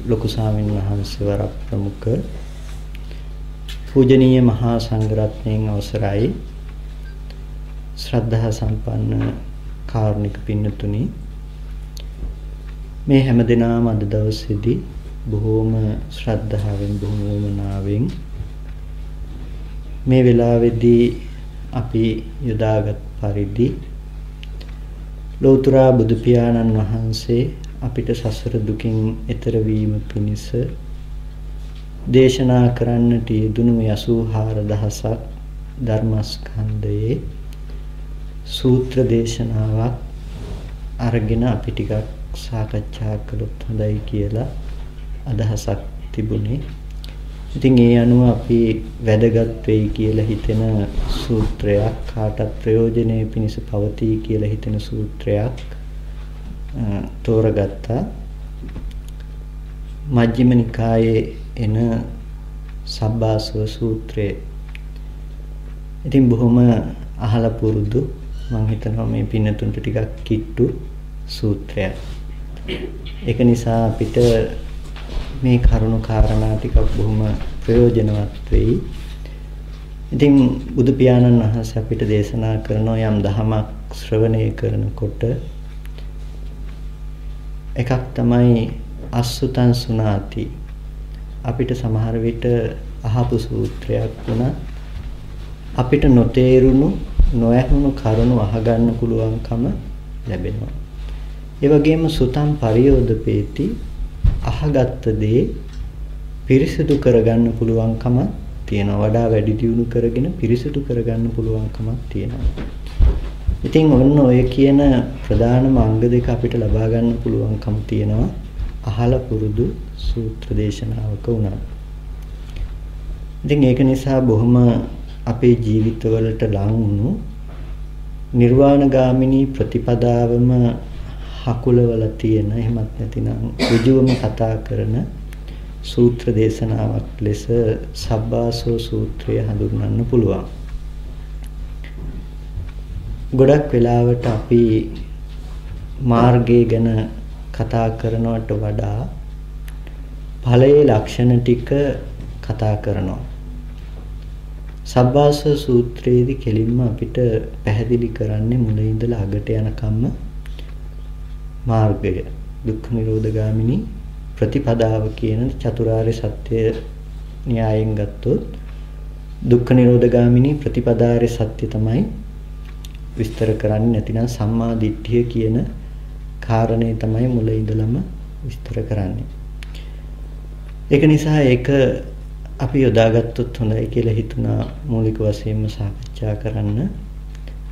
ලොකු ස්වාමීන් වහන්සේ වරක් ප්‍රමුඛ පූජනීය මහා සංඝරත්නයන් අවසරයි ශ්‍රද්ධා සම්පන්න කාරුණික පින්නතුනි මේ හැමදෙනාම අද දවසේදී බොහෝම ශ්‍රද්ධාවෙන් බොහෝම වමනාවෙන් මේ වෙලාවේදී අපි යොදාගත් පරිදි ලෝතර බුදු පියාණන් වහන්සේ අපිට සසර දුකින් එතර වීම පිණිස දේශනා කරන්නට යෙදුණු 84000ක් ධර්මස්කන්ධයේ සූත්‍ර දේශනාවක් අරගෙන අපි ටිකක් සාකච්ඡා කළොත් හොඳයි කියලා අදහසක් තිබුණේ. ඉතින් ඒ අනුව අපි වැදගත් වෙයි කියලා හිතෙන සූත්‍රයක් කාටත් ප්‍රයෝජනෙ පිණිස පවතී කියලා හිතෙන සූත්‍රයක් තෝරගත්තා. මජ්ක්‍ධිම නිකායේ එන සබ්බාසව සූත්‍රය. ඉතින් බොහොම අහලා පුරුදු මම හිතනවා මේ පින්නතුන්ට ටිකක් කිට්ටු සූත්‍රයක්. ඒක නිසා අපිට මේ කරුණු කාරණා ටිකක් බොහොම ප්‍රයෝජනවත් වෙයි. ඉතින් බුදු පියාණන් වහන්සේ අපිට දේශනා කරන යම් දහමක් ශ්‍රවණය කරනකොට එකක් තමයි අසුතං සුනාති. අපිට සමහර විට අහපු සූත්‍රයක් වුණා අපිට නොතේරුණු නොඇහුණු කරුණු අහගන්න පුළුවන්කම ලැබෙනවා. ඒ වගේම සුතං පරියෝදපේති අහගත්ත දේ පිරිසිදු කරගන්න පුළුවන්කම තියෙනවා. වඩා වැඩි දියුණු කරගෙන පිරිසිදු කරගන්න පුළුවන්කමක් තියෙනවා. ඉතින් ඔන්න ඔය කියන ප්‍රධානම අංග දෙක අපිට ලබා ගන්න පුළුවන්කම තියෙනවා අහලා පුරුදු සූත්‍ර දේශනාවක උනා. ඉතින් ඒක නිසා බොහොම අපේ ජීවිතවලට ලං වුණු නිර්වාණගාමිනී ප්‍රතිපදාවම හකුලවල තියෙන එහෙමත් නැතිනම් ඍජුවම කතා කරන සූත්‍ර දේශනාවක් ලෙස සබ්බාසෝ සූත්‍රය හඳුන්වන්න පුළුවන්. ගොඩක් වෙලාවට අපි මාර්ගය ගැන කතා කරනවට වඩා ඵලයේ ලක්ෂණ ටික කතා කරනවා. සබ්බාසව සූත්‍රයේදී කෙලින්ම අපිට පැහැදිලි කරන්නේ මුල ඉඳලා අගට යනකම්ම මාර්ගය දුක්ඛ නිරෝධගාමිනී ප්‍රතිපදාව කියන චතුරාර්ය සත්‍ය න්‍යායෙන් ගත්තොත් දුක්ඛ නිරෝධගාමිනී ප්‍රතිපදාවේ සත්‍ය තමයි විස්තර කරන්නේ. නැතිනම් සම්මා දිට්ඨිය කියන කාරණේ තමයි මුල ඉඳලම විස්තර කරන්නේ. ඒක නිසා ඒක අපි යොදාගත්තොත් හොඳයි කියලා හිතුණා මූලික වශයෙන්ම සාකච්ඡා කරන්න.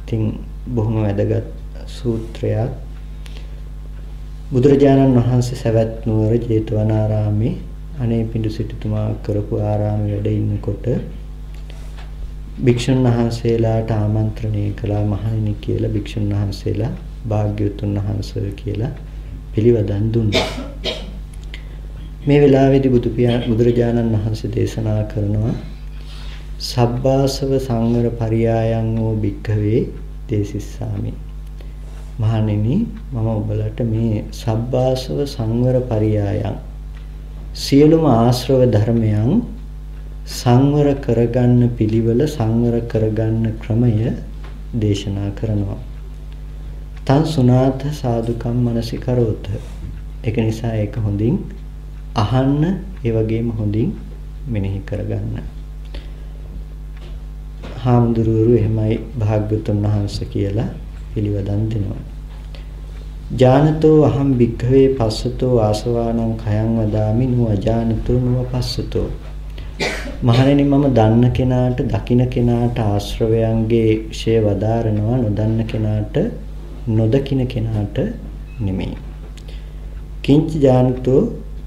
ඉතින් බොහොම වැදගත් සූත්‍රයක්. බුදුරජාණන් වහන්සේ සවැත් නුවර ජේතවනාරාමේ අනේපිඬු සිටුතුමා කරපු ආරාමේ වැඩ ඉන්නකොට භික්ෂුන් වහන්සේලාට ආමන්ත්‍රණය කළා මහණෙනි කියලා. භික්ෂුන් වහන්සේලා භාග්‍යවතුන් වහන්සේ කියලා පිළිවදන් දුන්නා. මේ වෙලාවේදී බුදුරජාණන් වහන්සේ දේශනා කරනවා සබ්බාසව සංවර පරියායන් වූ භික්ඛවේ දේසිස්සාමි. මහණෙනි මම ඔබලට මේ සබ්බාසව සංවර පරියායන් සියලුම ආශ්‍රව ධර්මයන් සංවර කරගන්න පිළිවෙල සංවර කරගන්න ක්‍රමය දේශනා කරනවා. තං සුනාත සාදුකම් මනසිකරෝත. ඒක නිසා ඒක හොඳින් අහන්න ඒ වගේම හොඳින් මෙනෙහි කරගන්න. හාමුදුරුවෝ එහෙමයි භාග්‍යවතුන් වහන්සේ කියලා පිළිවදන් දෙනවා. ජානතෝ අහම් භික්ඛවේ පස්සතෝ ආසවානං khයං වදාමි නෝ අජානතෝ නෝ පස්සතෝ. මහණෙනි මම දන්න කෙනාට දකින්න කෙනාට ආශ්‍රවයන්ගේ ක්ෂය වදාරනවා නොදන්න කෙනාට නොදකින්න කෙනාට නෙමෙයි. කිංච ජානතෝ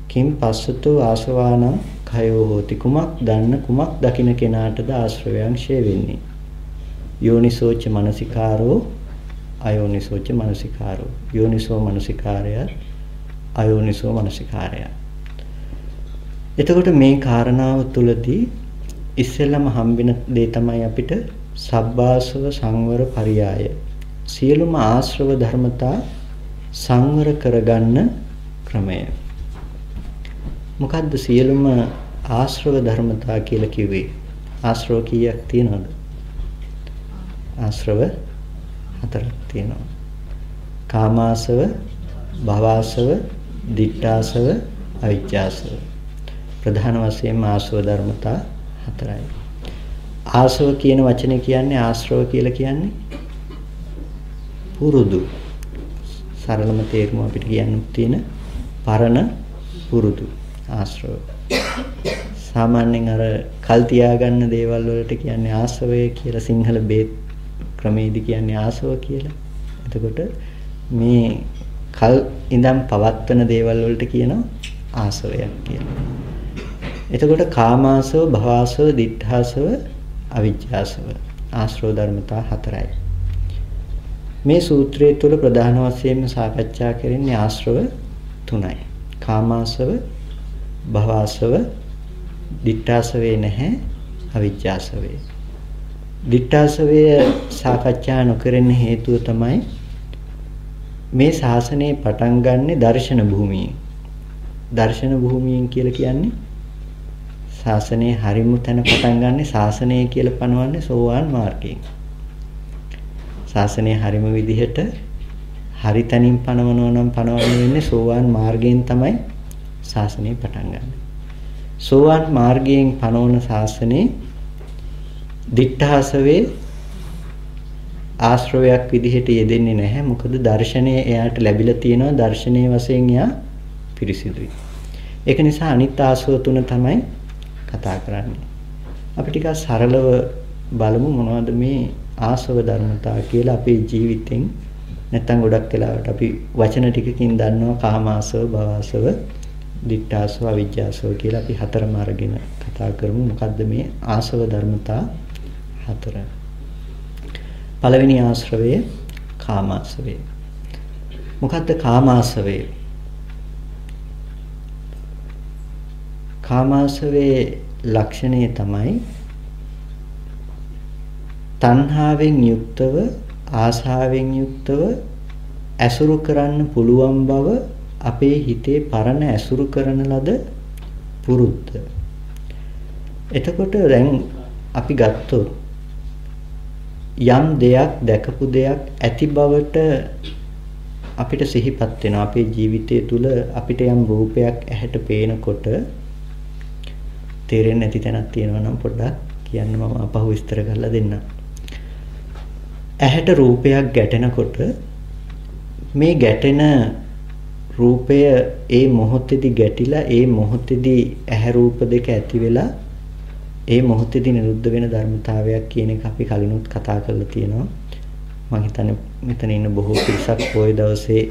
කිම් පස්සතෝ ආසවානං khයෝ හෝති. කුමක් දන්න කුමක් දකින්න කෙනාටද ආශ්‍රවයන් ක්ෂය වෙන්නේ. යෝනිසෝච මනසිකාරෝ අයෝනිසෝච මනසිකාරෝ. යෝනිසෝ මනසිකාරය අයෝනිසෝ මනසිකාරය. එතකොට මේ කාරණාව තුලදී ඉස්සෙල්ලම හම්බෙන දේ තමයි අපිට සබ්බාසව සංවර පරියාය. සියලුම ආශ්‍රව ධර්මතා සංවර කරගන්න ක්‍රමය. මොකද්ද සියලුම ආශ්‍රව ධර්මතා කියලා කිව්වේ? ආශ්‍රව කීයක් තියෙනවද? ආශ්‍රව 4ක් තියෙනවා. කාමාශ්‍රව, භවආශ්‍රව, ditthාශ්‍රව, අවිජ්ජාශ්‍රව. ප්‍රධාන වශයෙන්ම ආශ්‍රව ධර්මතා 4යි. ආශ්‍රව කියන වචනේ කියන්නේ ආශ්‍රව කියලා කියන්නේ පුරුදු. සරලම තේරුම අපිට කියන්න තියෙන පරණ පුරුදු ආශ්‍රව. සාමාන්‍යයෙන් අර කල් තියාගන්න දේවල් වලට කියන්නේ ආශ්‍රවය කියලා, සිංහල බේත් ක්‍රමයේදී කියන්නේ ආශ්‍රව කියලා. එතකොට මේ කල් ඉඳන් පවත්වන දේවල් වලට කියනවා ආශ්‍රවයක් කියලා. එතකොට කාමාශ්‍රව, භවආශ්‍රව, ditthාශ්‍රව, අවිජ්ජාශ්‍රව ආශ්‍රව ධර්මතා 4යි. මේ සූත්‍රයේ තුල ප්‍රධාන වශයෙන්ම සාකච්ඡා කරන්නේ ආශ්‍රව 3යි. කාමාශ්‍රව, භවආශ්‍රව, ditthාශ්‍රවේ නැහැ, අවිජ්ජාශ්‍රවේ. ditthාශ්‍රවය සාකච්ඡා නොකරන හේතුව තමයි මේ ශාසනය පටන් ගන්නෙ දර්ශන භූමියෙන්. දර්ශන භූමියෙන් කියලා කියන්නේ ශාසනයේ හරිම තැන පටන් ගන්නෙ, ශාසනය කියලා පනවන්නේ සෝවාන් මාර්ගයෙන්. ශාසනයේ හරිම විදිහට හරි තැනින් පනවනවා නම් පනවන්න වෙන්නේ සෝවාන් මාර්ගයෙන් තමයි ශාසනය පටන් ගන්න. සෝවාන් මාර්ගයෙන් පනවන ශාසනයේ ditthාශ්‍රවේ ආශ්‍රවයක් විදිහට යෙදෙන්නේ නැහැ. මොකද දර්ශනය එයාට ලැබිලා තියෙනවා, දර්ශනීය වශයෙන් එයා පිරිසිදුයි. ඒක නිසා අනිත් ආශ්‍රව තුන තමයි කතා කරන්නේ. අපි ටිකක් සරලව බලමු මොනවද මේ ආශ්‍රව ධර්මතා කියලා. අපේ ජීවිතෙන් නැත්තම් ගොඩක් වෙලාවට අපි වචන ටිකකින් දන්නවා කාමාශ්‍රව, භවආශ්‍රව, ditthාශ්‍රව, අවිජ්ජාශ්‍රව කියලා. අපි හතරම අරගෙන කතා කරමු. මොකද්ද මේ ආශ්‍රව ධර්මතා 4? පළවෙනි ආශ්‍රවය කාමාශ්‍රවය. මොකද්ද කාමාශ්‍රවය? කාමාශ්‍රවයේ ලක්ෂණය තමයි තණ්හාවෙන් යුක්තව, ආශාවෙන් යුක්තව ඇසුරු කරන්න පුළුවන් බව අපේ හිතේ පරණ ඇසුරු කරන ලද පුරුද්ද. එතකොට දැන් අපි ගත්තොත් යම් දෙයක්, දැකපු දෙයක් ඇති බවට අපිට සිහිපත් වෙනවා. අපේ ජීවිතය තුළ අපිට යම් රූපයක් ඇහැට පේනකොට තේරෙන්නේ නැති තැනක් තියෙනවා නම් පොඩ්ඩක් කියන්න, මම අපහු විස්තර කරලා දෙන්නම්. ඇහැට රූපයක් ගැටෙනකොට මේ ගැටෙන රූපය ඒ මොහොතේදී ගැටිලා, ඒ මොහොතේදී ඇහැ රූප දෙක ඇති වෙලා ඒ මොහොතේදී නිරුද්ධ වෙන ධර්මතාවයක් කියන එක අපි කලිනුත් කතා කරලා තියෙනවා. මම හිතන්නේ මෙතන ඉන්න බොහෝ පිරිසක් පොය දවසේ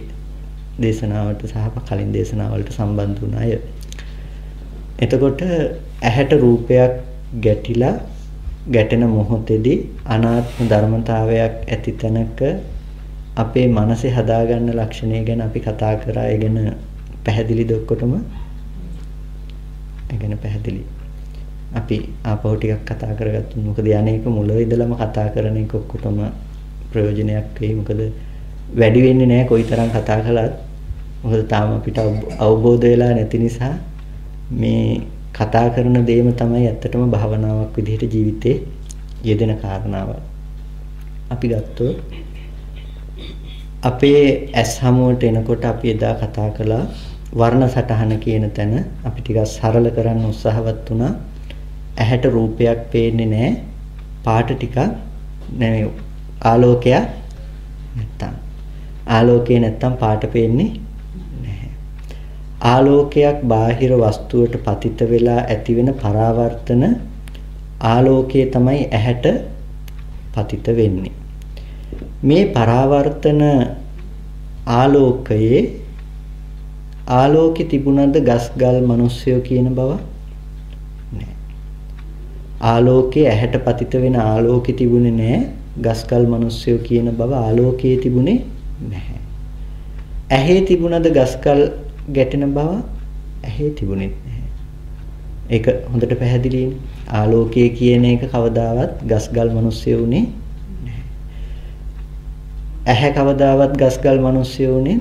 දේශනාවට සහ කලින් දේශනාවලට සම්බන්ධ වුණ අය. එතකොට ඇහැට රූපයක් ගැටිලා ගැටෙන මොහොතේදී අනාත්ම ධර්මතාවයක් ඇති තැනක අපේ මනසේ හදාගන්න ලක්ෂණය ගැන අපි කතා කරා. ඒ ගැන පැහැදිලිද ඔක්කොටම? ඒ ගැන පැහැදිලි. අපි ආපහු ටිකක් කතා කරගත්තු. මොකද යන්නේක මුල ඉඳලම කතා කරන එක ඔක්කොටම ප්‍රයෝජනයක් වෙයි. මොකද වැඩි වෙන්නේ නැහැ කොයිතරම් කතා කළත්. මොකද තාම අපිට අවබෝධ වෙලා නැති නිසා මේ කතා කරන දේම තමයි ඇත්තටම භාවනාවක් විදිහට ජීවිතේ යෙදෙන කාරණාව. අපි ගත්තොත් අපේ ඇස් හමුවට එනකොට අපි එදා කතා කළා වර්ණ සටහන කියන තැන අපි ටිකක් සරල කරන්න උත්සාහවත් වුණා. ඇහැට රූපයක් පේන්නේ නැහැ. පාට ටිකක් නෙමෙයි, ආලෝකයක් නැත්තම්. ආලෝකේ නැත්තම් පාට පේන්නේ නැහැ. ආලෝකයක් බාහිර වස්තුවට පතිත වෙලා ඇතිවෙන පරාවර්තන ආලෝකයේ තමයි ඇහැට පතිත වෙන්නේ. මේ පරාවර්තන ආලෝකයේ ආලෝකේ තිබුණද ගස්ගල් මිනිස්සුયો කියන බව නැහැ. ආලෝකයේ ඇහැට පතිත වෙන ආලෝකෙ තිබුණේ නැහැ. ගස්ගල් මිනිස්සුયો කියන බව ආලෝකයේ තිබුණේ නැහැ. ඇහි තිබුණද ගස්ගල් ගැටෙන බව ඇහි තිබුණේ නැහැ. ඒක හොඳට පැහැදිලිනේ. ආලෝකයේ කියන එක කවදාවත් ගස්ගල් මිනිස්සුયો උනේ නැහැ. ඇහැ කවදාවත් ගස්ගල් මිනිස්සුયો උනේ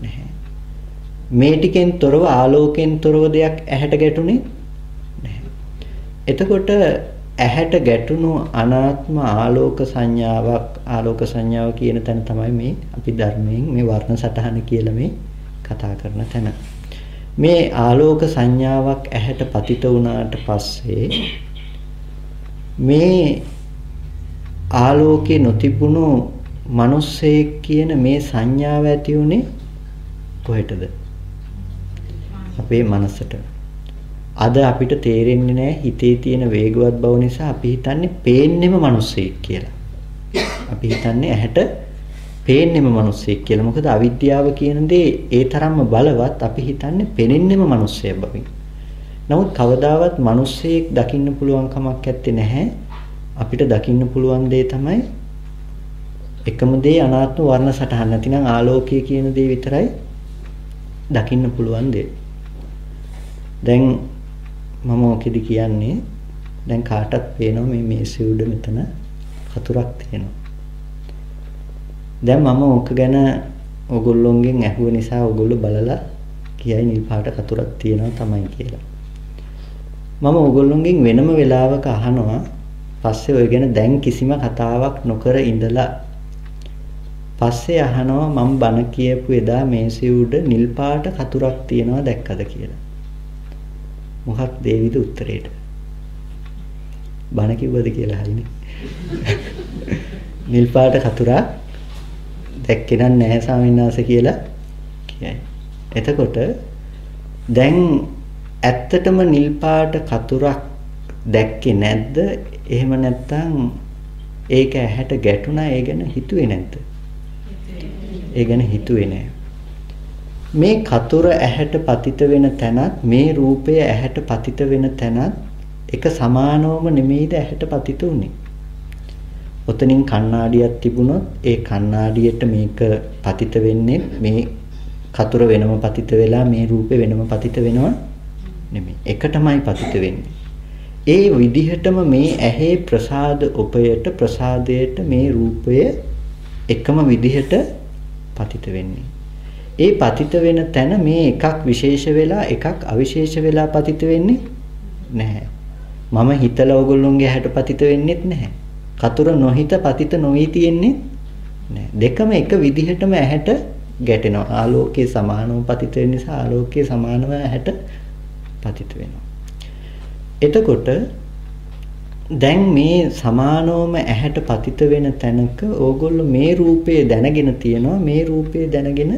නැහැ. මේ ටිකෙන් තොරව ආලෝකයෙන් තොරව දෙයක් ඇහැට ගැටුනේ නැහැ. එතකොට ඇහැට ගැටුණු අනාත්ම ආලෝක සංඥාව කියන තැන තමයි මේ අපි ධර්මයෙන් මේ වර්ණ සටහන කියලා මේ කතා කරන තැන. මේ ආලෝක සංඥාවක් ඇහැට පතිත වුණාට පස්සේ මේ ආලෝකේ නොතිබුණු මිනිස්සෙක් කියන මේ සංඥාව ඇති උනේ කොහෙටද? අපේ මනසට. අද අපිට තේරෙන්නේ නැහැ හිතේ තියෙන වේගවත් බව නිසා අපි හිතන්නේ පේන්නෙම මිනිස්සෙක් කියලා. අපි හිතන්නේ ඇහැට පේන්නෙම මිනිස්සෙක් කියලා. මොකද අවිද්‍යාව කියන දේ ඒ තරම්ම බලවත් අපි හිතන්නේ පෙනෙන්නෙම මිනිස්සෙක් බවින්. නමුත් කවදාවත් මිනිස්සෙක් දකින්න පුළුවන් කමක් නැත්තේ නැහැ. අපිට දකින්න පුළුවන් දේ තමයි එකම දේ අනාත්ම වර්ණ සටහන. නැතිනම් ආලෝකය කියන දේ විතරයි දකින්න පුළුවන් දේ. දැන් මම ඔකෙදි කියන්නේ දැන් කාටත් පේනවා මේ මේසෙ උඩ මෙතන වතුරක් තියෙනවා. දැන් මම ඕක ගැන ඕගොල්ලොන්ගෙන් ඇහුව නිසා ඕගොල්ලෝ බලලා කියයි නිල් පාට වතුරක් තියෙනවා තමයි කියලා. මම ඕගොල්ලොන්ගෙන් වෙනම වෙලාවක අහනවා පස්සේ ඔය ගැන දැන් කිසිම කතාවක් නොකර ඉඳලා පස්සේ අහනවා මම බණ කියපු එදා මේසෙ උඩ නිල් පාට වතුරක් තියෙනවා දැක්කද කියලා. මොකක්ද දේවිද උත්තරේට? බණ කිව්වද කියලා හරිනේ. නිල් පාට වතුරක් දැක්කේ නැහැ ස්වාමීන් වහන්සේ කියලා කියයි. එතකොට දැන් ඇත්තටම නිල් පාට වතුරක් දැක්කේ නැද්ද? එහෙම නැත්නම් ඒක ඇහැට ගැටුණා ඒ ගැන හිතුවේ නැද්ද? ඒ ගැන හිතුවේ නෑ. මේ කතුර ඇහැට පතිත වෙන තැනත් මේ රූපය ඇහැට පතිත වෙන තැනත් එක සමානවම නෙමෙයිද ඇහැට පතිත උනේ. ඔතනින් කණ්ණාඩියක් තිබුණොත් ඒ කණ්ණාඩියට මේක පතිත වෙන්නේ මේ කතුර වෙනම පතිත වෙලා මේ රූපේ වෙනම පතිත වෙනව නෙමෙයි. එකටමයි පතිත වෙන්නේ. ඒ විදිහටම මේ ඇහි ප්‍රසාද උපයට ප්‍රසාදයට මේ රූපය එකම විදිහට පතිත වෙන්නේ. ඒ පතිත වෙන තැන මේ එකක් විශේෂ වෙලා එකක් අවිශේෂ වෙලා පතිත වෙන්නේ නැහැ. මම හිතලා ඕගොල්ලෝගේ ඇහැට පතිත වෙන්නේත් නැහැ. කතුර නොහිත පතිත නොවි තියෙන්නේ නැහැ. දෙකම එක විදිහටම ඇහැට ගැටෙනවා. ආලෝකයේ සමානව පතිත වෙන නිසා ආලෝකයේ සමානව ඇහැට පතිත වෙනවා. එතකොට දැන් මේ සමානවම ඇහැට පතිත වෙන තැනක ඕගොල්ලෝ මේ රූපය දැනගෙන තියෙනවා මේ රූපය දැනගෙන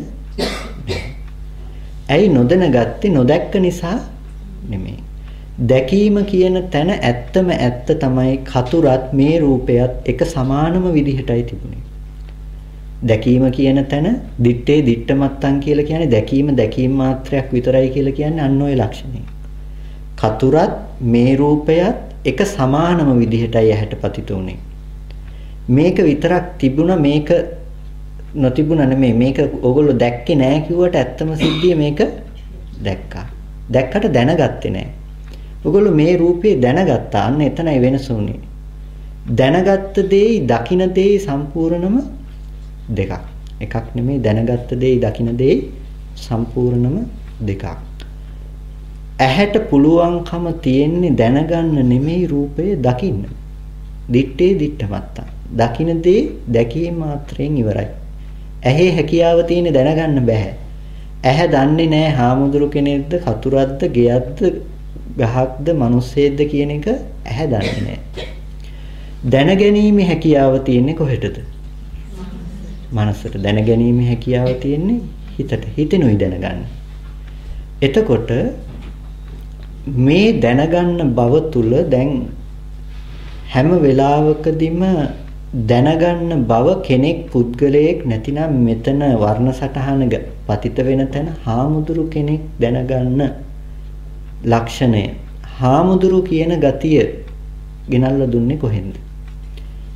ඇයි නොදැනගත්තේ? නොදැක්ක නිසා නෙමෙයි. දැකීම කියන තැන ඇත්තම ඇත්ත තමයි කතුරත් මේ රූපයත් එක සමානම විදිහටයි තිබුණේ. දැකීම කියන තැන දිත්තේ දිත්තමත්තන් කියලා කියන්නේ දැකීම මාත්‍රයක් විතරයි කියලා කියන්නේ අන්න ඔය ලක්ෂණය. කතුරත් මේ රූපයත් එක සමානම විදිහටයි ඇහැට පතිත උනේ. මේක විතරක් තිබුණා මේක නොතිබුණා නෙමෙයි. මේක ඕගොල්ලෝ දැක්කේ නෑ කිව්වට ඇත්තම සිද්ධිය මේක දැක්කා. දැක්කට දැනගත්තේ නෑ. ඕගොල්ලෝ මේ රූපේ දැනගත්තා. අන්න එතනයි වෙනස උනේ. දැනගත්ත දෙයි දකින දෙයි සම්පූර්ණම දෙකක්. එකක් නෙමෙයි දැනගත්ත දෙයි දකින දෙයි සම්පූර්ණම දෙකක්. ඇහැට පුළුවන්කම තියෙන්නේ දැනගන්න නෙමෙයි රූපය දකින්න. දිත්තේ දිත්තමත්තා. දකින දේ දැකීම මාත්‍රයෙන් ඉවරයි. ඇහි හැකියාව තියෙන්නේ දැනගන්න බෑ. ඇහැ දන්නේ නෑ හාමුදුරු කෙනෙක්ද කතුරක්ද ගෙයක්ද ගහක්ද මිනිස්සෙක්ද කියන එක ඇහැ දන්නේ නෑ. දැනගැනීමේ හැකියාව තියෙන්නේ කොහෙටද? මනසට. දැනගැනීමේ හැකියාව තියෙන්නේ හිතට. හිතෙනුයි දැනගන්නේ. එතකොට මේ දැනගන්න බව තුල දැන් හැම වෙලාවකදීම දැනගන්න බව කෙනෙක් පුද්ගලයෙක් නැතිනම් මෙතන වර්ණ සටහන පතිත වෙන තැන හාමුදුරු කෙනෙක් දැනගන්න ලක්ෂණය හාමුදුරු කියන ගතිය ගෙනල්ලා දුන්නේ කොහෙන්ද?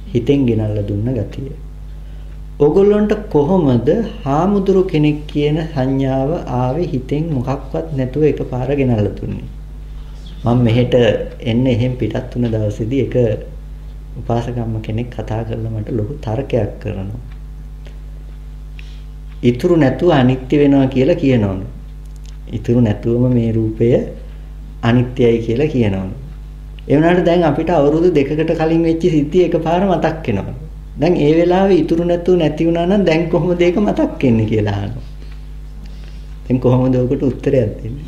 හිතෙන් ගෙනල්ලා දුන්න ගතිය. ඕගොල්ලන්ට කොහොමද හාමුදුරු කෙනෙක් කියන සංඥාව ආවේ? හිතෙන් මොකක්වත් නැතුව එකපාර ගෙනල්ලා දුන්නේ. මම මෙහෙට එන්න එහෙන් පිටත් වුණ දවසේදී එක උපාසකම්ම කෙනෙක් කතා කරලා මට ලොකු තර්කයක් කරනවා. ඉතුරු නැතුව අනිත්‍ය වෙනවා කියලා කියනවලු. ඉතුරු නැතුවම මේ රූපය අනිත්‍යයි කියලා කියනවලු. ඒ වුණාට දැන් අපිට අවුරුදු 2කට කලින් වෙච්ච සිද්ධිය එකපාර මතක් වෙනවා. දැන් ඒ වෙලාවේ ඉතුරු නැතුව නැති වුණා නම් දැන් කොහොමද ඒක මතක් වෙන්නේ කියලා අහනවා. දැන් කොහොමද ඔකට උත්තරයක් දෙන්නේ?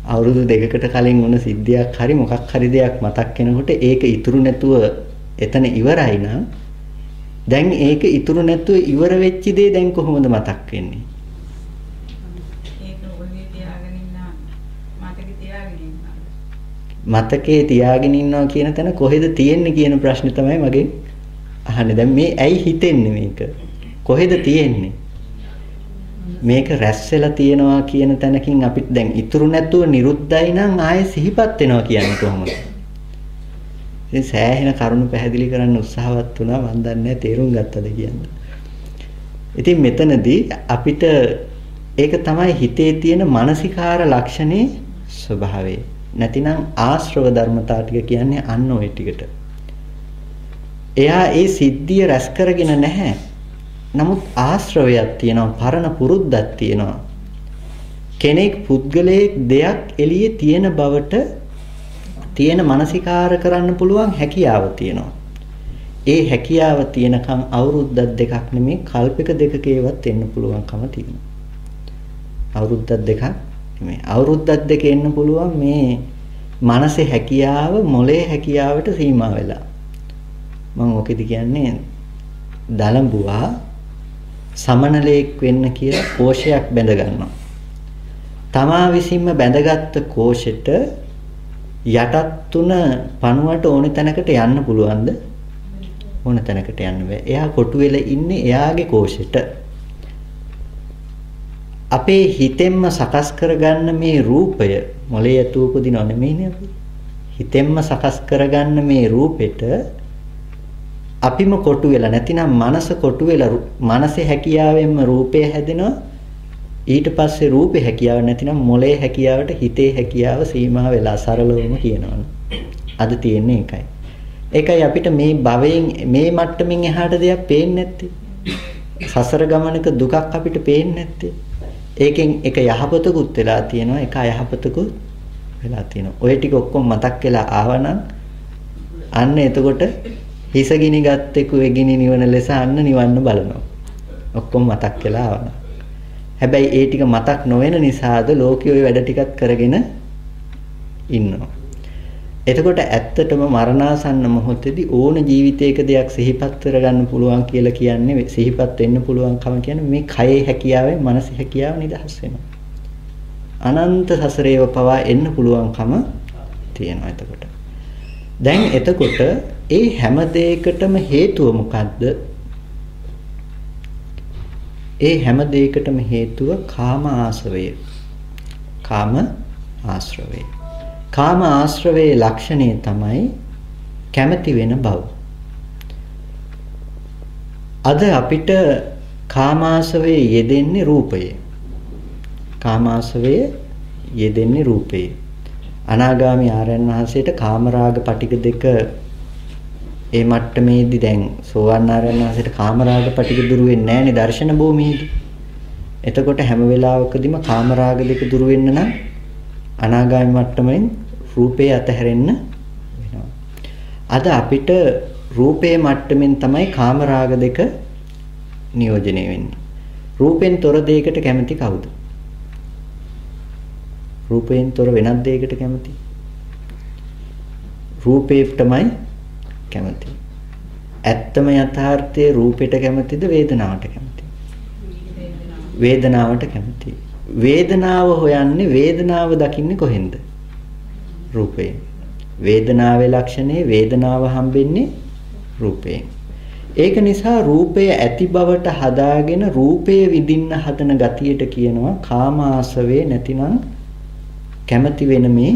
අවුරුදු 2කට කලින් වුණ සිද්ධියක් හරි මොකක් හරි දෙයක් මතක් වෙනකොට ඒක ඉතුරු නැතුව එතන ඉවරයි නම් දැන් ඒක ඉතුරු නැතුව ඉවර වෙච්ච දේ දැන් කොහොමද මතක් වෙන්නේ? මතකේ තියාගෙන ඉන්නවා කියන තැන කොහෙද තියෙන්නේ කියන ප්‍රශ්නේ තමයි මගෙන් අහන්නේ. දැන් මේ ඇයි හිතෙන්නේ මේක? කොහෙද තියෙන්නේ? මේක රැස් වෙලා තියෙනවා කියන තැනකින් අපිට දැන් ඉතුරු නැතුව නිරුද්ධයි නම් ආයේ සිහිපත් වෙනවා කියන්නේ කොහොමද? ඉතින් සෑහෙන කරුණු පැහැදිලි කරන්න උත්සාහවත් වුණා. මම දන්නේ තේරුම් ගත්තද කියන්නේ. ඉතින් මෙතනදී අපිට ඒක තමයි හිතේ තියෙන මානසිකාර ලක්ෂණේ ස්වභාවය. නැතිනම් ආශ්‍රව ධර්මතා ටික කියන්නේ අන්න ඔය ටිකට. එයා ඒ සිද්ධිය රැස් කරගෙන නැහැ. නමුත් ආශ්‍රවයක් තියෙනවා, පරණ පුරුද්දක් තියෙනවා. කෙනෙක් පුද්ගලයෙක් දෙයක් එළියේ තියෙන බවට තියෙන මානසිකාර කරන්න පුළුවන් හැකියාව තියෙනවා. ඒ හැකියාව තියෙනකන් අවුරුද්දක් දෙකක් නෙමෙයි කල්පයක දෙකකේවත් එන්න පුළුවන්කම තියෙනවා. අවුරුද්දක් දෙකක් නෙමෙයි අවුරුද්දක් දෙක එන්න පුළුවන් මේ මනසේ හැකියාව මොලේ හැකියාවට සීමා වෙලා. මම ඔකෙදි කියන්නේ දලඹුවා සමනලයක් වෙන්න කියලා කෝෂයක් බැඳ ගන්නවා. තමා විසින්ම බැඳගත්තු කෝෂෙට යටත් තුන පණුවට ඕනේ තැනකට යන්න පුළුවන්ද? ඕන තැනකට යන්න බෑ. එයා කොටු වෙලා ඉන්නේ එයාගේ කෝෂෙට. අපේ හිතෙන්ම සකස් කරගන්න මේ රූපය මොලේ ඇතුව උපදිනව නෙමෙයිනේ අපි. හිතෙන්ම සකස් කරගන්න මේ රූපෙට අපිම කොටු වෙලා නැතිනම් මනස කොටු වෙලා මනසේ හැකියාවෙන්ම රූපය හැදෙනවා. ඊට පස්සේ රූපේ හැකියාව නැතිනම් මොලේ හැකියාවට හිතේ හැකියාව සීමා වෙලා සරලවම කියනවනේ. අද තියෙන්නේ ඒකයි. ඒකයි අපිට මේ භවයෙන් මේ මට්ටමින් එහාට දෙයක් පේන්නේ නැත්තේ. සසර ගමනක දුකක් අපිට පේන්නේ නැත්තේ. ඒකෙන් එක යහපතකුත් වෙලා තියෙනවා, එක අයහපතකුත් වෙලා තියෙනවා. ඔය ටික ඔක්කොම මතක් වෙලා ආවනම් අන්න එතකොට හිස ගිනි ගත්තෙකු එගිනි නිවන ලෙස අන්න නිවන්න බලනවා. ඔක්කොම මතක් වෙලා ආවනම්. හැබැයි ඒ ටික මතක් නොවන නිසාද ලෝකයේ ওই වැඩ ටිකත් කරගෙන ඉන්නවා. එතකොට ඇත්තටම මරණාසන්න මොහොතේදී ඕන ජීවිතයක දෙයක් සිහිපත් කරගන්න පුළුවන් කියලා කියන්නේ සිහිපත් වෙන්න පුළුවන්කම කියන්නේ මේ කයේ හැකියාවෙන් මනසේ හැකියාව නිදහස් වෙනවා. අනන්ත සසරේව පවා එන්න පුළුවන්කම තියෙනවා එතකොට. දැන් එතකොට ඒ හැම දෙයකටම හේතුව මොකද්ද? ඒ හැම දෙයකටම හේතුව කාම ආශ්‍රවය. කාම ආශ්‍රවය. කාම ආශ්‍රවයේ ලක්ෂණය තමයි කැමැති වෙන බව. අද අපිට කාමාශ්‍රවයේ යෙදෙන්නේ රූපය. කාමාශ්‍රවයේ යෙදෙන්නේ රූපය. අනාගාමී ආරයන් වහන්සේට කාමරාග පටික දෙක ඒ මට්ටමේදී දැන් සෝවාන් ආරයන් වහන්සේට කාමරාග පටික දුරු වෙන්නේ නැහැනේ දර්ශන භූමියේදී. එතකොට හැම වෙලාවකදීම කාමරාග දෙක දුරු වෙන්න නම් අනාගාමී මට්ටමෙන් රූපේ අතහැරෙන්න වෙනවා. අද අපිට රූපේ මට්ටමින් තමයි කාමරාග දෙක නියෝජනය වෙන්නේ. රූපෙන් තොර දෙයකට කැමති කවුද? රූපයෙන් තොර වෙනත් දෙයකට කැමති? රූපේටමයි කැමති. ඇත්තම යථාර්ථයේ රූපෙට කැමතිද වේදනාවට කැමතිද? වේදනාවට කැමතියි. වේදනාව හොයන්නේ වේදනාව දකින්නේ කොහෙන්ද? රූපයෙන්. වේදනාවේ ලක්ෂණේ වේදනාව හම්බෙන්නේ රූපයෙන්. ඒක නිසා රූපය ඇති බවට හදාගෙන රූපය විඳින්න හදන ගතියට කියනවා කාම ආශ්‍රවේ නැතිනම් කැමති වෙන මේ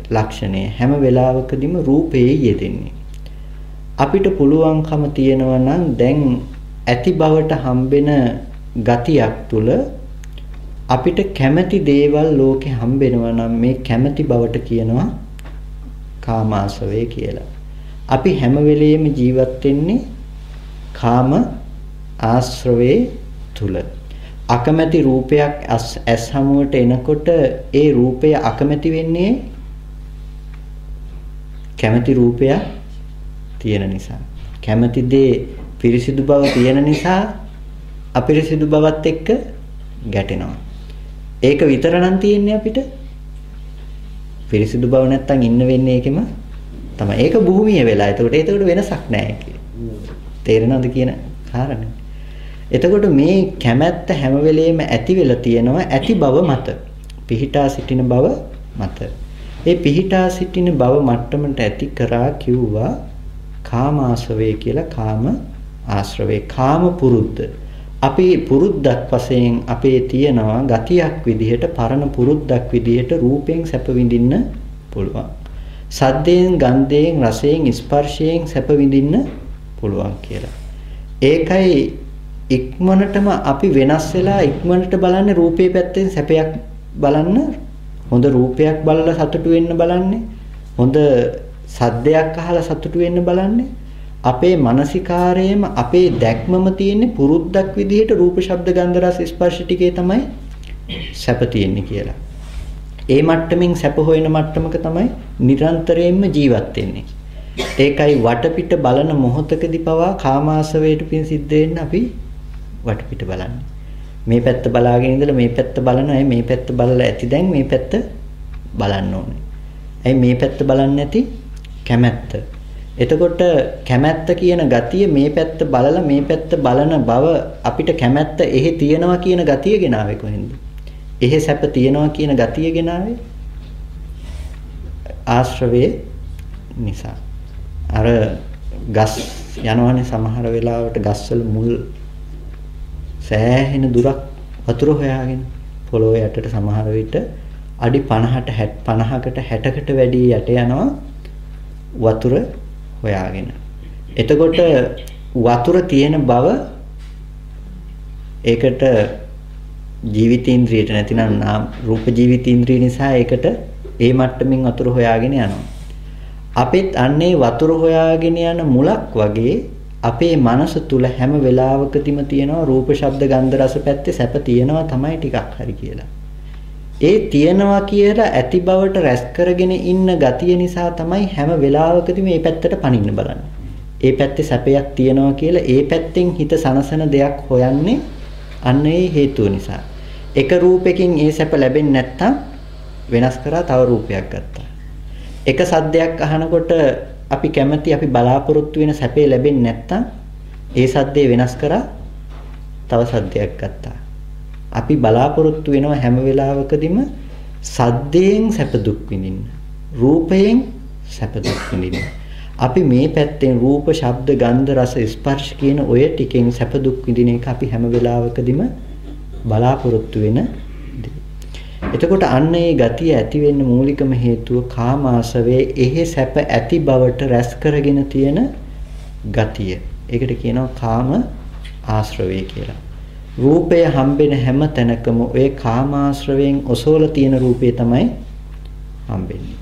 ලක්ෂණය. හැම වෙලාවකදීම රූපයේ යෙදෙන්නේ. අපිට පුළුවන්කම තියෙනවා නම් දැන් ඇති බවට හම්බෙන ගතියක් තුල අපිට කැමැති දේවල් ලෝකේ හම්බෙනවා නම් මේ කැමැති බවට කියනවා කාමාශ්‍රවය කියලා. අපි හැම වෙලෙම ජීවත් වෙන්නේ කාම ආශ්‍රවයේ තුල. අකමැති රූපයක් ඇස් හමුවට එනකොට ඒ රූපය අකමැති වෙන්නේ කැමැති රූපයක් තියෙන නිසා. කැමැති දේ පිරිසිදු බව තියෙන නිසා අපිරිසිදු බවත් එක්ක ගැටෙනවා. ඒක විතර නම් තියෙන්නේ අපිට. පිරිසිදු බව නැත්තම් ඉන්න වෙන්නේ ඒකෙම තමයි. ඒක භූමිය වෙලා. ඒකට වෙනසක් නැහැ. තේරෙනවද කියන කාරණේ? එතකොට මේ කැමැත්ත හැම වෙලෙම ඇති වෙලා තියෙනවා ඇති බව මත. පිහිටා සිටින බව මත. ඒ පිහිටා සිටින බව මට්ටමට ඇති කරා කිව්වා කාමාශ්‍රවේ කියලා. කාම ආශ්‍රවේ කාම පුරුද්ද. අපි පුරුද්දක් වශයෙන් අපේ තියෙනවා ගතියක් විදිහට පරණ පුරුද්දක් විදිහට රූපයෙන් සැප විඳින්න පුළුවන්. සද්දයෙන් ගන්ධයෙන් රසයෙන් ස්පර්ශයෙන් සැප විඳින්න පුළුවන් කියලා. ඒකයි ඉක්මනටම අපි වෙනස් වෙලා ඉක්මනට බලන්නේ රූපේ පැත්තෙන් සැපයක් බලන්න. හොඳ රූපයක් බලලා සතුටු වෙන්න බලන්නේ. හොඳ සද්දයක් අහලා සතුටු වෙන්න බලන්නේ. අපේ මානසිකාරයේම අපේ දැක්මම තියෙන්නේ පුරුද්දක් විදිහට රූප ශබ්ද ගන්ධ රස ස්පර්ශ ටිකේ තමයි සැප තියෙන්නේ කියලා. ඒ මට්ටමින් සැප හොයන මට්ටමක තමයි නිරන්තරයෙන්ම ජීවත් වෙන්නේ. ඒකයි වටපිට බලන මොහොතකදී පවා කාමාශවයට පින් සිද්ධ වෙන්න අපි වටපිට බලන්නේ. මේ පැත්ත බලාගෙන ඉඳලා මේ පැත්ත බලනවා. මේ පැත්ත බලලා ඇති දැන් මේ පැත්ත බලන්න ඕනේ. ඇයි මේ පැත්ත බලන්නේ නැති? කැමැත්ත. එතකොට කැමැත්ත කියන ගතිය මේ පැත්ත බලලා මේ පැත්ත බලන බව අපිට කැමැත්ත එහෙ තියනවා කියන ගතිය ගෙනාවේ කොහෙන්ද? එහෙ සැප තියනවා කියන ගතිය ගෙනාවේ ආශ්‍රවයේ නිසා. අර ගස් යනවනේ සමහර වෙලාවට ගස්වල මුල් සෑහෙන දුරක් වතුර හොයාගෙන පොළොව යටට සමහර විට අඩි 50කට 60කට වැඩි යට යනවා වතුර හොයාගෙන. එතකොට වතුර තියෙන බව ඒකට ජීවිතේන්ද්‍රියට නැතිනම් රූප ජීවිතේන්ද්‍රිය නිසා ඒකට ඒ මට්ටමින් වතුර හොයාගෙන යනවා. අපිත් අන්නේ වතුර හොයාගෙන යන මුලක් වගේ අපේ මනස තුල හැම වෙලාවකදීම තියෙනවා රූප ශබ්ද ගන්ධ රස පැත්තේ සැප තියෙනවා තමයි ටිකක් හරි කියලා. ඒ තියෙනවා කියලා ඇති බවට රැස් කරගෙන ඉන්න ගතිය නිසා තමයි හැම වෙලාවකදීම මේ පැත්තට පනින්න බලන්නේ. ඒ පැත්තේ සැපයක් තියෙනවා කියලා ඒ පැත්තෙන් හිත සනසන දෙයක් හොයන්නේ අන්න ඒ හේතුව නිසා. එක රූපයකින් ඒ සැප ලැබෙන්නේ නැත්තම් වෙනස් කරලා තව රූපයක් ගත්තා. එක සද්දයක් අහනකොට අපි කැමති අපි බලාපොරොත්තු වෙන සැපේ ලැබෙන්නේ නැත්තම් ඒ සද්දේ වෙනස් කරලා තව සද්දයක් ගත්තා. අපි බලාපොරොත්තු වෙනවා හැම වෙලාවකදීම සද්දයෙන් සැප දුක් විඳින්න. රූපයෙන් සැප දුක් විඳින්න. අපි මේ පැත්තෙන් රූප, ශබ්ද, ගන්ධ, රස, ස්පර්ශ කියන ඔය ටිකෙන් සැප දුක් විඳින එක අපි හැම වෙලාවකදීම බලාපොරොත්තු වෙන දේ. එතකොට අන්න ඒ ගතිය ඇති වෙන්න මූලිකම හේතුව කාමාශවේ එහෙ සැප ඇති බවට රැස් කරගෙන තියෙන ගතිය. ඒකට කියනවා කාම ආශ්‍රවය කියලා. රූපය හම්බෙන හැම තැනකම ඔය කාමාශ්‍රවයෙන් ඔසවල තියෙන රූපය තමයි හම්බෙන්නේ.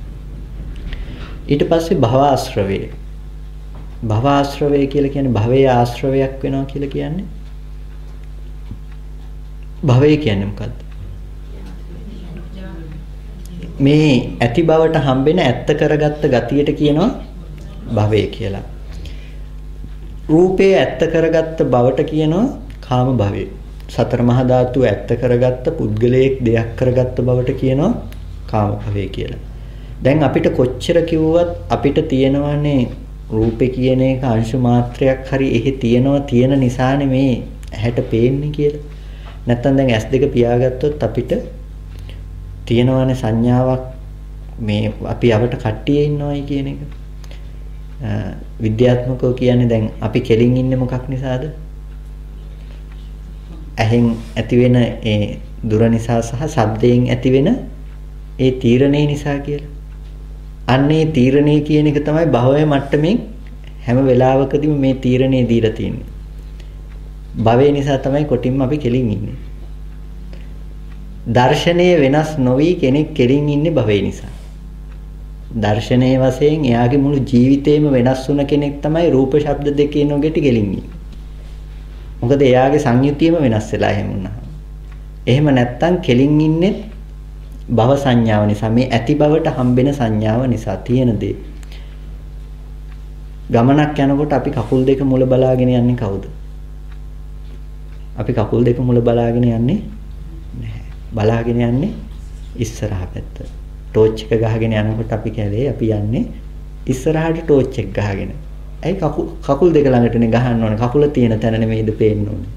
ඊට පස්සේ භවආශ්‍රවය. භවආශ්‍රවය කියලා කියන්නේ භවයේ ආශ්‍රවයක් වෙනවා කියලා කියන්නේ. භවය කියන්නේ මොකද්ද? මේ ඇති බවට හම්බෙන ඇත්ත කරගත්ත ගතියට කියනවා භවය කියලා. රූපේ ඇත්ත කරගත්ත බවට කියනවා කාම භවය. සතර මහා ධාතු ඇත්ත කරගත්ත පුද්ගලයෙක් දෙයක් කරගත්ත බවට කියනවා කාම භවය කියලා. දැන් අපිට කොච්චර කිව්වත් අපිට තියෙනවනේ රූපේ කියන එක අංශ මාත්‍රයක් හරි එහෙ තියෙන නිසානේ මේ ඇහැට පේන්නේ කියලා. නැත්තම් දැන් S2 පියාගත්තොත් අපිට තියෙනවනේ සංඥාවක් මේ අපි අවට කට්ටියේ ඉන්නවයි කියන එක. විද්‍යාත්මකව කියන්නේ දැන් අපි කෙලින් ඉන්නේ මොකක් නිසාද? ඇහෙන් ඇතිවෙන ඒ දුර නිසා සහ ශබ්දයෙන් ඇතිවෙන ඒ තීරණේ නිසා කියලා. අන්නේ තීරණේ කියන එක තමයි භවයේ මට්ටමින් හැම වෙලාවකදීම මේ තීරණේ දීලා තියෙන්නේ. භවය නිසා තමයි කොටින්ම අපි කෙලින් ඉන්නේ. දර්ශනීය වෙනස් නොවි කෙනෙක් කෙලින් ඉන්නේ භවය නිසා. දර්ශනීය වශයෙන් එයාගේ මුළු ජීවිතේම වෙනස් වුණ කෙනෙක් තමයි රූප ශබ්ද දෙකේ නොගෙටි කෙලින් ඉන්නේ. මොකද එයාගේ සංයුතියම වෙනස් වෙලා එහෙම වුණා. එහෙම නැත්තම් කෙලින් ඉන්නේ භව සංඥාව නිසා, මේ ඇති බවට හම්බෙන සංඥාව නිසා තියෙන දේ. ගමනක් යනකොට අපි කකුල් දෙක මුල බලාගෙන යන්නේ කවුද? අපි කකුල් දෙක මුල බලාගෙන යන්නේ නැහැ. බලාගෙන යන්නේ ඉස්සරහා පැත්ත. ටෝච් එක ගහගෙන යනකොට අපි කැලේ අපි යන්නේ ඉස්සරහට ටෝච් එක ගහගෙන. ඇයි කකුල් දෙක ළඟටනේ ගහන්න ඕනේ. කකුල තියෙන තැන නෙමෙයිද පේන්න ඕනේ.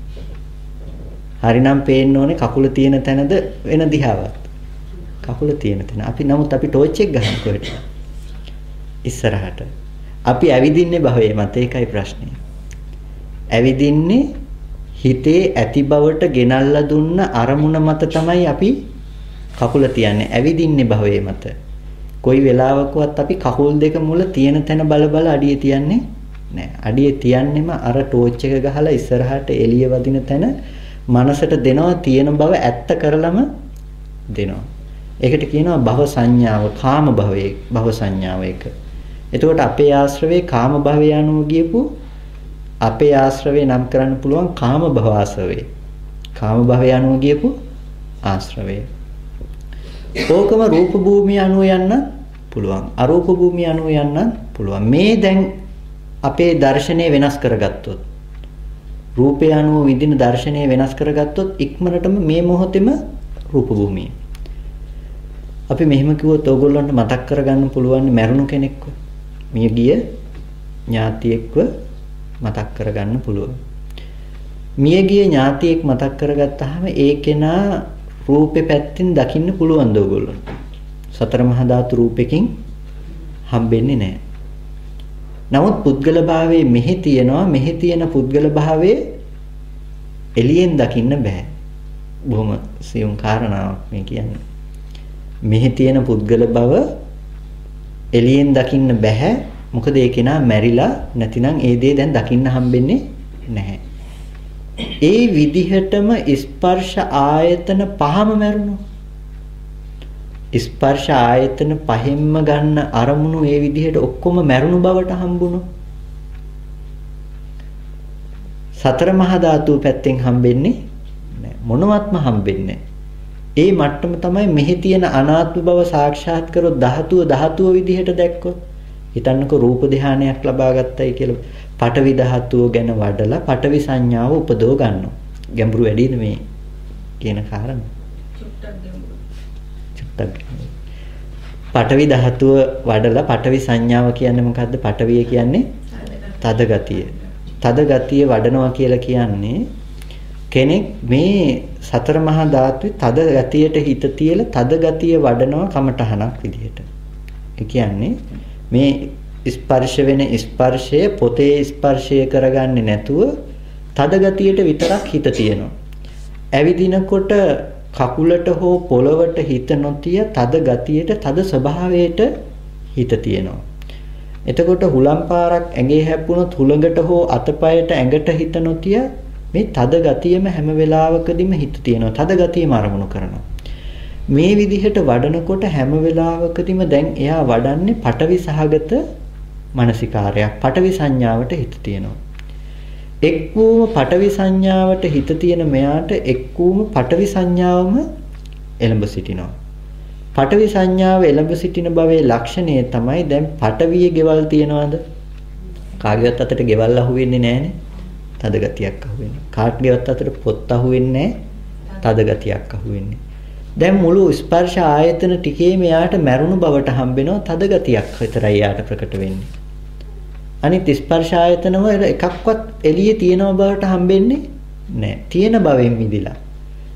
හරිනම් පේන්න ඕනේ කකුල තියෙන තැනද වෙන දිහාවක්. කකුල තියෙන තැන. නමුත් අපි ටෝච් එක ගහන කොහෙට? ඉස්සරහට. අපි ඇවිදින්නේ භවයේ මත. ඒකයි ප්‍රශ්නේ. ඇවිදින්නේ හිතේ ඇති බවට ගෙනල්ලා දුන්න අරමුණ මත තමයි අපි කකුල තියන්නේ. ඇවිදින්නේ භවයේ මත. කොයි වෙලාවකවත් අපි කකුල් දෙක මුල තියෙන තැන බල බල අඩිය තියන්නේ නැහැ. අඩිය තියන්නෙම අර ටෝච් එක ගහලා ඉස්සරහට එළිය වදින තැන මනසට දෙනවා, තියෙන බව ඇත්ත කරලම දෙනවා. ඒකට කියනවා භව සංඥාව, කාම භවයේ භව සංඥාව එක. එතකොට අපේ ආශ්‍රවේ කාම භවය අනුව ගියපු අපේ ආශ්‍රවේ නම් කරන්න පුළුවන් කාම භව ආශ්‍රවේ. කාම භවය අනුව ගියපු ආශ්‍රවේ. ඕකම රූප භූමිය අනුව යන්න පුළුවන්. අරූප භූමිය අනුව යන්න පුළුවන්. මේ දැන් අපේ දර්ශනය වෙනස් කරගත්තොත්, රූපය අනුව විඳින දර්ශනය වෙනස් කරගත්තොත් ඉක්මනටම මේ මොහොතේම රූප භූමිය. අපි මෙහෙම කිව්වොත් ඕගොල්ලන්ට මතක් කරගන්න පුළුවන් මැරුණු කෙනෙක්ව, මිය ගිය ඥාතියෙක්ව මතක් කරගන්න පුළුවන්. මිය ගිය ඥාතියෙක් මතක් කරගත්තාම ඒ කෙනා රූපේ පැත්තෙන් දකින්න පුළුවන් ද ඕගොල්ලන්ට? සතර මහා ධාතු රූපෙකින් හම්බෙන්නේ නැහැ. නමුත් පුද්ගල භාවයේ මෙහි තියෙනවා. මෙහි තියෙන පුද්ගල භාවයේ එළියෙන් දකින්න බෑ. බොහොම සියුම් කාරණාවක් මේ කියන්නේ. මෙහි තියෙන පුද්ගල බව එළියෙන් දකින්න බෑ. මොකද ඒ කෙනා මැරිලා නැතිනම් ඒ දේ දැන් දකින්න හම්බෙන්නේ නැහැ. ඒ විදිහටම ස්පර්ශ ආයතන පහම මැරුණා. ස්පර්ශ ආයතන පහෙන්ම ගන්න අරමුණු ඒ විදිහට ඔක්කොම මැරුණු බවට හම්බුණා. සතර මහා ධාතු පැත්තෙන් හම්බෙන්නේ නැහැ. මොනවත්ම හම්බෙන්නේ නැහැ. ඒ මට්ටම තමයි මෙහි තියෙන අනාත්ම බව සාක්ෂාත් කරොත් ධාතුව විදිහට දැක්කොත්. හිතන්නකෝ රූප ධානයක් ලබා ගත්තයි කියලා. පඨවි ධාතුව ගැන වඩලා පඨවි සංඥාව උපදව ගන්නවා. ගැඹුරු වැඩිද මේ කියන කාරණා? චුට්ටක්. පඨවි ධාතුව වඩලා පඨවි සංඥාව කියන්නේ මොකද්ද? පඨවිය කියන්නේ තද ගතිය. තද ගතිය වඩනවා කියලා කියන්නේ කෙනෙක් මේ සතර මහා ධාතුවේ තද ගතියට හිත තියලා තද ගතිය වඩනවා කමඨහනක් විදිහට. ඒ කියන්නේ මේ ස්පර්ශ වෙන ස්පර්ශය පොතේ ස්පර්ශය කරගන්නේ නැතුව තද ගතියට විතරක් හිත තියෙනවා. ඇවිදිනකොට කකුලට හෝ පොළවට හිත නොතිය තද ගතියට තද ස්වභාවයට හිත තියෙනවා. එතකොට හුලම් පාරක් ඇඟේ හැප්පුණොත් හුලඟට හෝ අතපයට ඇඟට හිත නොතිය මේ තද ගතියම හැම වෙලාවකදීම හිත තියෙනවා. තද ගතියම අරමුණු කරනවා. මේ විදිහට වඩනකොට හැම වෙලාවකදීම දැන් එයා වඩන්නේ පඨවි සහගත මානසිකාරයක්. පඨවි සංඥාවට හිත තියෙනවා. එක්වූම පඨවි සංඥාවට හිත තියෙන මෙයාට එක්වූම පඨවි සංඥාවම එළඹ සිටිනවා. පඨවි සංඥාව එළඹ සිටින බවේ ලක්ෂණය තමයි දැන් පඨවියේ ගෙවල් තියනවාද? කාගේවත් අතට ගෙවල් අහුවෙන්නේ නැහනේ. තද ගතියක් අහුවෙන්නේ. කාගේවත් අතට පොත් අහුවෙන්නේ නැහැ. තද ගතියක් අහුවෙන්නේ. දැන් මුළු ස්පර්ශ ආයතන ටිකේ මෙයාට මැරුණු බවට හම්බෙනවා. තද ගතියක් විතරයි යාට ප්‍රකට වෙන්නේ. අනිත් ස්පර්ශ ආයතන වල එකක්වත් එළියේ තියෙනව බවට හම්බෙන්නේ නැහැ. තියෙන බවෙන් මිදිලා.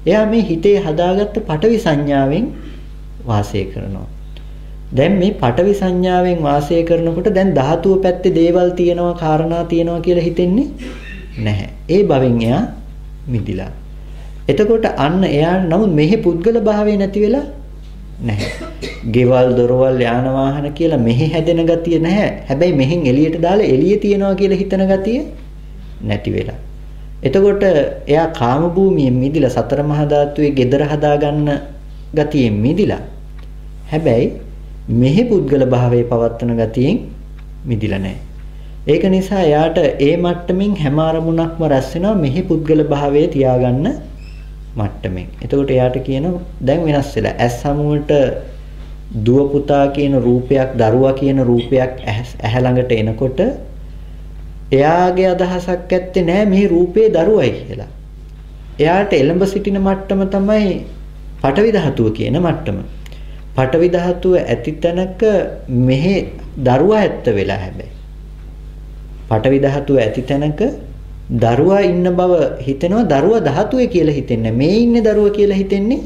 එයා මේ හිතේ හදාගත්ත පඨවි සංඥාවෙන් වාසය කරනවා. දැන් මේ පඨවි සංඥාවෙන් වාසය කරනකොට දැන් ධාතුව පැත්තේ දේවල් තියෙනවා, කාරණා තියෙනවා කියලා හිතෙන්නේ නැහැ. ඒ බවෙන් එයා මිදිලා. එතකොට අන්න එයා නමුත් මෙහි පුද්ගල භාවය නැති වෙලා නැහැ. ගෙවල් දොරවල් යාන වාහන කියලා මෙහි හැදෙන ගතිය නැහැ. හැබැයි මෙහෙන් එළියට දාලා එළිය තියනවා කියලා හිතන ගතිය නැති වෙලා. එතකොට එයා කාම භූමියෙන් මිදිලා සතර මහා ධාතුවේ gedara හදාගන්න ගතියෙන් මිදිලා. හැබැයි මෙහි පුද්ගල භාවයේ පවත්තන ගතියෙන් මිදිලා නැහැ. ඒක නිසා එයාට ඒ මට්ටමින් හැම අරමුණක්ම රැස් වෙනවා මෙහි පුද්ගල භාවයේ තියාගන්න මට්ටමින්. එතකොට එයාට කියනවා දැන් වෙනස් වෙලා ඇස් හමුවට දුව පුතා කියන රූපයක් දරුවා කියන රූපයක් ඇහැ ළඟට එනකොට එයාගේ අදහසක් ඇත්තේ නෑ මේ රූපේ දරුවයි කියලා. එයාට එළඹ සිටින මට්ටම තමයි පඨවි ධාතුව කියන මට්ටම. පඨවි ධාතුව ඇති තැනක මෙහි දරුවා ඇත්ත වෙලා හැබැයි. පඨවි ධාතුව ඇති තැනක දරුවා ඉන්න බව හිතෙනවා දරුවා ධාතුවේ කියලා හිතෙන්නේ මේ ඉන්නේ දරුවා කියලා හිතෙන්නේ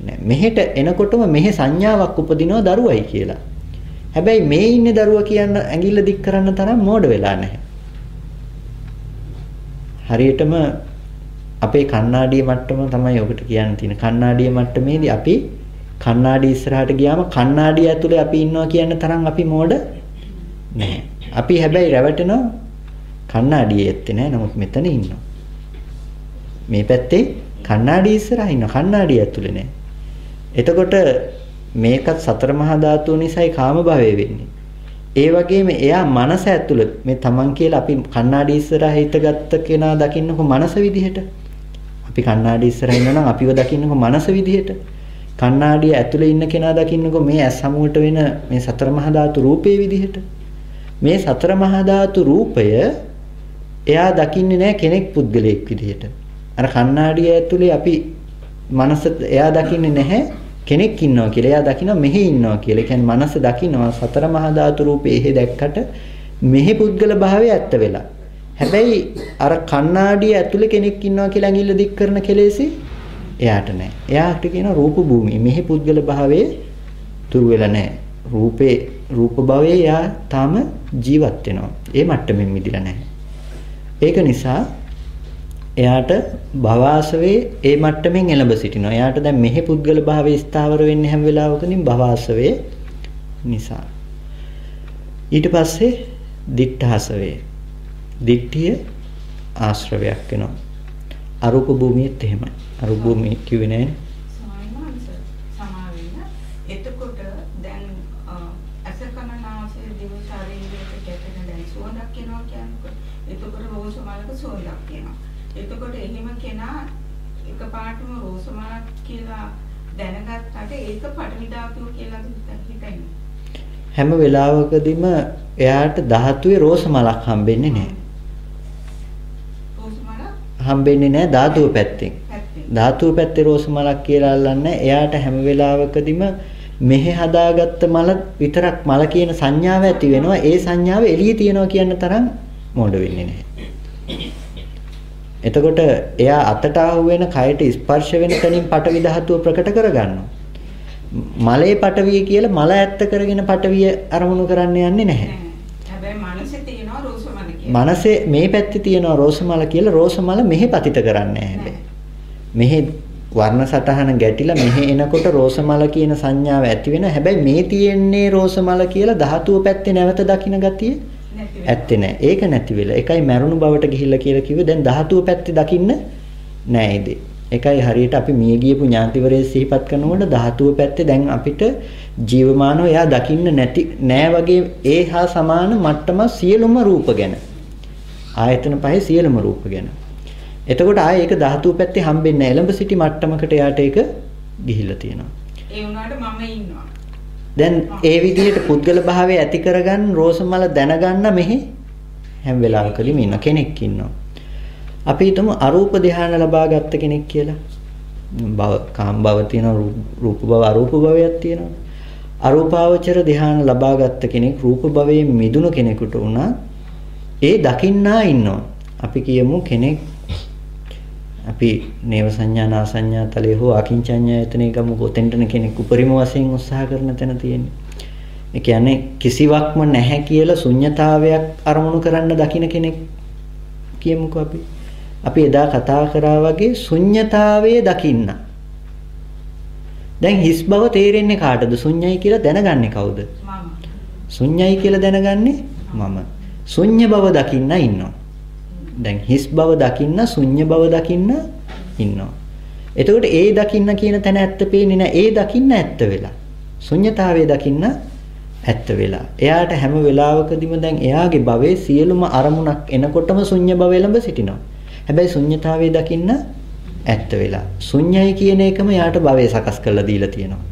නෑ. මෙහෙට එනකොටම මෙහි සංඥාවක් උපදිනවා දරුවයි කියලා. හැබැයි මේ ඉන්නේ දරුවා කියන්න ඇඟිල්ල දික් කරන්න තරම් මෝඩ වෙලා නැහැ. හරියටම අපේ කණ්ණාඩිය මට්ටම තමයි ඔකට කියන්න තියෙන. කණ්ණාඩිය මට්ටමේදී අපි කණ්ණාඩිය ඉස්සරහට ගියාම කණ්ණාඩිය ඇතුලේ අපි ඉන්නවා කියන තරම් අපි මෝඩ නැහැ. අපි හැබැයි රැවටෙනවා කණ්ණාඩියේ ඇත්තේ නැහැ. නමුත් මෙතන ඉන්නවා. මේ පැත්තේ කණ්ණාඩිය ඉස්සරහා ඉන්නවා. කණ්ණාඩිය ඇතුලේ නැහැ. එතකොට මේකත් සතර මහා ධාතුව නිසායි කාම භවය වෙන්නේ. ඒ වගේම එයා මනස ඇතුළේ මේ තමන් කියලා අපි කණ්ණාඩි ඉස්සරහා හිටගත්ත කෙනා දකින්නකො මනස විදිහට. අපි කණ්ණාඩි ඉස්සරහා ඉන්නවා නම් අපිව දකින්නකො මනස විදිහට. කණ්ණාඩිය ඇතුළේ ඉන්න කෙනා දකින්නකො මේ ඇස් සමුවට වෙන මේ සතර මහා ධාතු රූපේ විදිහට. මේ සතර මහා ධාතු රූපය එයා දකින්නේ නැහැ කෙනෙක් පුද්ගලයෙක් විදිහට. අර කණ්ණාඩිය ඇතුළේ අපි මනස එයා දකින්නේ නැහැ කෙනෙක් ඉන්නවා කියලා. එයා දකිනවා මෙහි ඉන්නවා කියලා. ඒ කියන්නේ මනස දකිනවා සතර මහා ධාතු රූපේ එහෙ දැක්කට මෙහි පුද්ගල භාවය ඇත්ත වෙලා. හැබැයි අර කණ්ණාඩිය ඇතුලේ කෙනෙක් ඉන්නවා කියලා ඇඟිල්ල දික් කරන කෙලෙසි එයාට නැහැ. එයාට කියන රූප භූමිය. මෙහි පුද්ගල භාවයේ තුරු වෙලා නැහැ. රූප භවයේ එයා තාම ජීවත් වෙනවා. ඒ මට්ටමින් මිදිලා නැහැ. ඒක නිසා එයාට භවආසවේ ඒ මට්ටමින් එළඹ සිටිනවා. එයාට දැන් මෙහි පුද්ගල භාවයේ ස්ථාවර වෙන්නේ හැම වෙලාවකදීම භවආසවේ නිසා. ඊට පස්සේ දිඨාසවේ. දිට්ඨිය ආශ්‍රවයක් වෙනවා. අරූප භූමියත් එහෙමයි. අරූප භූමිය කිව්වේ නෑනේ. එතකොට දැන් අසකනාසය දිව ශරීරයට කැපෙන දැන් සුවඳක් එනවා කියන්නේ. එතකොට රෝස මලක සුවඳක් එනවා. එතකොට එහෙම කෙනා එකපාරටම රෝස මලක් කියලා දැනගත්තට ඒක පඨවි ධාතුව කියලා හිතන්නේ. හැම වෙලාවකදීම එයාට ධාතුවේ රෝස මලක් හම්බෙන්නේ නැහැ. රෝස මලක් හම්බෙන්නේ නැහැ ධාතුව පැත්තෙන්. ධාතුව පැත්තේ රෝස මලක් කියලා අල්ලන්නේ එයාට හැම වෙලාවකදීම මෙහෙ හදාගත්ත මල විතරක් මල කියන සංඥාව ඇති වෙනවා. ඒ සංඥාව එළියේ තියනවා කියන තරම් මොඩ වෙන්නේ නැහැ. එතකොට එයා අතට ආහු වෙන කයට ස්පර්ශ වෙන තැනින් පටවි ධාතුව ප්‍රකට කරගන්නවා. මලේ පටවිය කියලා මල ඇත්ත කරගෙන පටවිය අරමුණු කරන්න යන්නේ නැහැ. හැබැයි මනසේ තියෙනවා රෝස මල කියලා. මනසේ මේ පැත්තේ තියෙනවා රෝස මල කියලා රෝස මල මෙහෙ පතිත කරන්නේ නැහැ හැබැයි. මෙහෙ වර්ණ සටහන ගැටිලා මෙහෙ එනකොට රෝස මල කියන සංඥාව ඇති වෙනවා. හැබැයි මේ තියෙන්නේ රෝස මල කියලා ධාතුව පැත්තේ නැවත දකින්න ගතිය ඇත්තේ නැහැ. ඒක නැති වෙලා. ඒකයි මරුණු බවට ගිහිල්ලා කියලා කිව්වේ. දැන් ධාතුව පැත්තේ දකින්න නැහැ ඉතින්. ඒකයි හරියට අපි මිය ගියපු ඥාතිවරේ සිහිපත් කරනකොට ධාතුව පැත්තේ දැන් අපිට ජීවමානව එයා දකින්න නැති නෑ වගේ ඒ හා සමාන මට්ටම සියලුම රූප ගැන. ආයතන පහේ සියලුම රූප ගැන. එතකොට ආයේ ඒක ධාතුව පැත්තේ හම්බෙන්නේ නැහැ. එළඹ සිටි මට්ටමකට එයාට ඒක ගිහිල්ලා තියෙනවා. ඒ වුණාට මම ඉන්නවා. දැන් ඒ විදිහට පුද්ගල භාවය ඇති කරගන්න රෝසමල දැනගන්න මෙහි හැම වෙලාවකදීම ඉන්න කෙනෙක් ඉන්නවා. අපි හිතමු අරූප ධ්‍යාන ලබා ගත්ත කෙනෙක් කියලා. භව කාම භව තියෙනවා, රූප භව අරූප භවයක් තියෙනවා. අරූපාවචර ධ්‍යාන ලබා ගත්ත කෙනෙක් රූප භවයෙන් මිදුණු කෙනෙකුට උනා ඒ දකින්නා ඉන්නවා. අපි කියමු කෙනෙක් අපි නේව සංඥා නා සංඥා තලයේ හෝ අකින්චඤ්ඤායතනෙ ගමු කොතෙන්ටන කෙනෙක් උපරිම වශයෙන් උත්සාහ කරන තැන තියෙන්නේ. ඒ කියන්නේ කිසිවක්ම නැහැ කියලා ශුන්්‍යතාවයක් අරමුණු කරන්න දකින්න කෙනෙක් කියමුකෝ අපි. අපි එදා කතා කරා වගේ ශුන්්‍යතාවයේ දකින්න. දැන් හිස් බව තේරෙන්නේ කාටද? ශුන්‍යයි කියලා දැනගන්නේ කවුද? මම. ශුන්‍යයි කියලා දැනගන්නේ මම. ශුන්‍ය බව දකින්න ඉන්නවා. දැන් හිස් බව දකින්න ශුන්‍ය බව දකින්න ඉන්නවා. එතකොට ඒ දකින්න කියන තැන ඇත්ත පේන්නේ නැහැ. ඒ දකින්න ඇත්ත වෙලා. ශුන්‍යතාවයේ දකින්න ඇත්ත වෙලා. එයාට හැම වෙලාවකදීම දැන් එයාගේ භවයේ සියලුම අරමුණක් එනකොටම ශුන්‍ය බව එළඹ සිටිනවා. හැබැයි ශුන්‍යතාවයේ දකින්න ඇත්ත වෙලා. ශුන්‍යයි කියන එකම යාට භවය සකස් කරලා දීලා තියෙනවා.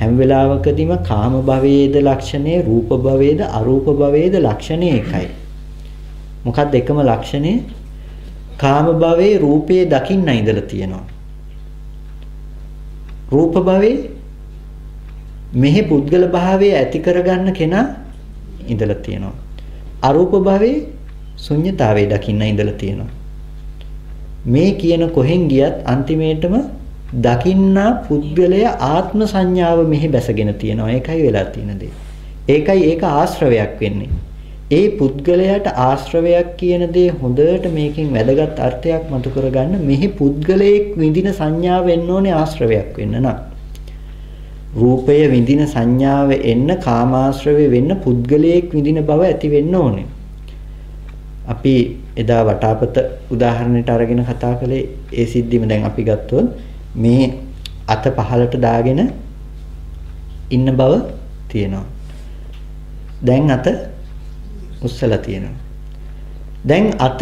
හැම වෙලාවකදීම කාම භවයේද ලක්ෂණය, රූප භවයේද, අරූප භවයේද ලක්ෂණය එකයි. මොකක්ද එකම ලක්ෂණය? කාම භවයේ රූපේ දකින්න ඉඳලා තියෙනවා. රූප භවයේ මෙහි පුද්ගල භාවය ඇති කරගන්න කෙනා ඉඳලා තියෙනවා. අරූප භවයේ ශුන්‍යතාවයේ දකින්න ඉඳලා තියෙනවා. මේ කියන කොහෙන් ගියත් අන්තිමේටම දකින්නා පුද්ගලයා ආත්ම සංඥාව මෙහි බැසගෙන තියෙනවා. ඒකයි වෙලා තියෙන දේ. ඒකයි ඒක ආශ්‍රවයක් වෙන්නේ. ඒ පුද්ගලයාට ආශ්‍රවයක් කියන දේ හොඳට මේකෙන් වැදගත් අර්ථයක් මතු කරගන්න. මෙහි පුද්ගලයෙක් විඳින සංඥාව වෙන්න ඕනේ ආශ්‍රවයක් වෙන්න නම්. රූපය විඳින සංඥාව එන්න කාමාශ්‍රවය වෙන්න පුද්ගලයෙක් විඳින බව ඇති වෙන්න ඕනේ. අපි එදා වටාපත උදාහරණයට අරගෙන කතා කළේ ඒ සිද්ධියම දැන් අපි ගත්තොත් මේ අත පහලට දාගෙන ඉන්න බව තියෙනවා. දැන් අත උස්සලා තියෙනවා. දැන් අත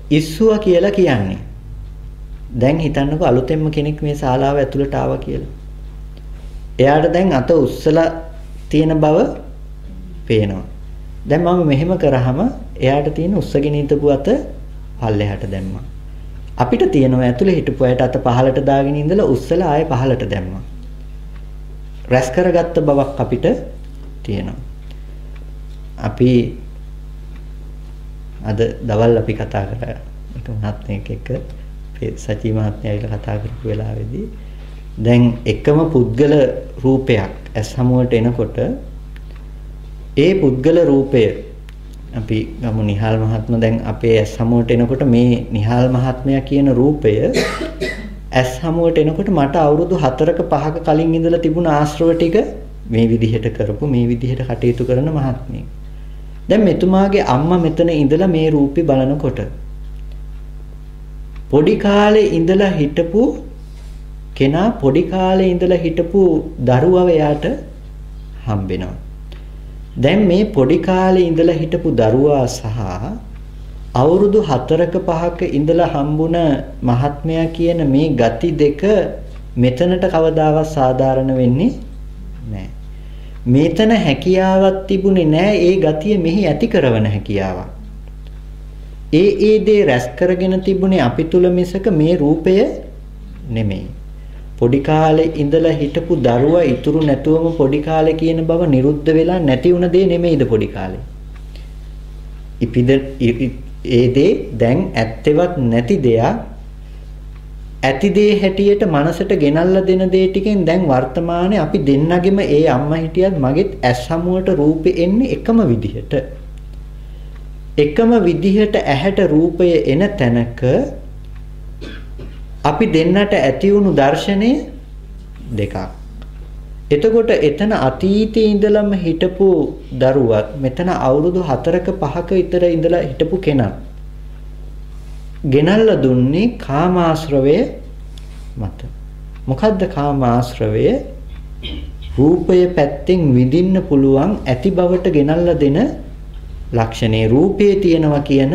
ඉස්සුවා කියලා කියන්නේ. දැන් හිතන්නකෝ අලුතෙන්ම කෙනෙක් මේ ශාලාව ඇතුළට ආවා කියලා. එයාට දැන් අත උස්සලා තියෙන බව පේනවා. දැන් මම මෙහෙම කරාම එයාට තියෙන උස්සගෙන හිටපු අත පල්ලෙහාට දැම්මා. අපිට තියෙනවා ඇතුලේ හිටපු අයට අත පහලට දාගෙන ඉඳලා උස්සලා ආයෙ පහලට දැම්මා. රැස් කරගත්ත බවක් අපිට තියෙනවා. අපි අද දවල් අපි කතා කරා එක මහත්මයෙක් එක්ක සචි මහත්මයාලා කතා කරපු වෙලාවේදී දැන් එකම පුද්ගල රූපයක් ඇස් හමුවට එනකොට ඒ පුද්ගල රූපය අපි ගමු නිහාල් මහත්ම දැන් අපේ ඇස් හමුවට එනකොට මේ නිහාල් මහත්මයා කියන රූපය ඇස් හමුවට එනකොට මට අවුරුදු 4ක 5ක කලින් ඉඳලා තිබුණ ආශ්‍රව ටික මේ විදිහට කරපු මේ විදිහට කටයුතු කරන මහත්මිය. දැන් මෙතුමාගේ අම්මා මෙතන ඉඳලා මේ රූපේ බලනකොට පොඩි කාලේ ඉඳලා හිටපු කෙනා පොඩි කාලේ ඉඳලා හිටපු දරුවව යාට හම්බෙනවා. දැන් මේ පොඩි කාලේ ඉඳලා හිටපු දරුවා සහ අවුරුදු 4ක 5ක ඉඳලා හම්බුණ මහත්මයා කියන මේ ගති දෙක මෙතනට කවදාවත් සාධාරණ වෙන්නේ නැහැ. මෙතන හැකියාවක් තිබුණේ නැහැ ඒ ගතිය මෙහි ඇති කරවන හැකියාවක්. ඒ දේ රැස් කරගෙන තිබුණේ අපි තුල මිසක මේ රූපය නෙමෙයි. පොඩි කාලේ ඉඳලා හිටපු දරුවා ඉතුරු නැතුවම පොඩි කාලේ කියන බව නිරුද්ධ වෙලා නැති වුණ දේ නෙමෙයිද පොඩි කාලේ. ඉපිද ඒ දේ දැන් ඇත්තෙවත් නැති දෙයක් ඇති දේ හැටියට මනසට ගෙනල්ලා දෙන දේ ටිකෙන් දැන් වර්තමානයේ අපි දෙන්නගෙම ඒ අම්මා හිටියත් මගෙත් ඇස් හමුවට රූපේ එන්නේ එකම විදිහට. එකම විදිහට ඇහැට රූපය එන තැනක අපි දෙන්නට ඇති වුණු දර්ශනය දෙකක්. එතකොට එතන අතීතයේ ඉඳලම හිටපු දරුවත් මෙතන අවුරුදු 4ක 5ක විතර ඉඳලා හිටපු කෙනා ගෙනල්ලා දුන්නේ කාමාශ්‍රවය මත. මොකද්ද කාමාශ්‍රවය? රූපය පැත්තෙන් විඳින්න පුළුවන් ඇති බවට ගෙනල්ලා දෙන ලක්ෂණේ රූපයේ තියෙනවා කියන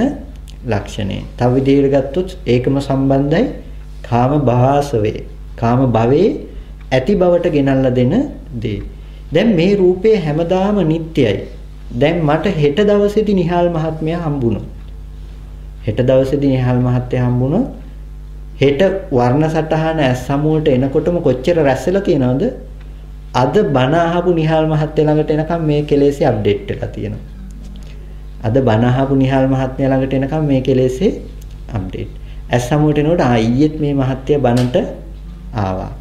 ලක්ෂණේ. තව විදිහකට ගත්තොත් ඒකම සම්බන්ධයි කාම භාසවේ. කාම භවයේ ඇති බවට ගෙනල්ලා දෙන දේ. දැන් මේ රූපය හැමදාම නිට්ටයයි. දැන් මට හෙට දවසේදී නිහාල් මහත්මයා හම්බුණා. හෙට දවසේදී නිහාල් මහත්තයා හම්බුණා. හෙට වර්ණ සටහන ඇස් සමුවට එනකොටම කොච්චර රැස් වෙලා තියෙනවද? අද බණ අහපු නිහාල් මහත්තයා ළඟට එනකම් මේ කෙලෙසේ අප්ඩේට් වෙලා තියෙනවා. අද බණ අහපු නිහාල් මහත්මයා ළඟට එනකම් මේ කෙලෙසේ අප්ඩේට්. ඇස් සමුවට එනකොට ඊයේත් මේ මහත්තයා බණට ආවා.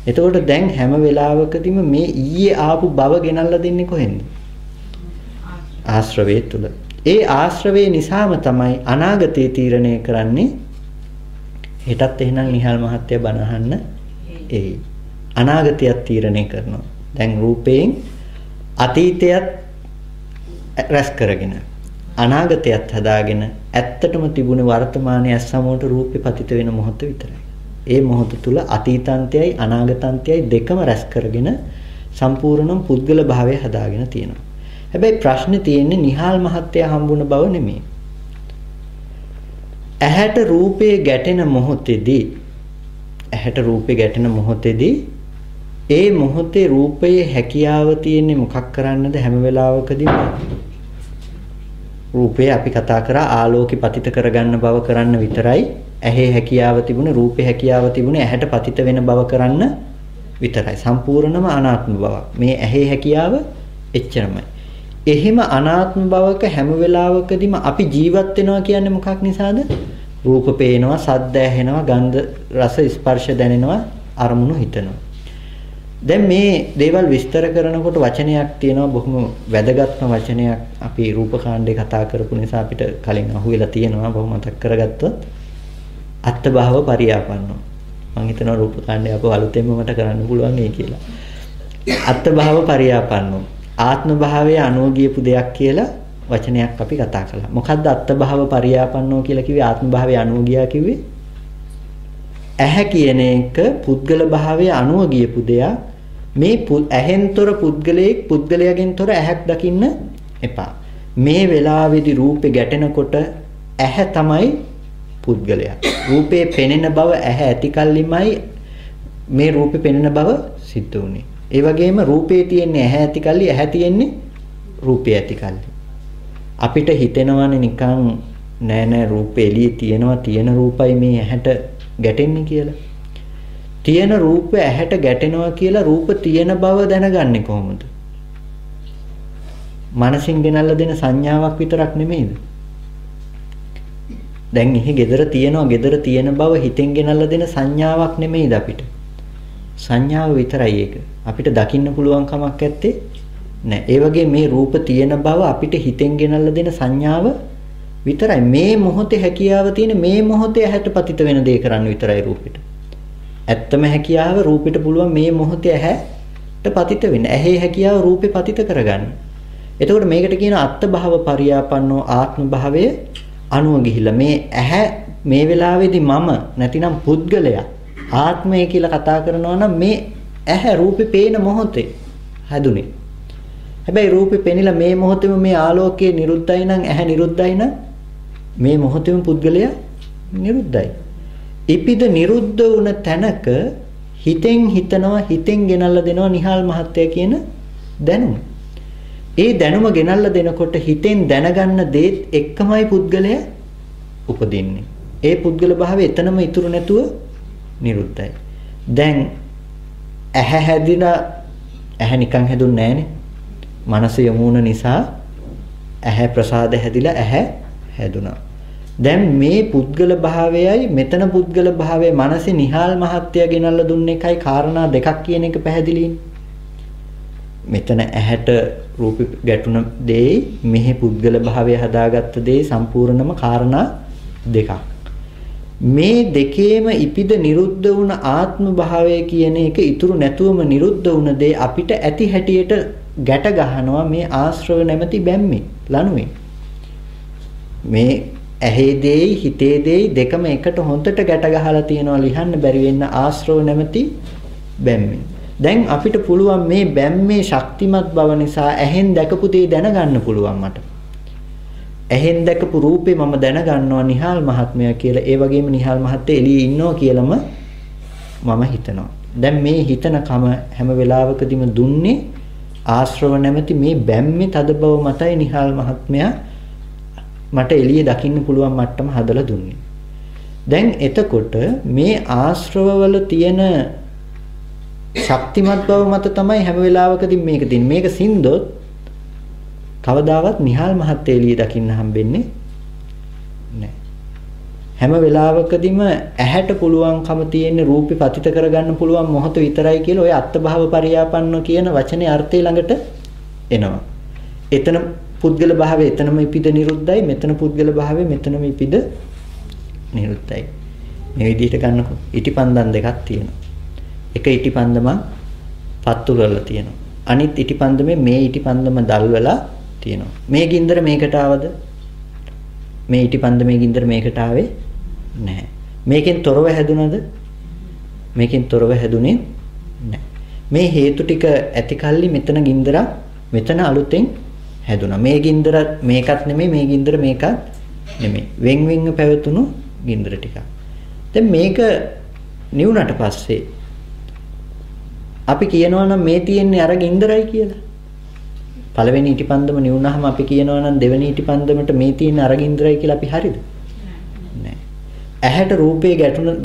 එතකොට දැන් හැම වෙලාවකදීම මේ ඊයේ ආපු බව ගෙනල්ලා දෙන්නේ කොහෙන්ද? ආශ්‍රවයේ තුල. ඒ ආශ්‍රවයේ නිසාම තමයි අනාගතය තීරණය කරන්නේ. හෙටත් එහෙනම් නිහාල් මහත්තයා බණ අහන්න එයි. අනාගතයත් තීරණය කරනවා. දැන් රූපයෙන් අතීතයත් රැස් කරගෙන අනාගතයත් හදාගෙන ඇත්තටම තිබුණ වර්තමානයේ සමෝට රූපේ පතිත වෙන මොහොත විතරයි. ඒ මොහොත තුල අතීතාන්තයයි අනාගතාන්තයයි දෙකම රැස් කරගෙන සම්පූර්ණම පුද්ගල භාවය හදාගෙන තියෙනවා. හැබැයි ප්‍රශ්නේ තියෙන්නේ නිහාල් මහත්තයා හම්බුන බව නෙමෙයි. ඇහැට රූපේ ගැටෙන මොහොතේදී ඇහැට රූපේ ගැටෙන මොහොතේදී ඒ මොහොතේ රූපයේ හැකියාව තියෙන්නේ මොකක් කරන්නද? හැම වෙලාවකදීම රූපේ අපි කතා කරා ආලෝකي පතිත කරගන්න බව කරන්න විතරයි. ඇහි හැකියාව තිබුණේ, රූපේ හැකියාව තිබුණේ ඇහැට පතිත වෙන බව කරන්න විතරයි. සම්පූර්ණම අනාත්ම බව. මේ ඇහි හැකියාව එච්චරමයි. එහෙම අනාත්ම බවක හැම වෙලාවකදීම අපි ජීවත් වෙනවා කියන්නේ මොකක් නිසාද? රූප පේනවා, ශබ්ද ඇහෙනවා, ගන්ධ රස ස්පර්ශ දැනෙනවා, අරමුණු හිතනවා. දැන් මේ දේවල් විස්තර කරනකොට වචනයක් තියෙනවා, බොහොම වැදගත්ම වචනයක්. අපි රූපකාණ්ඩේ කතා කරපු නිසා අපිට කලින් අහුවෙලා තියෙනවා. බොහොම මතක් කරගත්තොත් අත්ථභාව පරියාපන්නෝ. මම හිතනවා රූපකාණ්ඩේ අපව අලුතෙන්ම මට කරන්න පුළුවන් නේ කියලා. අත්ථභාව පරියාපන්නෝ. ආත්ම භාවයේ අනුව ගියපු දෙයක් කියලා වචනයක් අපි කතා කළා. මොකද්ද අත්ථභාව පරියාපන්නෝ කියලා කිව්වේ? ආත්ම භාවයේ අනුව ගියා කිව්වේ ඇහැ කියන එක පුද්ගල භාවයේ අනුව ගියපු දෙයක්. මේ ඇහෙන්තොර පුද්ගලයෙක්, පුද්ගලයාගෙන්තොර ඇහැක් දකින්න එපා. මේ වෙලාවේදී රූපේ ගැටෙනකොට ඇහැ තමයි පුද්ගලයා. රූපේ පෙනෙන බව ඇහැ ඇතිකල්ලිමයි මේ රූපේ පෙනෙන බව සිද්ධ වුනේ. ඒ වගේම රූපේ තියෙන්නේ ඇහැ ඇතිකල්ලි, ඇහැ තියෙන්නේ රූපේ ඇතිකල්ලි. අපිට හිතෙනවනේ නිකන් නෑ රූපේ එළියේ තියෙනවා, තියෙන රූපයි මේ ඇහැට ගැටෙන්නේ කියලා. තියෙන රූප ඇහැට ගැටෙනවා කියලා රූප තියෙන බව දැනගන්නේ කොහොමද? මනසින් ගෙනල්ලා දෙන සංඥාවක් විතරක් නෙමෙයිද? දැන් එහි gedara තියෙනවා, gedara තියෙන බව හිතෙන් ගෙනල්ලා දෙන සංඥාවක් නෙමෙයිද අපිට? සංඥාව විතරයි ඒක. අපිට දකින්න පුළුවන් කමක් නැත්තේ නෑ. ඒ වගේ මේ රූප තියෙන බව අපිට හිතෙන් ගෙනල්ලා දෙන සංඥාව විතරයි. මේ මොහොතේ හැකියාව තියෙන, මේ මොහොතේ ඇහැට පතිත වෙන දේ කරන්න විතරයි රූපෙට. ඇත්තම හැකියාව රූපෙට පුළුවන් මේ මොහොතේ ඇහැට පතිත වෙන්න. ඇහි හැකියාව රූපේ පතිත කරගන්න. එතකොට මේකට කියන අත්ථභාව පරියාපන්නෝ ආත්ම භාවයේ අනුව ගිහිල්ලා මේ ඇහැ මේ වෙලාවේදී මම නැතිනම් පුද්ගලයා ආත්මය කියලා කතා කරනවා නම් මේ ඇහැ රූපේ පේන මොහොතේ හැදුනේ. හැබැයි රූපේ පෙනිලා මේ මොහොතේම මේ ආලෝකයේ නිරුද්ධයි නම්, ඇහැ නිරුද්ධයි නම් මේ මොහොතේම පුද්ගලයා නිරුද්ධයි. ඉපිද නිරුද්ධ වුණ තැනක හිතෙන් හිතනවා, හිතෙන් ගෙනල්ලා දෙනවා නිහාල් මහත්තයා කියන දැනුම. ඒ දැනුම ගෙනල්ලා දෙනකොට හිතෙන් දැනගන්න දේත් එක්කමයි පුද්ගලයා උපදින්නේ. ඒ පුද්ගල භාවය එතනම ඉතුරු නැතුව නිරුද්ධයි. දැන් ඇහැ හැදිලා, ඇහැ නිකන් හැදුන්නේ නැහනේ. මනස යොමු වුණ නිසා ඇහැ ප්‍රසාද හැදිලා ඇහැ හැදුනා. දැන් මේ පුද්ගල භාවයයි මෙතන පුද්ගල භාවය මනසේ නිහාල් මහත්ය ගෙනල්ලා දුන්න එකයි කාරණා දෙකක් කියන එක පැහැදිලිනේ. මෙතන ඇහැට රූප ගැටුණ දේ, මෙහි පුද්ගල භාවය හදාගත්ත දේ සම්පූර්ණම කාරණා දෙකක්. මේ දෙකේම ඉපිද නිරුද්ධ වුණ ආත්ම භාවය කියන එක ඉතුරු නැතුවම නිරුද්ධ වුණ දේ අපිට ඇති හැටියට ගැට ගහනවා මේ ආශ්‍රව නැමැති බැම්මේ ලනුවේ. මේ ඇහි දෙයි හිතේ දෙයි දෙකම එකට හොඳට ගැට ගහලා තියෙනවා ලිහන්න බැරි වෙන්න ආශ්‍රව නැමැති බැම්මේ. දැන් අපිට පුළුවන් මේ බැම්මේ ශක්තිමත් බව නිසා ඇහෙන් දැකපු දේ දැනගන්න පුළුවන් මට. ඇහෙන් දැකපු රූපේ මම දැනගන්නවා නිහාල් මහත්මයා කියලා. ඒ වගේම නිහාල් මහත්තයා එළියේ ඉන්නවා කියලාම මම හිතනවා. දැන් මේ හිතන කම හැම වෙලාවකදීම දුන්නේ ආශ්‍රව නැමැති මේ බැම්මේ තද බව මතයි නිහාල් මහත්මයා මට එළියේ දකින්න පුළුවන් මට්ටම හදලා දුන්නේ. දැන් එතකොට මේ ආශ්‍රවවල තියෙන ශක්තිමත් බව මත තමයි හැම වෙලාවකදී මේක දින්නේ. මේක සින්දොත් කවදාවත් නිහාල් මහත්තයා එළියේ දකින්න හම්බෙන්නේ නැහැ. හැම වෙලාවකදීම ඇහැට පුළුවන්කම තියෙන රූපේ පතිත කරගන්න පුළුවන් මොහොත විතරයි කියලා ඔය අත්ථභාව පරියාපන්න කියන වචනේ අර්ථය ළඟට එනවා. එතන පුද්ගල භාවය එතනම ඉපිද නිරුද්ධයි, මෙතන පුද්ගල භාවය මෙතනම ඉපිද නිරුද්ධයි. මේ විදිහට ගන්නකො ඉටිපන්දම් දෙකක් තියෙනවා. එක ඉටිපන්දම පත්තු කරලා තියෙනවා. අනිත් ඉටිපන්දමේ මේ ඉටිපන්දම දල්වලා තියෙනවා. මේ ගින්දර මේකට ආවද? මේ ඉටිපන්දමේ ගින්දර මේකට ආවේ නැහැ. මේකෙන් තොරව හැදුනද? මේකෙන් තොරව හැදුනේ නැහැ. මේ හේතු ටික ඇතිකල්ලි මෙතන ගින්දර මෙතන අලුතෙන් හැදුනා. මේ ගින්දර මේකත් නෙමෙයි, මේ ගින්දර මේකත් නෙමෙයි. වෙන් වෙන්ව පැවතුණු ගින්දර ටිකක්. දැන් මේක නිවුණට පස්සේ අපි කියනවා නම් මේ තියෙන්නේ අර ගින්දරයි කියලා. පළවෙනි ඊටිපන්දම නිවුණාම අපි කියනවා නම් දෙවෙනි ඊටිපන්දමට මේ තියෙන අර ගින්දරයි කියලා අපි හරිද? නෑ. ඇහැට රූපේ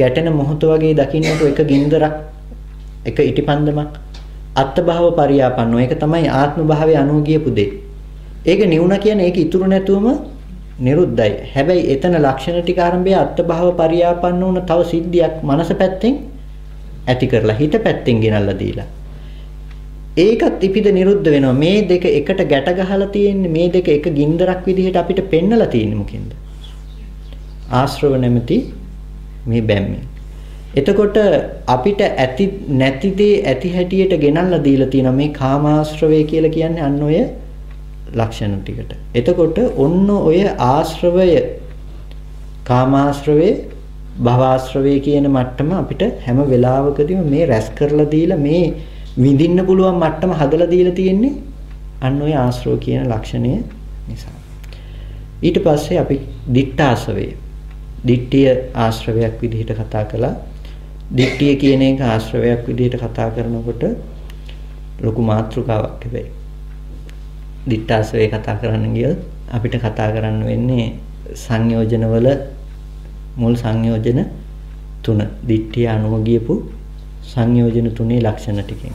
ගැටෙන මොහොත වගේ දකින්නට එක ගින්දරක් එක ඊටිපන්දමක් අත්භව පරියාපන්නෝ. ඒක තමයි ආත්ම භාවයේ අනුව ගියපු දෙය. ඒක නිවුණා කියන්නේ ඒක ඉතුරු නැතුවම නිරුද්ධයි. හැබැයි එතන ලක්ෂණ ටික ආරම්භය අත්භව පරියාපන්න වුණ තව සිද්ධියක් මනස පැත්තෙන් ඇති කරලා හිත පැත්තෙන් ගෙනල්ලා දීලා. ඒකත් ඉපිද නිරුද්ධ වෙනවා. මේ දෙක එකට ගැට ගහලා තියෙන්නේ මේ දෙක එක ගින්දරක් විදිහට අපිට පෙන්නලා තියෙන්නේ මොකෙන්ද? ආශ්‍රව නැමැති මේ බැම්මෙන්. එතකොට අපිට ඇති නැති දේ ඇති හැටියට ගෙනල්ලා දීලා තියෙනවා මේ කාමාශ්‍රවය කියලා කියන්නේ අන්න ඔය ලක්ෂණ ටිකට. එතකොට ඔන්න ඔය ආශ්‍රවය කාමාශ්‍රවේ භවආශ්‍රවේ කියන මට්ටම අපිට හැම වෙලාවකදීම මේ රැස් කරලා දීලා මේ විඳින්න පුළුවන් මට්ටම හදලා දීලා තියෙන්නේ අන්න ඔය ආශ්‍රව කියන ලක්ෂණය නිසා. ඊට පස්සේ අපි දිට්ඨාශ්‍රවය දිට්ඨිය ආශ්‍රවයක් විදිහට කතා කළා. දිට්ඨිය කියන එක ආශ්‍රවයක් විදිහට කතා කරනකොට ලොකු මාතෘකාවක් හැබැයි. දිට්ඨාශ්‍රවය කතා කරන්න ගියොත් අපිට කතා කරන්න වෙන්නේ සංයෝජනවල මුල් සංයෝජන 3. දිට්ඨිය අනුව ගියපු සංයෝජන 3 ලක්ෂණ ටිකෙන්.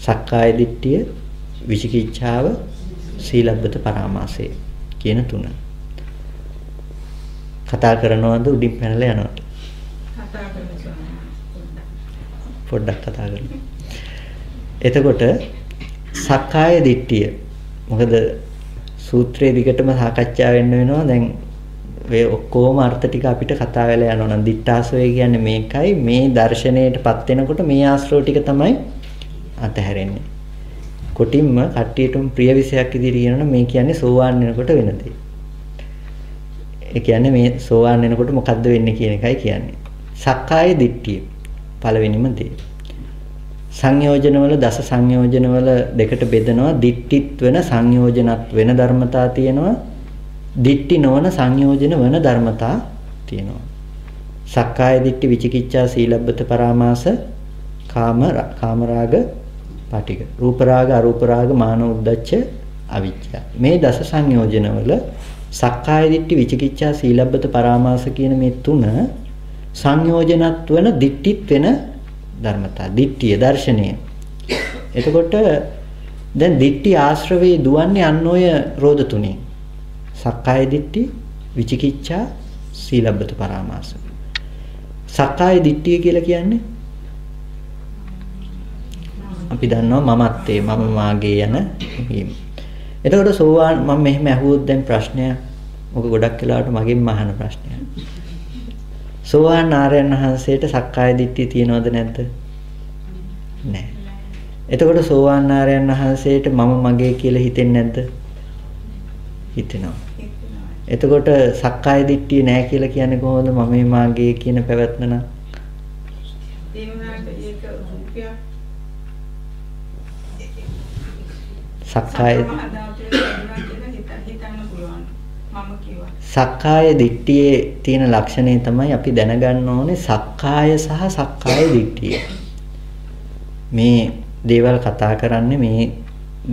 සක්කාය දිට්ඨිය, විචිකිච්ඡාව, සීලබ්බත පරාමාසය කියන 3. කතා කරනවද උඩින් පැනලා යනවද? කතා කරනවා. පොඩ්ඩක් කතා කරමු. එතකොට සක්කාය දිට්ඨිය මොකද සූත්‍රයේ දිගටම සාකච්ඡා වෙන්න වෙනවා. දැන් ඔය ඔක්කොම අර්ථ ටික අපිට කතා වෙලා යනවා නම් දිට්ඨාසවය කියන්නේ මේකයි. මේ දර්ශනයටපත් වෙනකොට මේ ආශ්‍රව ටික තමයි අතහැරෙන්නේ. කොටින්ම කට්ටියටම ප්‍රිය විෂයක් ඉදිරිය කියනවා මේ කියන්නේ සෝවාන් වෙනකොට වෙන දේ. ඒ කියන්නේ මේ සෝවාන් වෙනකොට මොකද්ද වෙන්නේ කියන එකයි කියන්නේ. සක්කාය දිට්ඨිය පළවෙනිම දේ. සංයෝජනවල දස සංයෝජනවල දෙකට බෙදනවා. දිට්ඨිත් වෙන සංයෝජනත් වෙන ධර්මතා තියෙනවා. දිට්ඨි නොවන සංයෝජන වන ධර්මතා තියෙනවා. සක්කාය දිට්ඨි, විචිකිච්ඡා, සීලබ්බත පරාමාස, කාමරාග, පටිඝ, රූපරාග, අරූපරාග, මාන උද්දච්ච, අවිජ්ජා. මේ දස සංයෝජනවල සක්කාය දිට්ඨි, විචිකිච්ඡා, සීලබ්බත පරාමාස කියන මේ තුන සංයෝජනත් වෙන දිට්ඨිත් වෙන ධර්මතා. දිට්ඨිය දර්ශනය. එතකොට දැන් දිට්ඨි ආශ්‍රවේ දුවන්නේ අන්න ඔය රෝධ තුනේ. සක්කාය දිට්ඨි, විචිකිච්ඡා, සීලබ්බත පරාමාස. සක්කාය දිට්ඨිය කියලා කියන්නේ අපි දන්නවා මමත්වේ මම මාගේ යන හිම. එතකොට සෝවාන් මම මෙහෙම අහුවොත් දැන් ප්‍රශ්නයක්. මොක ගොඩක් වෙලාවට මගෙන් අහන ප්‍රශ්නයක්. සෝවාන් ආර්යයන් වහන්සේට සක්කාය දිට්ඨිය තියෙනවද නැද්ද? නැහැ. එතකොට සෝවාන් ආර්යයන් වහන්සේට මම මගේ කියලා හිතෙන්නේ නැද්ද? හිතෙනවා. එතකොට සක්කාය දිට්ඨිය නැහැ කියලා කියන්නේ කොහොමද? මම මාගේ කියන පැවැත්ම නම් ඒ වුණාට ඒක රූපයක් සක්කාය හිතන්න පුළුවන්. මම කිව්වා. සක්කාය දිට්ඨියේ තියෙන ලක්ෂණය තමයි අපි දැනගන්න ඕනේ සක්කාය සහ සක්කාය දිට්ඨිය. මේ දේවල් කතා කරන්නේ මේ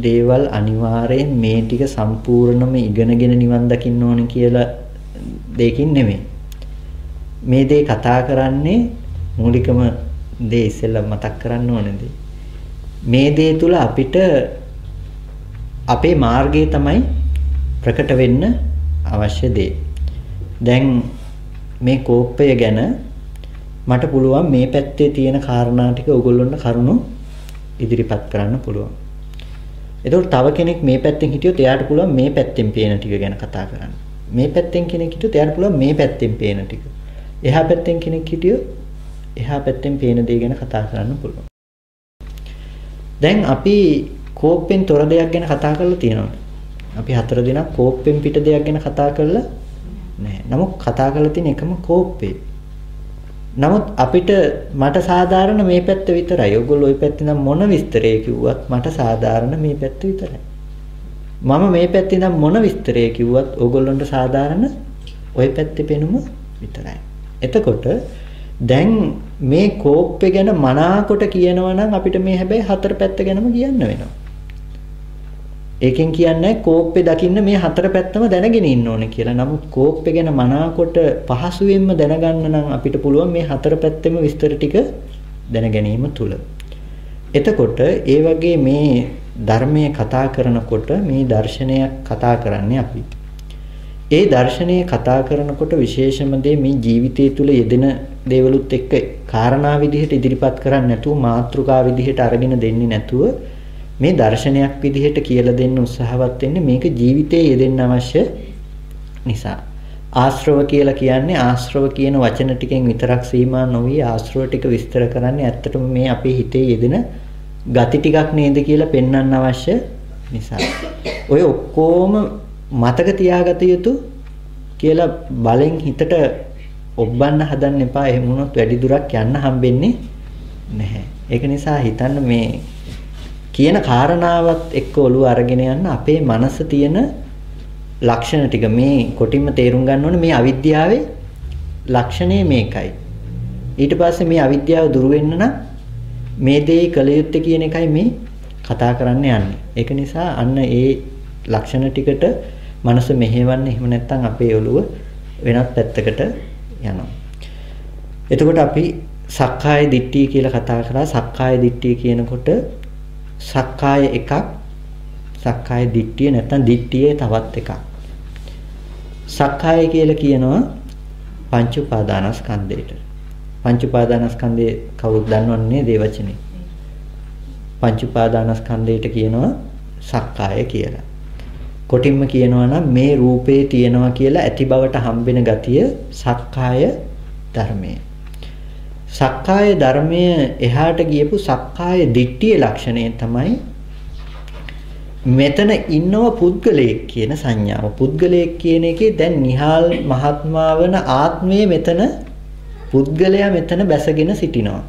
දේවල් අනිවාර්යෙන් මේ ටික සම්පූර්ණයෙන්ම ඉගෙනගෙන නිවන් දකින්න ඕනේ කියලා දෙයකින් නෙමෙයි. මේ දේ කතා කරන්නේ මූලිකම දේ ඉස්සෙල්ලා මතක් කරන්න ඕනේ. මේ දේ තුල අපිට අපේ මාර්ගය තමයි ප්‍රකට වෙන්න අවශ්‍ය දේ. දැන් මේ කෝපය ගැන මට පුළුවන් මේ පැත්තේ තියෙන කාරණා ටික ඔයගොල්ලන්ට කරුණු ඉදිරිපත් කරන්න පුළුවන්. එතකොට තව කෙනෙක් මේ පැත්තෙන් හිටියොත් එයාට පුළුවන් මේ පැත්තෙන් පේන ටික ගැන කතා කරන්න. මේ පැත්තෙන් කෙනෙක් හිටියොත් එයාට පුළුවන් මේ පැත්තෙන් පේන ටික. එහා පැත්තෙන් කෙනෙක් හිටියොත් එහා පැත්තෙන් පේන දේ ගැන කතා කරන්න පුළුවන්. දැන් අපි කෝපෙන් තොර දෙයක් ගැන කතා කරලා තියෙනවා. අපි 4 දිනක් කෝපෙන් පිට දෙයක් ගැන කතා කරලා නැහැ. නමුත් කතා කරලා තියෙන එකම කෝපේ. නමුත් අපිට මට සාධාරණ මේ පැත්ත විතරයි. ඔයගොල්ලෝ ওই පැත්තේ නම් මොන විස්තරය කිව්වත් මට සාධාරණ මේ පැත්ත විතරයි. මම මේ පැත්තේ නම් මොන විස්තරය කිව්වත් ඔයගොල්ලන්ට සාධාරණ ওই පැත්තේ පෙනුම විතරයි. එතකොට දැන් මේ කෝප්පේ ගැන මනාකොට කියනවා නම් අපිට මේ හැබැයි හතර පැත්ත ගැනම කියන්න වෙනවා. ඒකෙන් කියන්නේ කෝප්පේ දකින්න මේ හතර පැත්තම දැනගෙන ඉන්න ඕනේ කියලා. නමුත් කෝප්පේ ගැන මනාකොට පහසුවෙන්ම දැනගන්න නම් අපිට පුළුවන් මේ හතර පැත්තෙම විස්තර ටික දැන ගැනීම තුල. එතකොට ඒ වගේ මේ ධර්මයේ කතා කරනකොට මේ දර්ශනයක් කතා කරන්නේ අපි. ඒ දර්ශනයේ කතා කරනකොට විශේෂම දේ මේ ජීවිතය තුළ යෙදෙන දේවලුත් එක්ක කාරණා විදිහට ඉදිරිපත් කරන්නේ නැතුව මාතෘකා විදිහට අරගෙන දෙන්නේ නැතුව මේ දර්ශනයක් විදිහට කියලා දෙන්න උත්සාහවත් වෙන්නේ මේක ජීවිතයේ යෙදෙන්න අවශ්‍ය නිසා. ආශ්‍රව කියලා කියන්නේ ආශ්‍රව කියන වචන ටිකෙන් විතරක් සීමා නොවි ආශ්‍රව ටික විස්තර කරන්නේ ඇත්තටම මේ අපේ හිතේ යෙදෙන ගති ටිකක් නේද කියලා පෙන්වන්න අවශ්‍ය නිසා. ඔය ඔක්කොම මතක තියාගත යුතු කියලා බලෙන් හිතට ඔබන්න හදන්න එපා. එහෙම වුණොත් වැඩි දුරක් යන්න හම්බෙන්නේ නැහැ. ඒක නිසා හිතන්න මේ කියන කාරණාවත් එක්ක ඔළුව අරගෙන යන්න අපේ මනස තියෙන ලක්ෂණ ටික මේ කොටින්ම තේරුම් ගන්න ඕනේ. මේ අවිද්‍යාවේ ලක්ෂණය මේකයි. ඊට පස්සේ මේ අවිද්‍යාව දුරු වෙන්න නම් මේ දේ කළ යුත්තේ කියන එකයි මේ කතා කරන්න යන්නේ. ඒක නිසා අන්න ඒ ලක්ෂණ ටිකට මනස මෙහෙවන්න. එහෙම නැත්නම් අපේ ඔළුව වෙනත් පැත්තකට යනවා. එතකොට අපි සක්කාය දිට්ඨිය කියලා කතා කරා. සක්කාය දිට්ඨිය කියනකොට සක්කාය එකක්, සක්කාය දිට්ඨිය නැත්නම් දිට්ඨියේ තවත් එකක්. සක්කාය කියලා කියනවා පංච උපාදානස්කන්ධයට. පංච උපාදානස්කන්ධේ කවුරුද දන්නවන්නේ දේවචනේ. පංච උපාදානස්කන්ධයට කියනවා සක්කාය කියලා. කොටින්ම කියනවා නම් මේ රූපේ තියෙනවා කියලා ඇති බවට හම්බෙන ගතිය සක්කාය ධර්මය. සක්කාය ධර්මය එහාට ගියපු සක්කාය දිට්ඨියේ ලක්ෂණය තමයි මෙතන ඉන්නව පුද්ගලයෙක් කියන සංඥාව. පුද්ගලයෙක් කියන එකේ දැන් නිහාල් මහත්මා වන ආත්මයේ මෙතන පුද්ගලයා මෙතන බැසගෙන සිටිනවා.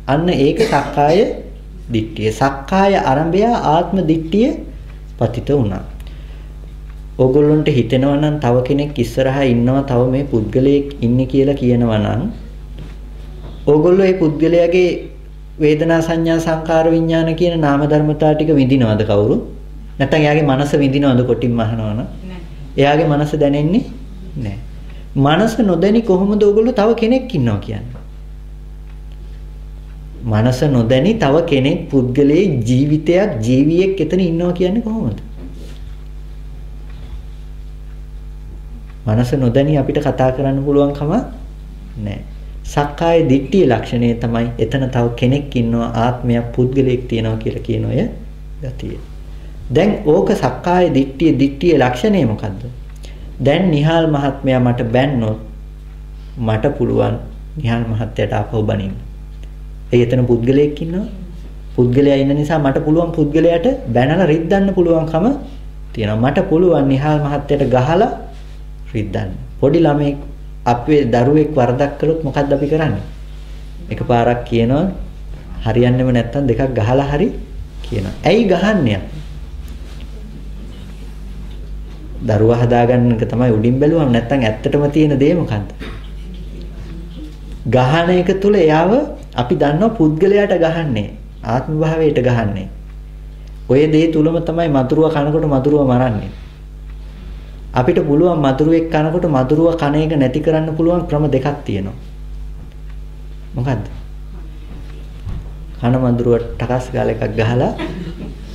අන්න ඒක සක්කාය දිට්ඨිය. සක්කාය ආරම්භය ආත්ම දිට්ඨිය පතිත වුණා. ඕගොල්ලන්ට හිතෙනවා නම් තව කෙනෙක් ඉස්සරහා ඉන්නවා තව මේ පුද්ගලයෙක් ඉන්නේ කියලා කියනවා නම් ඕගොල්ලෝ ඒ පුද්ගලයාගේ වේදනා සංඥා සංකාර විඥාන කියන නාම ධර්මතා ටික විඳිනවද කවුරු? නැත්නම් එයාගේ මනස විඳිනවද කොටින්ම අහනවනම්? එයාගේ මනස දැනෙන්නේ නැහැ. මනස නොදැනි කොහොමද ඕගොල්ලෝ තව කෙනෙක් ඉන්නවා කියන්නේ? මනස නොදැනි තව කෙනෙක් පුද්ගලයේ ජීවිතයක් ජීවියෙක් එතන ඉන්නවා කියන්නේ කොහොමද? මනස නොදැනි අපිට කතා කරන්න පුළුවන් කම නැහැ. සක්කාය දිට්ඨියේ ලක්ෂණය තමයි එතන තව කෙනෙක් ඉන්නවා ආත්මයක් පුද්ගලයෙක් තියෙනවා කියලා කියන ඔය ගතිය. දැන් ඕක සක්කාය දිට්ඨියේ ලක්ෂණය මොකද්ද? දැන් නිහාල් මහත්මයා මට බැන්නොත් මට පුළුවන් නිහාල් මහත්තයාට ආපහු බනින්න. ඒ එතන පුද්ගලයෙක් ඉන්නවා. පුද්ගලයා ඉන්න නිසා මට පුළුවන් පුද්ගලයාට බැනලා රිද්දන්න පුළුවන්කම තියෙනවා. මට පුළුවන් නිහාල් මහත්තයාට ගහලා රිද්දන්න. පොඩි ළමෙක් අපේ දරුවෙක් වරදක් කළොත් මොකද්ද අපි කරන්නේ? එකපාරක් කියනවා හරියන්නේම නැත්තම් දෙකක් ගහලා හරි කියනවා. ඇයි ගහන්නේ? දරුවා හදාගන්න එක තමයි උඩින් බැලුවම නැත්තම් ඇත්තටම තියෙන දේ මොකද්ද? ගහන එක තුල එයාව අපි දන්නවා පුද්ගලයාට ගහන්නේ ආත්ම භාවයට ගහන්නේ. ඔය දේ තුලම තමයි මధుරව කනකොට මధుරව මරන්නේ. අපිට පුළුවන් මధుරෙක් කනකොට මధుරව කන එක නැති කරන්න පුළුවන් ක්‍රම දෙකක් තියෙනවා. මොකද්ද? කන මధుරවට ටකස් ගාලා එකක් ගහලා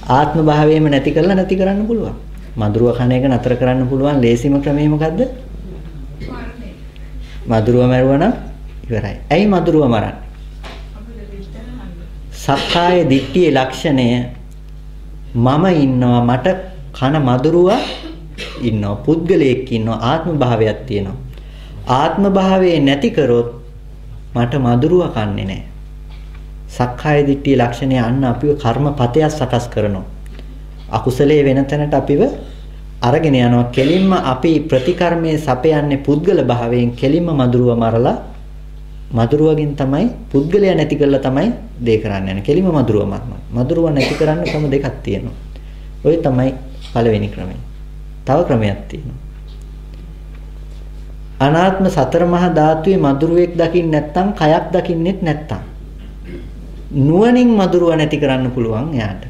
ආත්ම භාවයේම නැති කරලා නැති කරන්න පුළුවන්. මధుරව කන එක නතර කරන්න පුළුවන් ලේසිම ක්‍රමය මොකද්ද? මధుරව මරුවනම් ඉවරයි. ඇයි මధుරව මරන්නේ? සක්කාය දිට්ඨියේ ලක්ෂණය මම ඉන්නවා මට කන මధుරව ඉන්නවා පුද්ගලයෙක් ඉන්නවා ආත්ම භාවයක් තියෙනවා. ආත්ම භාවයේ නැති කරොත් මට මధుරව කන්නේ නැහැ. සක්කාය දිට්ඨියේ ලක්ෂණය අන්න අපිව කර්මපතයක් සකස් කරනවා. අකුසලයේ වෙන තැනට අපිව අරගෙන යනවා. කෙලින්ම අපි ප්‍රතිකර්මයේ සපයන්නේ පුද්ගල භාවයෙන් කෙලින්ම මధుරව මරලා මధుරවකින් තමයි පුද්ගලයා නැති කරලා තමයි දේ කරන්න යන්නේ. කෙලින්ම මధుරව මරනවා. මధుරව නැති කරන්න ක්‍රම දෙකක් තියෙනවා. ඔය තමයි පළවෙනි ක්‍රමය. තව ක්‍රමයක් තියෙනවා. අනාත්ම සතර මහා ධාතුවේ මధుරයක් දකින්න නැත්නම් කයක් දකින්නෙත් නැත්නම් නුවණින් මధుරව නැති කරන්න පුළුවන් එයාට.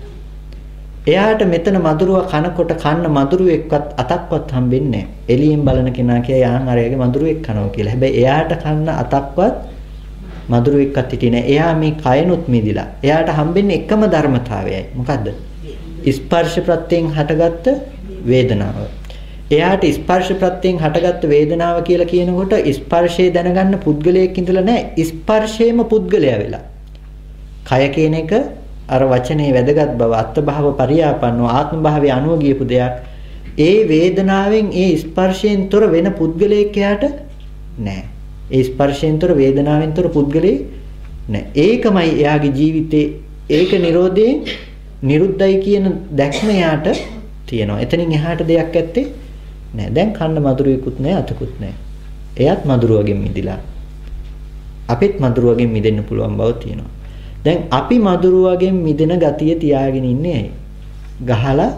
එයාට මෙතන මధుරව කනකොට කන්න මధుරෙක්වත් අතක්වත් හම්බෙන්නේ නැහැ. එළියෙන් බලන කෙනා කිය යාන් අරයාගේ මధుරෙක් කනවා කියලා. හැබැයි එයාට කන්න අතක්වත් මధుරෙක්වත් හිටියේ නැහැ. එයා මේ කයනොත් මිදිලා. එයාට හම්බෙන්නේ එකම ධර්මතාවයයි. මොකද්ද? ස්පර්ශ ප්‍රත්‍යයෙන් හටගත්ත වේදනාව. එයාට ස්පර්ශ ප්‍රත්‍යයෙන් හටගත්ත වේදනාව කියලා කියනකොට ස්පර්ශය දැනගන්න පුද්ගලයෙක් ඉඳලා නැහැ. ස්පර්ශයේම පුද්ගලයා වෙලා. කය කියන එක අර වචනේ වැදගත් බව අත්භාව පරියාපන්නව ආත්ම භාවයේ අනුව ගියපු දෙයක්. ඒ වේදනාවෙන් ඒ ස්පර්ශයෙන් තොර වෙන පුද්ගලයෙක් එයාට නැහැ. ඒ ස්පර්ශයෙන් තොර වේදනාවෙන් තොර පුද්ගලයෙක් නැහැ. ඒකමයි එයාගේ ජීවිතේ ඒක නිරෝධයෙන් නිරුද්ධයි කියන දැක්ම එයාට තියෙනවා. එතනින් එහාට දෙයක් ඇත්තේ නැහැ. දැන් කන්න මధుරයකුත් නැහැ අතකුත් නැහැ. එයත් මధుරවගෙන් මිදිලා. අපිත් මధుරවගෙන් මිදෙන්න පුළුවන් බව තියෙනවා. දැන් අපි මధుරවගෙන් මිදෙන ගතිය තියාගෙන ඉන්නේ ඇයි? ගහලා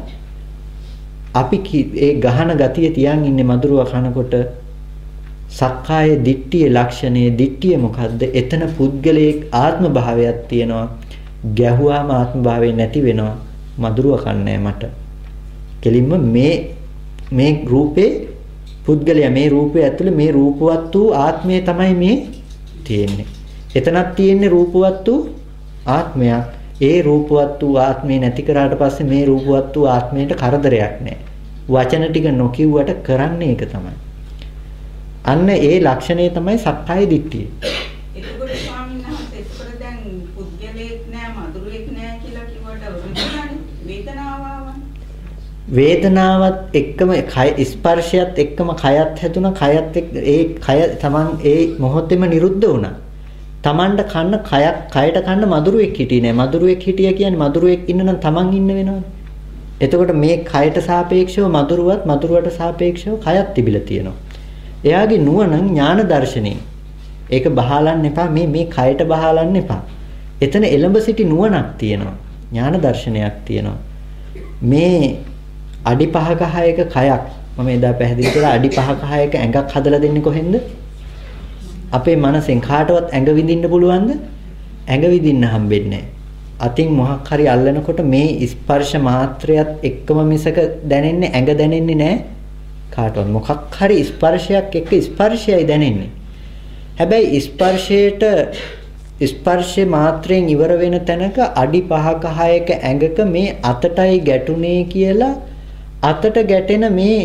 අපි ඒ ගහන ගතිය තියන් ඉන්නේ මధుරව කනකොට සක්කාය දිට්ඨියේ ලක්ෂණයේ දිට්ඨිය මොකද්ද? එතන පුද්ගලයේ ආත්ම භාවයක් තියෙනවා. ගැහුවාම ආත්ම භාවය නැති වෙනවා. මధుරව කන්නේ මට. කෙලින්ම මේ රූපේ පුද්ගලයා මේ රූපේ ඇතුලේ මේ රූපවත් වූ ආත්මය තමයි මේ තියෙන්නේ. එතනක් තියෙන්නේ රූපවත් වූ ආත්මයක්. ඒ රූපවත් වූ ආත්මය නැති කරාට පස්සේ මේ රූපවත් වූ ආත්මයට කරදරයක් නැහැ. වචන ටික නොකියුවට කරන්නේ ඒක තමයි. අන්න ඒ ලක්ෂණය තමයි සක්කාය දිට්ඨිය. එතකොට ස්වාමීන් වහන්සේ එතකොට දැන් පුද්ගලයෙක් නෑ මధుරයෙක් නෑ කියලා කිව්වට වේදනාව ආවා. වේදනාවත් එක්කම කය ස්පර්ශයත් එක්කම කයත් හැදුණා. කයත් එක්ක ඒ කය තමන් ඒ මොහොතේම නිරුද්ධ වුණා. තමන්ට කන්න කයට කන්න මధుරෙක් හිටියේ නෑ. මధుරෙක් හිටියා කියන්නේ මధుරෙක් ඉන්න නම් තමන් ඉන්න වෙනවනේ. එතකොට මේ කයට සාපේක්ෂව මధుරවට සාපේක්ෂව කයක් තිබිලා තියෙනවා. එයාගේ නුවණ ඥාන දර්ශනේ. ඒක බහාලන්න එපා. මේ කයට බහාලන්න එපා. එතන එළඹ සිටි නුවණක් තියෙනවා. ඥාන දර්ශනයක් තියෙනවා. මේ අඩි 5ක 6ක කයක් මම එදා පැහැදිලි කළා. අඩි 5ක 6ක ඇඟක් හදලා දෙන්නේ කොහෙන්ද? අපේ මනසෙන්. කාටවත් ඇඟ විඳින්න පුළුවන්ද? ඇඟ විඳින්න හම්බෙන්නේ නැහැ. අතින් මොහක් හරි අල්ලනකොට මේ ස්පර්ශ මාත්‍රයත් එක්කම මිසක දැනෙන්නේ ඇඟ දැනෙන්නේ නැහැ. කාටවත් මොකක් හරි ස්පර්ශයක් එක්ක ස්පර්ශයයි දැනෙන්නේ. හැබැයි ස්පර්ශේ මාත්‍රයෙන් ඉවර වෙන තැනක අඩි 5ක 6ක ඇඟක මේ අතටයි ගැටුනේ කියලා අතට ගැටෙන මේ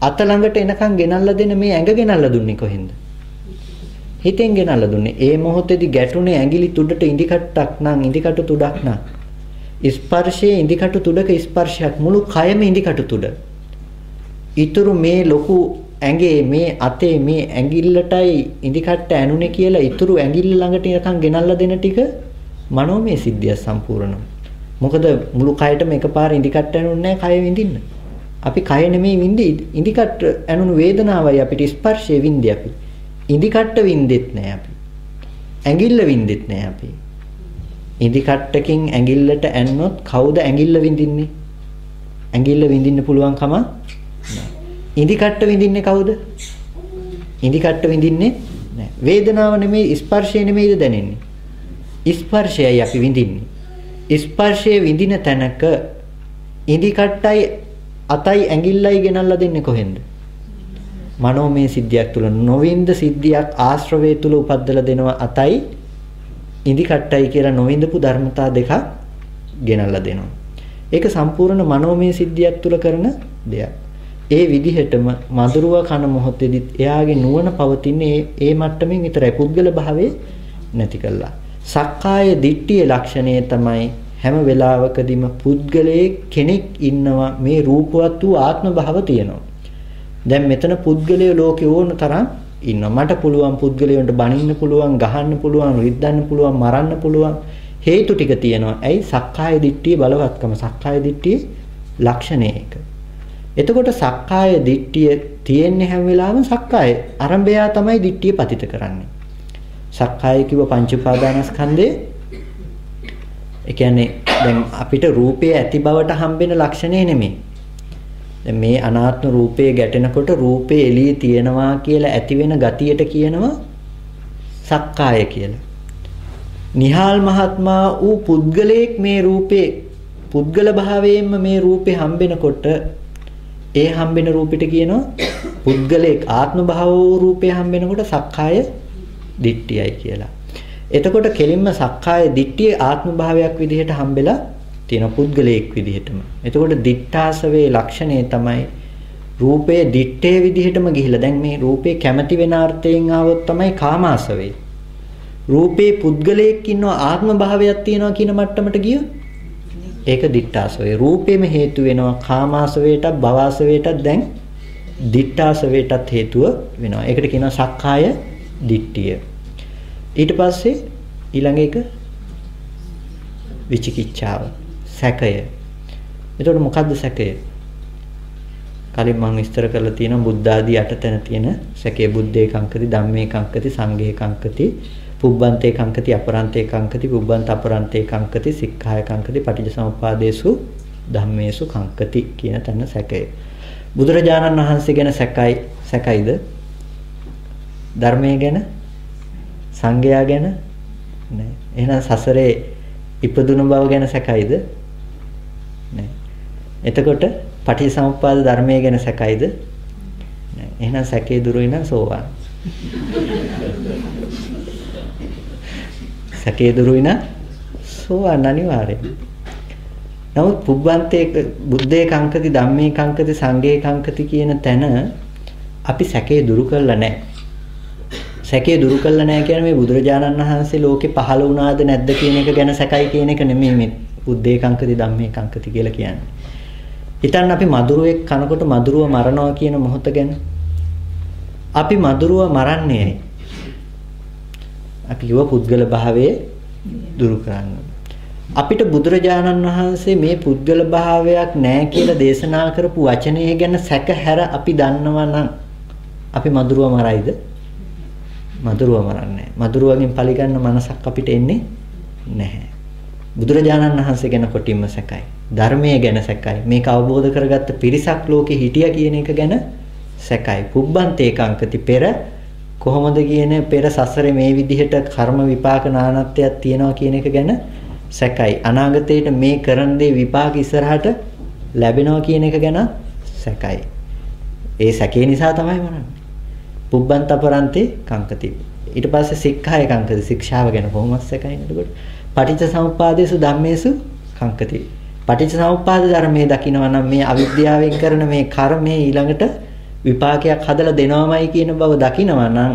අත ළඟට එනකන් ගෙනල්ලා දෙන මේ ඇඟ ගෙනල්ලා දුන්නේ කොහෙන්ද? හිතෙන් ගෙනල්ලා දුන්නේ. ඒ මොහොතේදී ගැටුනේ ඇඟිලි තුඩට ඉදිකට්ටක් නම් ඉදිකටු තුඩක් නම් ස්පර්ශයේ ඉදිකටු තුඩක ස්පර්ශයක් මුළු කයම ඉදිකටු තුඩ. ඊතුරු මේ ලොකු ඇඟේ මේ අතේ මේ ඇඟිල්ලටයි ඉදිකට්ට ඇනුනේ කියලා ඊතුරු ඇඟිල්ල ළඟට නිකන් ගෙනල්ලා දෙන ටික මනෝමය සිද්ධිය සම්පූර්ණයි. මොකද මුළු කයටම එකපාර ඉදිකට්ට ඇනුන්නේ නැහැ කය විඳින්න. අපි කය නෙමෙයි විඳි ඉදිකට්ට ඇනුණු වේදනාවයි අපිට ස්පර්ශයේ විඳි අපි. ඉදිකට්ට විඳෙත් නැහැ අපි. ඇඟිල්ල විඳෙත් නැහැ අපි. ඉදිකට්ටකින් ඇඟිල්ලට ඇන්නොත් කවුද ඇඟිල්ල විඳින්නේ? ඇඟිල්ල විඳින්න පුළුවන් කම ඉදිකට්ට විඳින්නේ කවුද? ඉදිකට්ට විඳින්නේ නැහැ. වේදනාව නෙමෙයි ස්පර්ශය නෙමෙයිද දැනෙන්නේ? ස්පර්ශයයි අපි විඳින්නේ. ස්පර්ශයේ විඳින තැනක ඉදිකට්ටයි අතයි ඇඟිල්ලයි ගෙනල්ලා දෙන්නේ කොහෙන්ද? මනෝමය සිද්ධියක් තුල නොවින්ද සිද්ධියක් ආශ්‍රවය තුල උපද්දලා දෙනවා අතයි ඉදිකට්ටයි කියලා නොවින්දපු ධර්මතා දෙකක් ගෙනල්ලා දෙනවා. ඒක සම්පූර්ණ මනෝමය සිද්ධියක් තුල කරන දෙයක්. ඒ විදිහටම මధుරව කන මොහොතේදීත් එයාගේ නුවණ පවතින්නේ ඒ මට්ටමින් විතරයි. පුද්ගල භාවයේ නැති කළා. සක්කාය දිට්ඨියේ ලක්ෂණය තමයි හැම වෙලාවකදීම පුද්ගලයේ කෙනෙක් ඉන්නවා මේ රූපවත් වූ ආත්ම භාව තියෙනවා. දැන් මෙතන පුද්ගලයේ ලෝකේ ඕන තරම් ඉන්නවා. මට පුළුවන් පුද්ගලයන්ට බනින්න පුළුවන්, ගහන්න පුළුවන්, රිද්දන්න පුළුවන්, මරන්න පුළුවන් හේතු ටික තියෙනවා. ඇයි? සක්කාය දිට්ඨියේ බලවත්කම. සක්කාය දිට්ඨියේ ලක්ෂණය ඒක. එතකොට සක්කාය දිට්ඨිය තියෙන්නේ හැම වෙලාවෙම සක්කාය අරඹයා තමයි දිට්ඨිය පතිත කරන්නේ. සක්කාය කිව්ව පංච උපාදානස්කන්ධේ ඒ කියන්නේ දැන් අපිට රූපයේ ඇති බවට හම්බෙන ලක්ෂණේ නෙමෙයි. දැන් මේ අනාත්ම රූපේ ගැටෙනකොට රූපේ එළියේ තියෙනවා කියලා ඇති වෙන ගතියට කියනවා සක්කාය කියලා. නිහාල් මහත්මයා ඌ පුද්ගලයෙක් මේ රූපේ පුද්ගල භාවයෙන්ම මේ රූපේ හම්බෙනකොට ඒ හම්බෙන රූපෙට කියනවා පුද්ගලයෙක් ආත්ම භාව වූ රූපේ හම්බෙනකොට සක්කාය දිට්ඨියයි කියලා. එතකොට කෙලින්ම සක්කාය දිට්ඨිය ආත්ම භාවයක් විදිහට හම්බෙලා තියෙන පුද්ගලයෙක් විදිහටම. එතකොට දිට්ඨාසවේ ලක්ෂණය තමයි රූපයේ දිට්ඨේ විදිහටම ගිහිලා. දැන් මේ රූපේ කැමැති වෙන අර්ථයෙන් ආවොත් තමයි කාමාසවේ. රූපේ පුද්ගලයෙක් ඉන්නවා ආත්ම භාවයක් තියෙනවා කියන මට්ටමට ගියොත් ඒක දිට්ඨාසවේ. රූපෙම හේතු වෙනවා කාමාසවයටත් භවසවයටත් දැන් දිට්ඨාසවයටත් හේතුව වෙනවා. ඒකට කියනවා සක්කාය දිට්ඨිය. ඊට පස්සේ ඊළඟ එක විචිකිච්ඡාව, සැකය. එතකොට මොකද්ද සැකය? කලින් මම විස්තර කරලා තියෙනවා බුද්ධ ආදී 8 තැන තියෙන සැකය. බුද්ධේ කංකති, ධම්මේ කංකති, සංඝේ කංකති, පුබ්බන්තේ කංකති, අපරන්තේ කංකති, පුබ්බන්ත අපරන්තේ කංකති, සික්ඛාය කංකති, පටිච්චසමුප්පාදේසු ධම්මේසු කංකති කියන තැන සැකය. බුදුරජාණන් වහන්සේ ගැන සැකයිද? ධර්මයේ ගැන, සංඝයා ගැන නෑ. එහෙනම් සසරේ ඉපදුණු බව ගැන සැකයිද? නෑ. එතකොට පටිච්චසමුප්පාද ධර්මයේ ගැන සැකයිද? නෑ. එහෙනම් සැකේ දුරුයි නම් සෝවාන්. සැකේ දුරුයි නම් සෝවාන් අනිවාර්යයෙන්. නමුත් පුබ්බන්තේ බුද්ධේ කංකති, ධම්මේ කංකති, සංඝේ කංකති කියන තැන අපි සැකේ දුරු කළා නැහැ. සැකේ දුරු කළා නැහැ කියන්නේ මේ බුදුරජාණන් වහන්සේ ලෝකේ පහළ වුණාද නැද්ද කියන එක ගැන සැකයි කියන එක නෙමෙයි මේ බුද්ධේ කංකති, ධම්මේ කංකති කියලා කියන්නේ. හිතන්න අපි මදුරුවෙක් කනකොට මදුරුව මරනවා කියන මොහොත ගැන. අපි මදුරුව මරන්නේ ඇයි? අපි කිව්ව පුද්ගල භාවයේ දුරු කරන්න. අපිට බුදුරජාණන් වහන්සේ මේ පුද්ගල භාවයක් නැහැ කියලා දේශනා කරපු වචනය ගැන සැක හැර අපි දන්නවා නම් අපි මදුරුව මරයිද? මදුරුව මරන්නේ. මදුරුවගෙන් පරිගන්න මනසක් අපිට එන්නේ නැහැ. බුදුරජාණන් වහන්සේ ගැන කොටින්ම සැකයි. ධර්මයේ ගැන සැකයි. මේක අවබෝධ කරගත්ත පිරිසක් ලෝකේ හිටියා කියන එක ගැන සැකයි. පුබ්බන්තේ කංකති පෙර කොහොමද කියන පෙර සසරේ මේ විදිහට කර්ම විපාක නානත්වයක් තියෙනවා කියන එක ගැන සැකයි. අනාගතයේට මේ කරන දේ විපාක ඉස්සරහට ලැබෙනවා කියන එක ගැන සැකයි. ඒ සැකේ නිසා තමයි මරන්නේ. පුබ්බන්ත අපරන්තේ කංකති. ඊට පස්සේ සික්ඛාය කංකති. ශික්ෂාව ගැන කොහොමද සැකයි නේද? පටිච්චසමුප්පාදේසු ධම්මේසු කංකති. පටිච්චසමුප්පාද ධර්මයේ දකිනවා නම් මේ අවිද්‍යාවෙන් කරන මේ කර්මයේ ඊළඟට විපාකයක් හදලා දෙනවමයි කියන බව දකිනවා නම්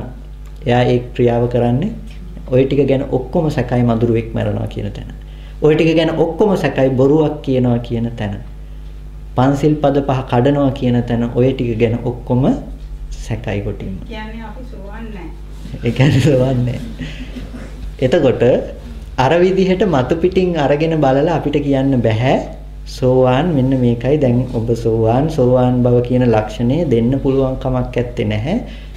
එයා ඒ ක්‍රියාව කරන්නේ ওই ටික ගැන ඔක්කොම සැකයි මදුරුවෙක් මරනවා කියන තැන. ওই ටික ගැන ඔක්කොම සැකයි බොරුවක් කියනවා කියන තැන. පන්සිල් පද 5 කඩනවා කියන තැන ওই ටික ගැන ඔක්කොම සැකයි කොටින්ම. කියන්නේ අපි සෝවන් නැහැ. ඒ කියන්නේ සෝවන් නැහැ. එතකොට අර විදිහට මතු පිටින් අරගෙන බලලා අපිට කියන්න බෑ සෝවාන් මෙන්න මේකයි දැන් ඔබ සෝවාන් බව කියන ලක්ෂණය දෙන්න පුළුවන් කමක් නැත්තේ නැහැ.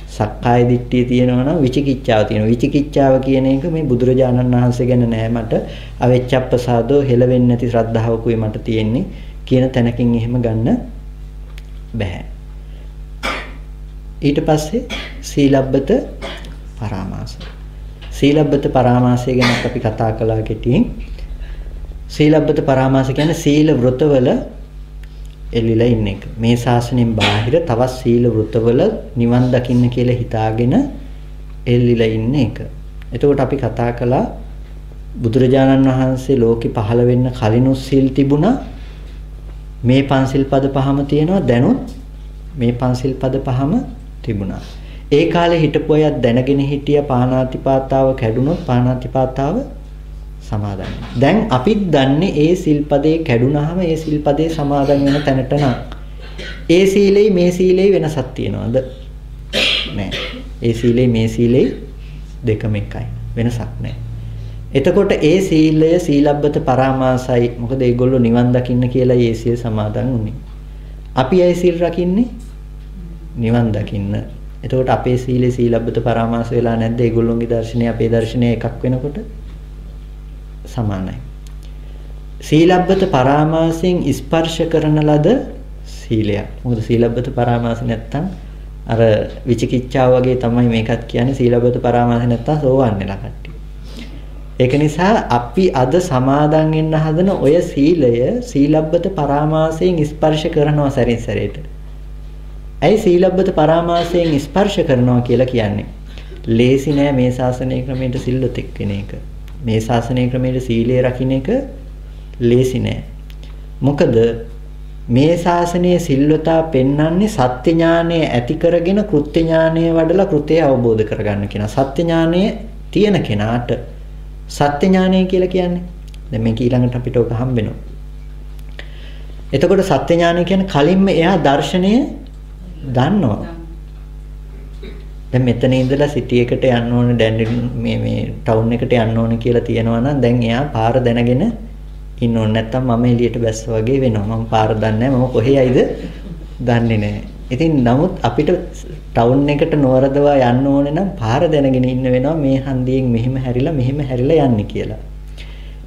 සක්කාය දිට්ඨිය තියෙනවා නම් විචිකිච්ඡාව තියෙනවා. විචිකිච්ඡාව කියන එක මේ බුදුරජාණන් වහන්සේ ගැන නෑ මට අවෙච්ඡප්පසාදෝ හෙලවෙන්නේ නැති ශ්‍රද්ධාවකුයි මට තියෙන්නේ කියන තැනකින් එහෙම ගන්න බෑ. ඊට පස්සේ සීලබ්බත පරාමාස. සීලබ්බත පරාමාසය ගැන අපි කතා කළා කෙටියෙන්. සීලබ්බත පරාමාස කියන්නේ සීල වෘතවල එල්ලිලා ඉන්න එක. මේ ශාසනයෙන් බාහිර තවත් සීල වෘතවල නිවන් දකින්න කියලා හිතාගෙන එල්ලිලා ඉන්න එක. එතකොට අපි කතා කළා බුදුරජාණන් වහන්සේ ලෝකෙ පහළ වෙන්න කලිනුත් සීල් තිබුණා. මේ පන්සිල් පද පහම තියෙනවා. දැනුත් මේ පන්සිල් පද පහම තිබුණා. ඒ කාලේ හිටපු අය දැනගෙන හිටිය පාණාතිපාතාව කැඩුනොත් පාණාතිපාතාව සමාදන්. දැන් අපිත් දන්නේ ඒ සිල්පදේ කැඩුනහම ඒ සිල්පදේ සමාදන් වෙන තැනට නම් ඒ සීලෙයි මේ සීලෙයි වෙනසක් තියනවද? නැහැ. ඒ සීලෙයි මේ සීලෙයි දෙකම එකයි. වෙනසක් නැහැ. එතකොට ඒ සීලය සීලබ්බත පරාමාසයි. මොකද ඒගොල්ලෝ නිවන් දකින්න කියලා ඒ සීල සමාදන් වුණේ. අපි ඒ සීල් රකින්නේ නිවන් දකින්න. එතකොට අපේ සීලේ සීලබ්බත පරාමාස වෙලා නැද්ද? ඒගොල්ලෝගේ දර්ශනය අපේ දර්ශනය එකක් වෙනකොට සමානයි. සීලබ්බත පරාමාසයෙන් ස්පර්ශ කරන ලද සීලයක්. මොකද සීලබ්බත පරාමාස නැත්තම් අර විචිකිච්ඡාව වගේ තමයි මේකත් කියන්නේ සීලබ්බත පරාමාස නැත්තම් සෝවන් වෙලා කට්ටිය. ඒක නිසා අපි අද සමාදන් වෙන්න හදන ඔය සීලය සීලබ්බත පරාමාසයෙන් ස්පර්ශ කරනවා සැරින් සැරේට. ඇයි සීලබ්බත පරාමාසයෙන් ස්පර්ශ කරනවා කියලා කියන්නේ? ලේසි නෑ මේ ශාසනීය ක්‍රමයට සිල්ලතෙක් වෙන එක. මේ ශාසනීය ක්‍රමයට සීලය රකින්න එක ලේසි නෑ. මොකද මේ ශාසනයේ සිල්වතා පෙන්වන්නේ සත්‍ය ඥානය ඇති කරගෙන කෘත්‍ය ඥානය වඩලා කෘත්‍යය අවබෝධ කරගන්න කියන. සත්‍ය ඥානය තියෙන කෙනාට සත්‍ය ඥානය කියලා කියන්නේ. දැන් මේක ඊළඟට අපිට ඔක හම්බ වෙනවා. එතකොට සත්‍ය ඥානය කියන්නේ කලින්ම එයා දර්ශනය දන්නවා. දැන් මෙතන ඉඳලා සිටි එකට යන්න ඕනේ දැන් මේ ටවුන් එකට යන්න ඕනේ කියලා තියෙනවා නම් දැන් එයා පාර දැනගෙන ඉන්න ඕනේ. නැත්තම් මම එළියට බැස්ස වගේ වෙනවා. මම පාර දන්නේ නැහැ. මම කොහේ යයිද දන්නේ නැහැ. ඉතින් නමුත් අපිට ටවුන් එකට නොවරදවා යන්න ඕනේ නම් පාර දැනගෙන ඉන්න වෙනවා. මේ හන්දියෙන් මෙහෙම හැරිලා යන්නේ කියලා.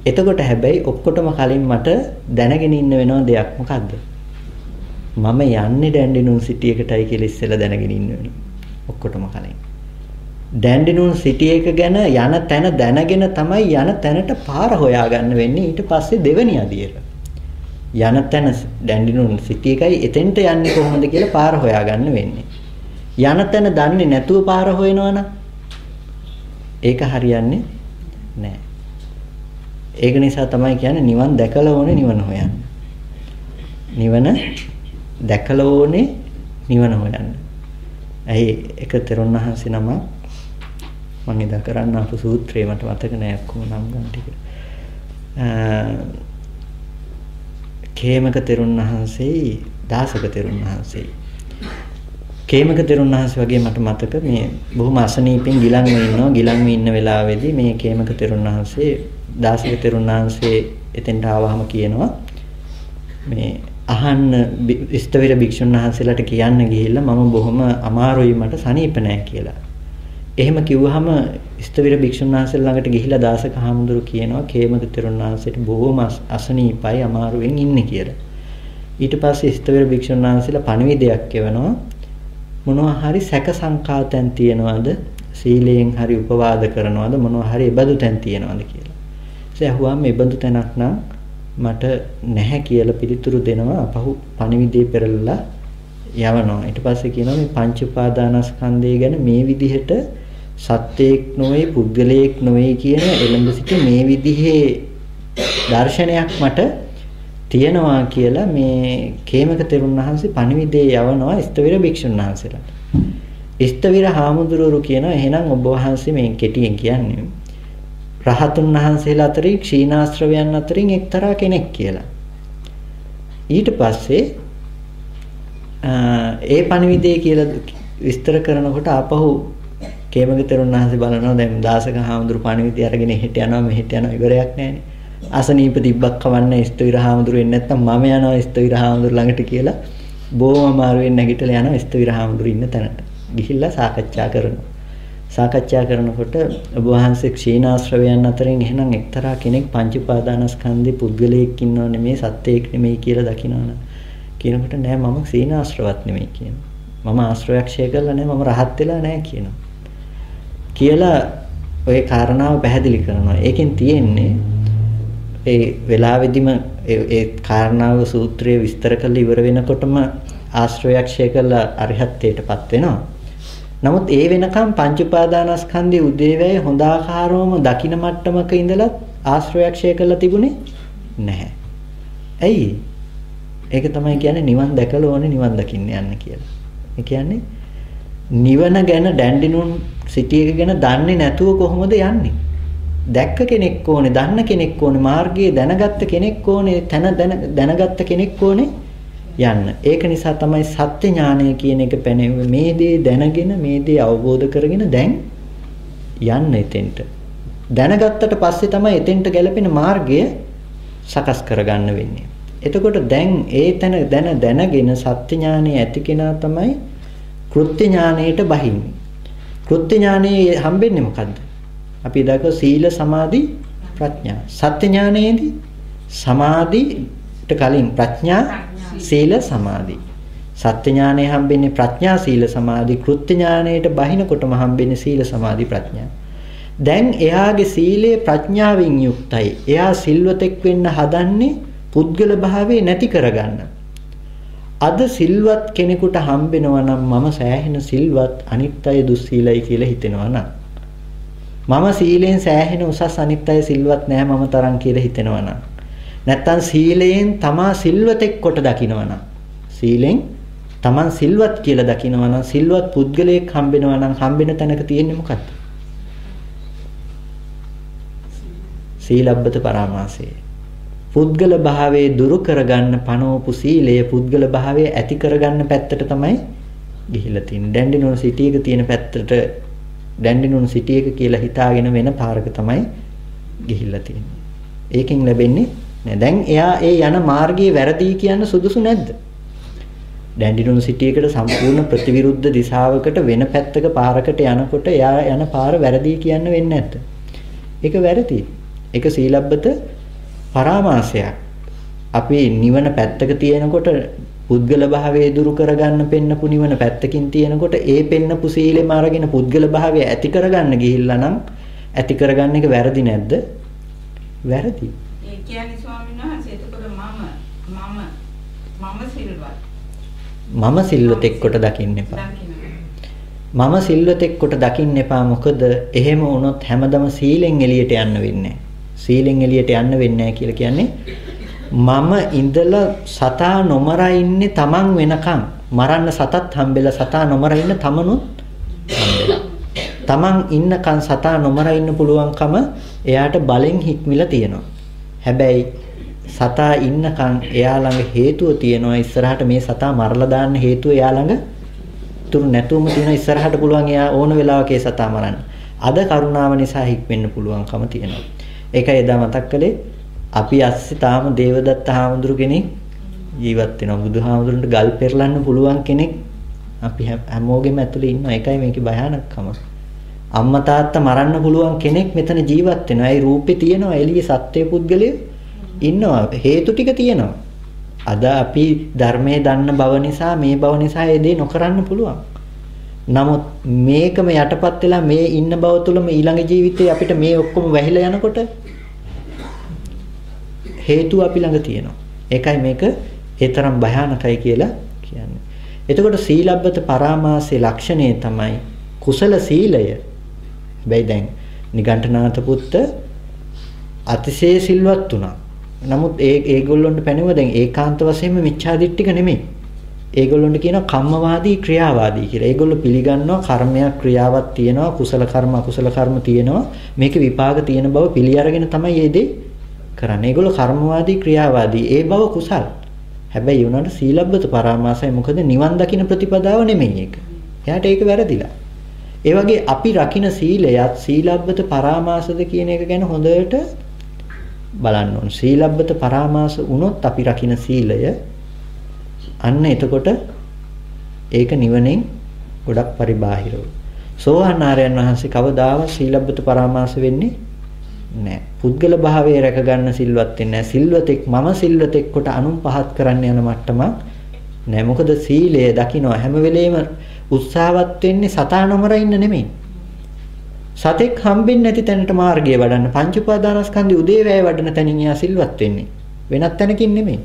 එතකොට හැබැයි ඔක්කොටම කලින් මට දැනගෙන ඉන්න වෙනවා දෙයක්. මොකද්ද? මම යන්නේ ඩැන්ඩිනුන් සිටි එකටයි කියලා ඉස්සෙල්ලා දැනගෙන ඉන්න වෙනවා. ඔක්කොටම කලින්. ඩැන්ඩිනුන් සිටි එක ගැන යන තැන දැනගෙන තමයි යන තැනට පාර හොයාගන්න වෙන්නේ. ඊට පස්සේ දෙවෙනි අදියර. යන තැන ඩැන්ඩිනුන් සිටි එකයි එතෙන්ට යන්නේ කොහොමද කියලා පාර හොයාගන්න වෙන්නේ. යන තැන දන්නේ නැතුව පාර හොයනවනම් ඒක හරියන්නේ නැහැ. ඒක නිසා තමයි කියන්නේ නිවන් දැකලා ඕනේ නිවන හොයන්න. නිවන දැකලා ඕනේ නිවන හොයන්න. ඇයි එක තෙරුන් වහන්සේ නම මම ඉදා කරන්න අපු සූත්‍රේ මට මතක නෑ කොහොම නම් ගන්න ටික. කේමක තෙරුන් වහන්සේ දාසක තෙරුන් වහන්සේ. කේමක තෙරුන් වහන්සේ වගේ මට මතක මේ බොහොම අසනීපෙන් ගිලන්ව ඉන්නවා. ගිලන්ව ඉන්න වෙලාවේදී මේ කේමක තෙරුන් වහන්සේ දාසක තෙරුන් වහන්සේ එතෙන්ට ආවහම කියනවා මේ අහන්න ඉස්තවිර භික්ෂුන් වහන්සේලාට කියන්න ගිහිල්ලා මම බොහොම අමාරුයි මට සනීප නැහැ කියලා. එහෙම කිව්වහම ඉස්තවිර භික්ෂුන් වහන්සේලා ළඟට ගිහිල්ලා දාසක හාමුදුරු කියනවා කේමක තෙරුන් වහන්සේට බොහොම අසනීපයි අමාරුවෙන් ඉන්නේ කියලා. ඊට පස්සේ ඉස්තවිර භික්ෂුන් වහන්සේලා පණිවිඩයක් එවනවා මොනවා හරි සැක සංකාතයන් තියනවාද සීලයෙන් හරි උපවාද කරනවාද මොනවා හරි ඒබඳු තැන් තියනවාද කියලා. ඒ ඇහුවාම ඒබඳු තැනක් නම් මට නැහැ කියලා පිළිතුරු දෙනවා. අපහු පණිවිඩේ පෙරලලා යවනවා. ඊට පස්සේ කියනවා මේ පංච උපාදානස්කන්ධය ගැන මේ විදිහට සත්‍යයක් නොවේ පුද්ගලයෙක් නොවේ කියන එළඹ සිට මේ විදිහේ දර්ශනයක් මට තියෙනවා කියලා මේ කේමක තෙරුන් වහන්සේ පණිවිඩේ යවනවා ස්තවිර භික්ෂුන් වහන්සේලාට. ස්තවිර හාමුදුරුවෝ කියනවා එහෙනම් ඔබ වහන්සේ මේ කෙටියෙන් කියන්නේ රහතුන් වහන්සේලා අතරින් ක්ෂීණාශ්‍රවයන් අතරින් එක්තරා කෙනෙක් කියලා. ඊට පස්සේ ඒ පණිවිඩය කියලා විස්තර කරනකොට ආපහු කේමක තෙරුන් වහන්සේ බලනවා දැන් දාසක හාමුදුරු පණිවිඩය අරගෙන හෙට යනවා මෙහෙට යනවා ඉවරයක් නැහැනේ. අසනීප තිබ්බක් කවන්නේ ස්තවිර හාමුදුරු එන්නේ නැත්තම් මම යනවා ස්තවිර හාමුදුරු ළඟට කියලා බොහොම අමාරුවෙන් නැගිටලා යනවා ස්තවිර හාමුදුරු ඉන්න තැනට. ගිහිල්ලා සාකච්ඡා කරනවා. සාකච්ඡා කරනකොට ඔබ වහන්සේ ක්ෂීණාශ්‍රවයන් අතරින් එහෙනම් එක්තරා කෙනෙක් පංච උපාදානස්කන්ධේ පුද්ගලයෙක් ඉන්නව නෙමෙයි සත්‍යයක් නෙමෙයි කියලා දකිනවනේ. කියනකොට නෑ මම ක්ෂීණාශ්‍රවත් නෙමෙයි කියනවා. මම ආශ්‍රයක්ෂය කරලා නෑ මම රහත් වෙලා නෑ කියනවා. කියලා ඔය කාරණාව පැහැදිලි කරනවා. ඒකෙන් තියෙන්නේ ඒ වෙලාවෙදිම ඒ කාරණාව සූත්‍රයේ විස්තර කරලා ඉවර වෙනකොටම ආශ්‍රයක්ෂය කරලා අරිහත්ත්වයටපත් වෙනවා. නමුත් ඒ වෙනකම් පංච උපාදානස්කන්ධයේ උදේවැය හොඳ ආකාරවම දකින මට්ටමක ඉඳලා ආශ්‍රයක්ෂය කරලා තිබුණේ නැහැ. ඇයි? ඒක තමයි කියන්නේ නිවන් දැකලා ඕනේ නිවන් දකින්න යන්න කියලා. ඒ කියන්නේ නිවන ගැන ඩැන්ඩිනුන් සිටි එක ගැන දන්නේ නැතුව කොහොමද යන්නේ? දැක්ක කෙනෙක් ඕනේ, දන්න කෙනෙක් ඕනේ, මාර්ගයේ දැනගත්ත කෙනෙක් ඕනේ, තන දැනගත්ත කෙනෙක් ඕනේ යන්න. ඒක නිසා තමයි සත්‍ය ඥානය කියන එක පැනෙන්නේ. මේ දේ දැනගෙන මේ දේ අවබෝධ කරගෙන දැන් යන්න එතෙන්ට. දැනගත්තට පස්සේ තමයි එතෙන්ට ගැලපෙන මාර්ගය සකස් කරගන්න වෙන්නේ. එතකොට දැන් ඒ තැන දැනගෙන සත්‍ය ඥානය ඇති කෙනා තමයි කෘත්‍ය ඥානයට බහින්නේ. කෘත්‍ය ඥානය හම්බෙන්නේ මොකද්ද? අපි දක්ව සීල සමාධි ප්‍රඥා. සත්‍ය ඥානයේදී සමාධිට කලින් ප්‍රඥා සීල සමාධි. සත්‍ය ඥානය හම්බෙන්නේ ප්‍රඥා සීල සමාධි, කෘත්‍ය ඥානයට බහිනකොටම හම්බෙන්නේ සීල සමාධි ප්‍රඥා. දැන් එයාගේ සීලය ප්‍රඥාවෙන් යුක්තයි. එයා සිල්වතෙක් වෙන්න හදන්නේ පුද්ගල භාවයේ නැති කරගන්න. අද සිල්වත් කෙනෙකුට හම්බෙනවා නම් මම සෑහෙන සිල්වත්, අනිත් අය දුස්සීලයි කියලා හිතෙනවා නම්, මම සීලෙන් සෑහෙන උසස්, අනිත් අය සිල්වත් නෑ මම තරම් කියලා හිතෙනවා නම්, නැත්තම් සීලයෙන් තමා සිල්වතෙක් කොට දකිනවා නම්, සීලෙන් තමන් සිල්වත් කියලා දකිනවා නම්, සිල්වත් පුද්ගලයෙක් හම්බෙනවා නම්, හම්බෙන තැනක තියෙන්නේ මොකක්ද? සීලබ්බත පරාමාසය. පුද්ගල භාවයේ දුරු කරගන්න පනවපු සීලය පුද්ගල භාවයේ ඇති කරගන්න පැත්තට තමයි ගිහිලා තියෙන්නේ. ඩැන්ඩිනොන් සිටි එක තියෙන පැත්තට ඩැන්ඩිනොන් සිටි එක කියලා හිතාගෙන වෙන පාරක තමයි ගිහිල්ලා තියෙන්නේ. ඒකෙන් ලැබෙන්නේ නෑ. දැන් එයා ඒ යන මාර්ගයේ වැරදි කියන්න සුදුසු නැද්ද? ඩැන්ඩිනොන් සිටි එකට සම්පූර්ණ ප්‍රතිවිරුද්ධ දිශාවකට වෙන පැත්තක පාරකට යනකොට එයා යන පාර වැරදි කියන්න වෙන්නේ නැද්ද? ඒක වැරදි. ඒක සීලබ්බත පරාමාසයක්. අපි නිවන පැත්තක තියෙනකොට පුද්ගල භාවයේ දුරු කරගන්න පෙන්නපු නිවන පැත්තකින් තියෙනකොට ඒ පෙන්නපු සීලෙම අරගෙන පුද්ගල භාවය ඇති කරගන්න ගිහිල්ලා නම් ඇති කරගන්න එක වැරදි නැද්ද? වැරදි. ඒ කියන්නේ ස්වාමීන් වහන්සේ එතකොට මම සිල්වත්. මම සිල්වතෙක් කොට දකින්න එපා. මම සිල්වතෙක් කොට දකින්න එපා. මොකද එහෙම වුණොත් හැමදම සීලෙන් එළියට යන්න වෙන්නේ. සීලෙන් එළියට යන්න වෙන්නේ නැහැ කියලා කියන්නේ මම ඉඳලා සතා නොමර ඉන්නේ තමන් වෙනකන්, මරන්න සතත් හම්බෙලා සතා නොමර ඉන්න තමනුත් හම්බෙලා. තමන් ඉන්නකන් සතා නොමර ඉන්න පුළුවන්කම එයාට බලෙන් හික්මිලා තියෙනවා. හැබැයි සතා ඉන්නකන් එයා ළඟ හේතුව තියෙනවා. ඉස්සරහට මේ සතා මරලා දාන්න හේතුව එයා ළඟ තුරු නැතුවම තියෙනවා. ඉස්සරහට පුළුවන් එයා ඕන වෙලාවක ඒ සතා මරන්න. අද කරුණාව නිසා හික්මෙන්න පුළුවන්කම තියෙනවා. ඒකයි එදා මතක් කළේ අපි ඇස්සේ තාම දේවදත්ත හාමුදුරු කෙනෙක් ජීවත් වෙනවා. බුදුහාමුදුරන්ට ගල් පෙරලන්න පුළුවන් කෙනෙක් අපි හැමෝගෙම ඇතුලේ ඉන්නවා. ඒකයි මේකේ භයානකකම. අම්මා තාත්තා මරන්න පුළුවන් කෙනෙක් මෙතන ජීවත් වෙනවා. ඒ රූපේ තියෙනවා, එළියේ සත්‍ය පුද්ගලයෝ ඉන්නවා. හේතු ටික තියෙනවා. අද අපි ධර්මයේ දන්න බව නිසා, මේ බව නිසා ඒ දේ නොකරන්න පුළුවන්. නමුත් මේකම යටපත් වෙලා මේ ඉන්න බව තුළම ඊළඟ ජීවිතේ අපිට මේ ඔක්කොම වැහිලා යනකොට හේතුව අපි ළඟ තියෙනවා. ඒකයි මේක ඒ තරම් භයානකයි කියලා කියන්නේ. එතකොට සීලබ්බත පරාමාසයේ ලක්ෂණය තමයි කුසල සීලය. හැබැයි දැන් නිගණ්ඨනාත පුත්ත අතිශය සිල්වත් වුණා. නමුත් ඒගොල්ලොන්ට පැනෙව දැන් ඒකාන්ත වශයෙන්ම මිච්ඡාදිට්ඨික නෙමෙයි. ඒගොල්ලොන්ට කියනවා කම්මවාදී ක්‍රියාවාදී කියලා. ඒගොල්ලෝ පිළිගන්නවා කර්මයක් ක්‍රියාවක් තියෙනවා, කුසල කර්ම අකුසල කර්ම තියෙනවා. මේකේ විපාක තියෙන බව පිළි අරගෙන තමයි මේ දේ කරන්නේ. ඒගොල්ලෝ කර්මවාදී ක්‍රියාවාදී. ඒ බව කුසල්. හැබැයි උනාට සීලබ්බත පරාමාසයි. මොකද නිවන් දකින්න ප්‍රතිපදාව නෙමෙයි ඒක. එයාට ඒක වැරදිලා. ඒ වගේ අපි රකින්න සීලයත් සීලබ්බත පරාමාසද කියන එක ගැන හොඳට බලන්න ඕන. සීලබ්බත පරාමාස වුණොත් අපි රකින්න සීලය අන්න එතකොට ඒක නිවනෙන් ගොඩක් පරිබාහිරව. සෝවාන් ආර්යයන් වහන්සේ කවදාවත් සීලබ්බත පරාමාස වෙන්නේ නැහැ. පුද්ගල භාවයේ රැක ගන්න සිල්වත් වෙන්නේ නැහැ. සිල්වතෙක් මම සිල්වතෙක් කොට අනුන් පහත් කරන්න යන මට්ටමක් නැහැ. මොකද සීලය දකින්න හැම වෙලේම උත්සාහවත් වෙන්නේ සතා නොමර ඉන්න නෙමෙයි. සතෙක් හම්බෙන්නේ නැති තැනට මාර්ගය වඩන්න. පංච උපාදානස්කන්ධය උදේවැය වඩන තැනින් යා සිල්වත් වෙන්නේ. වෙනත් තැනකින් නෙමෙයි.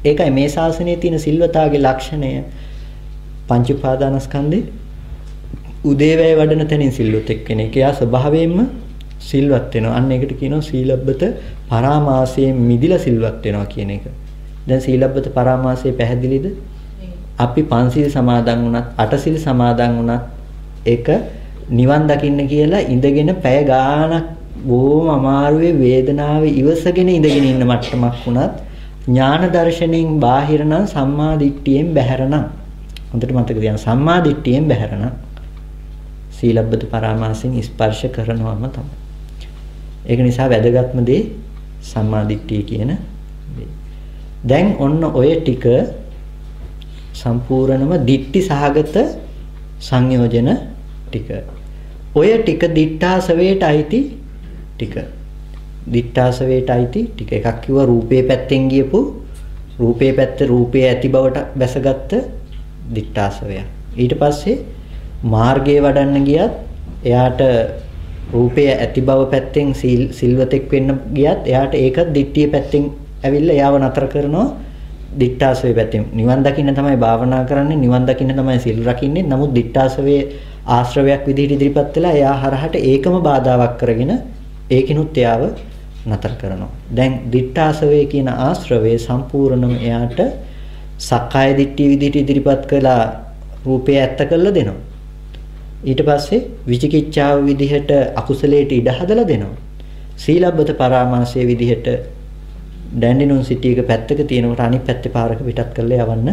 ඒකයි මේ ශාසනයේ තියෙන සිල්වතාගේ ලක්ෂණය. පංච උපාදානස්කන්ධේ උදේවැය වඩන තැනින් සිල්වතෙක් කෙනෙක්. එයා ස්වභාවයෙන්ම සිල්වත් වෙනවා. අන්න ඒකට කියනවා සීලබ්බත පරාමාසයෙන් මිදිලා සිල්වත් වෙනවා කියන එක. දැන් සීලබ්බත පරාමාසය පැහැදිලිද? අපි පංචශීල සමාදන් වුණත්, අටසිල් සමාදන් වුණත් ඒක නිවන් දකින්න කියලා ඉඳගෙන පැය ගාණක් බොහොම අමාරුවේ වේදනාවේ ඉවසගෙන ඉඳගෙන ඉන්න මට්ටමක් වුණත් ඥාන දර්ශනෙන් බාහිර නම් සම්මා දිට්ඨියෙන් බැහැර නම් හොඳට මතක තියාගන්න. සම්මා දිට්ඨියෙන් බැහැර නම් සීලබ්බත පරාමාසයෙන් ස්පර්ශ කරනවම තමයි. ඒක නිසා වැදගත්ම දේ සම්මා දිට්ඨිය කියන දේ. දැන් ඔන්න ඔය ටික සම්පූර්ණම දිට්ඨි සහගත සංයෝජන ටික. ඔය ටික දිට්ඨාසවයට අයිති ටික. දිට්ඨාසවයට අයිති ටික. එකක් කිව්වා රූපේ පැත්තෙන් ගියපු රූපේ පැත්ත රූපේ ඇති බවට බැසගත්ත දිට්ඨාසවය. ඊට පස්සේ මාර්ගයේ වඩන්න ගියත් එයාට රූපය ඇති බව පැත්තෙන් සිල්වතෙක් වෙන්න ගියත් එයාට ඒක දිට්ඨිය පැත්තෙන් ඇවිල්ලා එයාව නතර කරනවා දිට්ඨාසවේ පැත්තෙන්. නිවන් දකින්න තමයි භාවනා කරන්නේ, නිවන් දකින්න තමයි සිල් රකින්නේ. නමුත් දිට්ඨාසවේ ආශ්‍රවයක් විදිහට ඉදිරිපත් වෙලා එයා හරහට ඒකම බාධාවක් කරගෙන ඒකිනුත් එයාව නතර කරනවා. දැන් දිට්ඨාසවේ කියන ආශ්‍රවයේ සම්පූර්ණම එයාට සක්කාය දිට්ඨිය විදිහට ඉදිරිපත් කළා රූපය ඇත්ත කරලා දෙනවා. ඊට පස්සේ විචිකිච්ඡාව විදිහට අකුසලයට ඉඩ හදලා දෙනවා. සීලබ්බත පරාමාසයේ විදිහට දැන්ඩිනුන් සිටි එක පැත්තක තියෙනකොට අනිත් පැත්තේ පාරක පිටත් කරලා යවන්න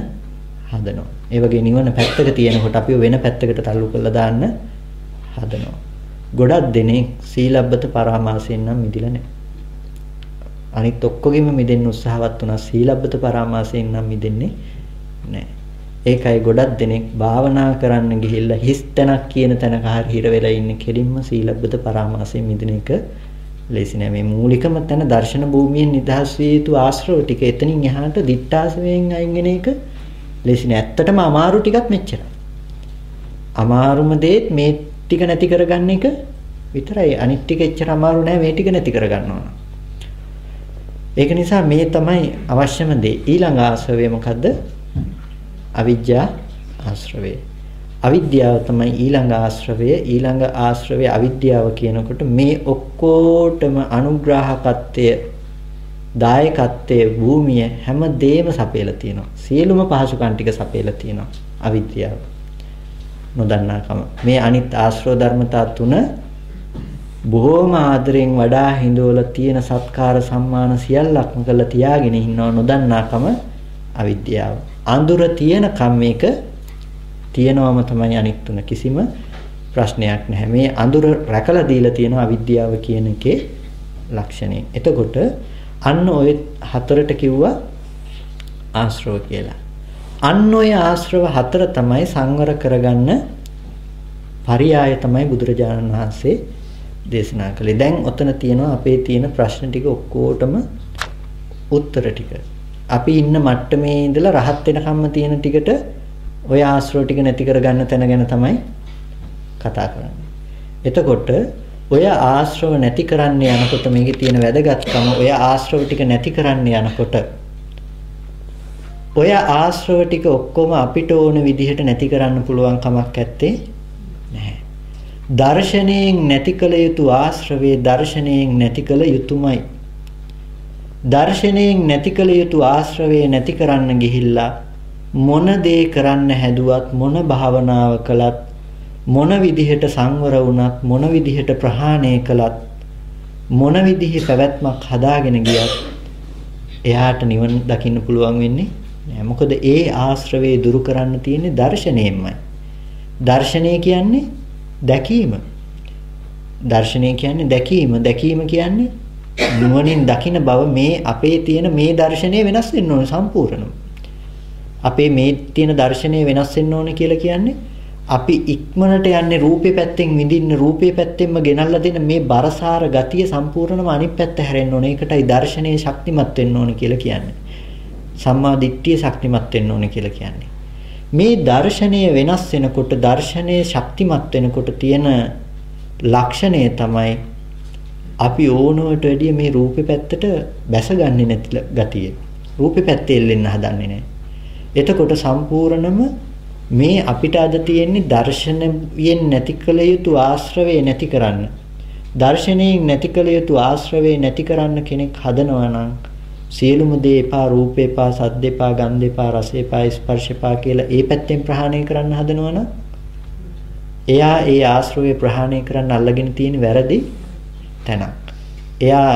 හදනවා. ඒ වගේ නිවන පැත්තක තියෙනකොට අපි වෙන පැත්තකට තල්ලු කරලා දාන්න හදනවා. ගොඩක් දෙනෙක් සීලබ්බත පරාමාසයෙන් නම් මිදිලා නැහැ. අනිත් ඔක්කොගෙම මිදෙන්න උත්සාහවත් වුණා සීලබ්බත පරාමාසයෙන් නම් මිදෙන්නේ නැහැ. ඒකයි ගොඩක් දෙනෙක් භාවනා කරන්න ගිහිල්ලා හිස් තැනක් කියන තැනක හිර වෙලා ඉන්නේ කෙලින්ම සීලබ්බත පරාමාසයෙන් මිදෙන එක ලේසි නෑ. මේ මූලිකම තැන දර්ශන භූමියෙන් නිදහස් විය යුතු ආශ්‍රව ටික එතනින් එහාට දිට්ඨාසවයෙන් අයින් වෙන එක ලේසි නෑ. ඇත්තටම අමාරු ටිකක් මෙච්චරයි. අමාරුම දේත් මේ ටික නැති කරගන්න එක විතරයි. අනිත් ටික එච්චර අමාරු නෑ මේ ටික නැති කරගන්න ඕන. ඒක නිසා මේ තමයි අවශ්‍යම දේ. ඊළඟ ආශ්‍රවය මොකද්ද? අවිජ්ජා ආශ්‍රවය. අවිද්‍යාව තමයි ඊළඟ ආශ්‍රවය. ඊළඟ ආශ්‍රවය අවිද්‍යාව කියනකොට මේ ඔක්කොටම අනුග්‍රහකත්වය, දායකත්වයේ භූමිය හැමදේම සපයලා තියෙනවා. සියලුම පහසුකම් ටික සපයලා තියෙනවා අවිද්‍යාව. නොදන්නාකම. මේ අනිත් ආශ්‍රව ධර්මතා තුන බොහෝම ආදරෙන් වඩා හිඳවලා තියෙන සත්කාර සම්මාන සියල්ලක්ම කරලා තියාගෙන ඉන්නව නොදන්නාකම අවිද්‍යාව. අඳුර තියෙනකම් මේක තියෙනවම තමයි අනිත් තුන. කිසිම ප්‍රශ්නයක් නැහැ. මේ අඳුර රැකලා දීලා තියෙන අවිද්‍යාව කියන එකේ ලක්ෂණය. එතකොට අන්න ඔය හතරට කිව්වා ආශ්‍රව කියලා. අන්න ඔය ආශ්‍රව හතර තමයි සංවර කරගන්න පරියාය තමයි බුදුරජාණන් වහන්සේ දේශනා කළේ. දැන් ඔතන තියෙනවා අපේ තියෙන ප්‍රශ්න ටික ඔක්කොටම උත්තර ටික. අපි ඉන්න මට්ටමේ ඉඳලා රහත් වෙනකම්ම තියෙන ටිකට ඔය ආශ්‍රව ටික නැති කරගන්න තැන ගැන තමයි කතා කරන්නේ. එතකොට ඔය ආශ්‍රව නැති කරන්න යනකොට මේකේ තියෙන වැදගත්කම ඔය ආශ්‍රව ටික නැති කරන්න යනකොට ඔය ආශ්‍රව ටික ඔක්කොම අපිට ඕන විදිහට නැති කරන්න පුළුවන් කමක් නැත්තේ නැහැ. දර්ශනයෙන් නැති කළ යුතු ආශ්‍රවේ දර්ශනයෙන් නැති කළ යුතුමයි. දර්ශනයෙන් නැති කළ යුතු ආශ්‍රවේ නැති කරන්න ගිහිල්ලා මොන දේ කරන්න හැදුවත් මොන භාවනාව කළත් මොන විදිහට සංවර වුණත් මොන විදිහට ප්‍රහාණය කළත් මොන විදිහේ පැවැත්මක් හදාගෙන ගියත් එයාට නිවන දකින්න පුළුවන් වෙන්නේ නෑ. මොකද ඒ ආශ්‍රවේ දුරු කරන්න තියෙන්නේ දර්ශනයෙන්මයි. දර්ශනය කියන්නේ දැකීම. දර්ශනය කියන්නේ දැකීම. දැකීම කියන්නේ නුවණින් දකින බව. මේ අපේ තියෙන මේ දර්ශනය වෙනස් වෙන්න ඕන සම්පූර්ණව. අපේ මේ තියෙන දර්ශනය වෙනස් වෙන්න ඕනේ කියලා කියන්නේ අපි ඉක්මනට යන්නේ රූපේ පැත්තෙන් විඳින්න රූපේ පැත්තෙන්ම ගෙනල්ලා දෙන මේ බරසාර ගතිය සම්පූර්ණම අනිත් පැත්ත හැරෙන්න ඕනේ. ඒකටයි දර්ශනයේ ශක්තිමත් වෙන්න ඕනේ කියලා කියන්නේ. සම්මා දිට්ඨිය ශක්තිමත් වෙන්න ඕනේ කියලා කියන්නේ. මේ දර්ශනය වෙනස් වෙනකොට දර්ශනයේ ශක්තිමත් වෙනකොට තියෙන ලක්ෂණය තමයි අපි ඕනවට වැඩිය මේ රූපේ පැත්තට බැසගන්නේ නැති ගතිය. රූපේ පැත්තේ එල්ලෙන්න හදන්නේ නැහැ. එතකොට සම්පූර්ණම මේ අපිට අද තියෙන්නේ දර්ශනයෙන් නැති කළ යුතු ආශ්‍රවේ නැති කරන්න. දර්ශනයෙන් නැති කළ යුතු ආශ්‍රවේ නැති කරන්න කෙනෙක් හදනවා නම් සියලුම දේ එපා, රූපේ එපා, සද්ද එපා, ගන්ධ එපා, රස එපා, ස්පර්ශ එපා කියලා ඒ පැත්තෙන් ප්‍රහාණය කරන්න හදනවා නම් එයා ඒ ආශ්‍රවේ ප්‍රහාණය කරන්න අල්ලගෙන තියෙන වැරදි තැනක්. එයා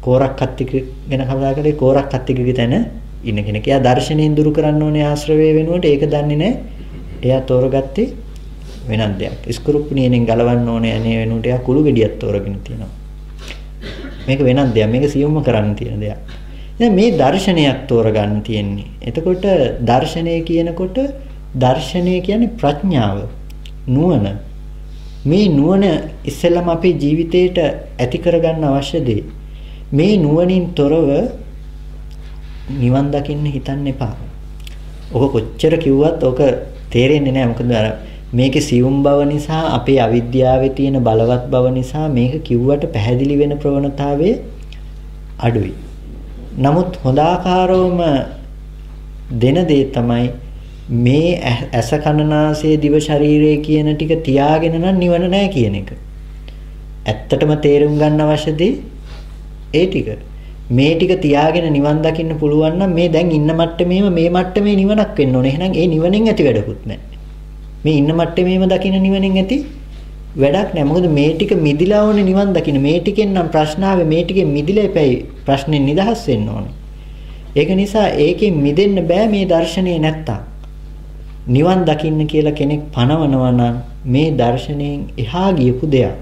කෝරක් කත්තික ගැන කතා කරේ කෝරක් කත්තිකගේ තැන ඉන්න කෙනෙක්. එයා දර්ශනයෙන් දුරු කරන්න ඕනේ ආශ්‍රවය වෙනුවට ඒක දන්නේ නැහැ. එයා තෝරගත්තේ වෙනත් දෙයක්. ස්කෘප්පුණියෙන් ගලවන්න ඕනේ අනේ වෙනුවට එයා කුළු ගෙඩියක් තෝරගෙන තියෙනවා. මේක වෙනත් දෙයක්. මේක සියුම්ම කරන්න තියෙන දෙයක්. දැන් මේ දර්ශනයක් තෝරගන්න තියෙන්නේ. එතකොට දර්ශනය කියනකොට දර්ශනය කියන්නේ ප්‍රඥාව, නුවණ. මේ නුවණ ඉස්සෙල්ලාම අපේ ජීවිතේට ඇති කරගන්න අවශ්‍ය දේ. මේ නුවණින් තොරව නිවන් දකින්න හිතන්න එපා. ඔක කොච්චර කිව්වත් ඔක තේරෙන්නේ නැහැ. මොකද අර මේකේ සියුම් බව නිසා අපේ අවිද්‍යාවේ තියෙන බලවත් බව නිසා මේක කිව්වට පැහැදිලි වෙන ප්‍රවණතාවය අඩුයි. නමුත් හොඳාකාරවම දෙන දේ තමයි මේ ඇස කන නාසය දිව ශරීරය කියන ටික තියාගෙන නම් නිවන නැහැ කියන එක. ඇත්තටම තේරුම් ගන්න අවශ්‍ය දේ ඒ ටික. මේ ටික තියාගෙන නිවන් දකින්න පුළුවන් නම් මේ දැන් ඉන්න මට්ටමේම මේ මට්ටමේ නිවනක් වෙන්න ඕනේ. එහෙනම් ඒ නිවනෙන් ඇති වැඩකුත් නැහැ. මේ ඉන්න මට්ටමේම දකින්න නිවනෙන් ඇති වැඩක් නැහැ. මොකද මේ ටික මිදිලා ඕනේ නිවන් දකින්න. මේ ටිකෙන් නම් ප්‍රශ්න ආවේ මේ ටිකෙන් මිදිලා එපැයි ප්‍රශ්නෙන් නිදහස් වෙන්න ඕනේ. ඒක නිසා ඒකෙන් මිදෙන්න බෑ මේ දර්ශනේ නැත්තම්. නිවන් දකින්න කියලා කෙනෙක් පනවනවා නම් මේ දර්ශනයෙන් එහා ගියපු දෙයක්.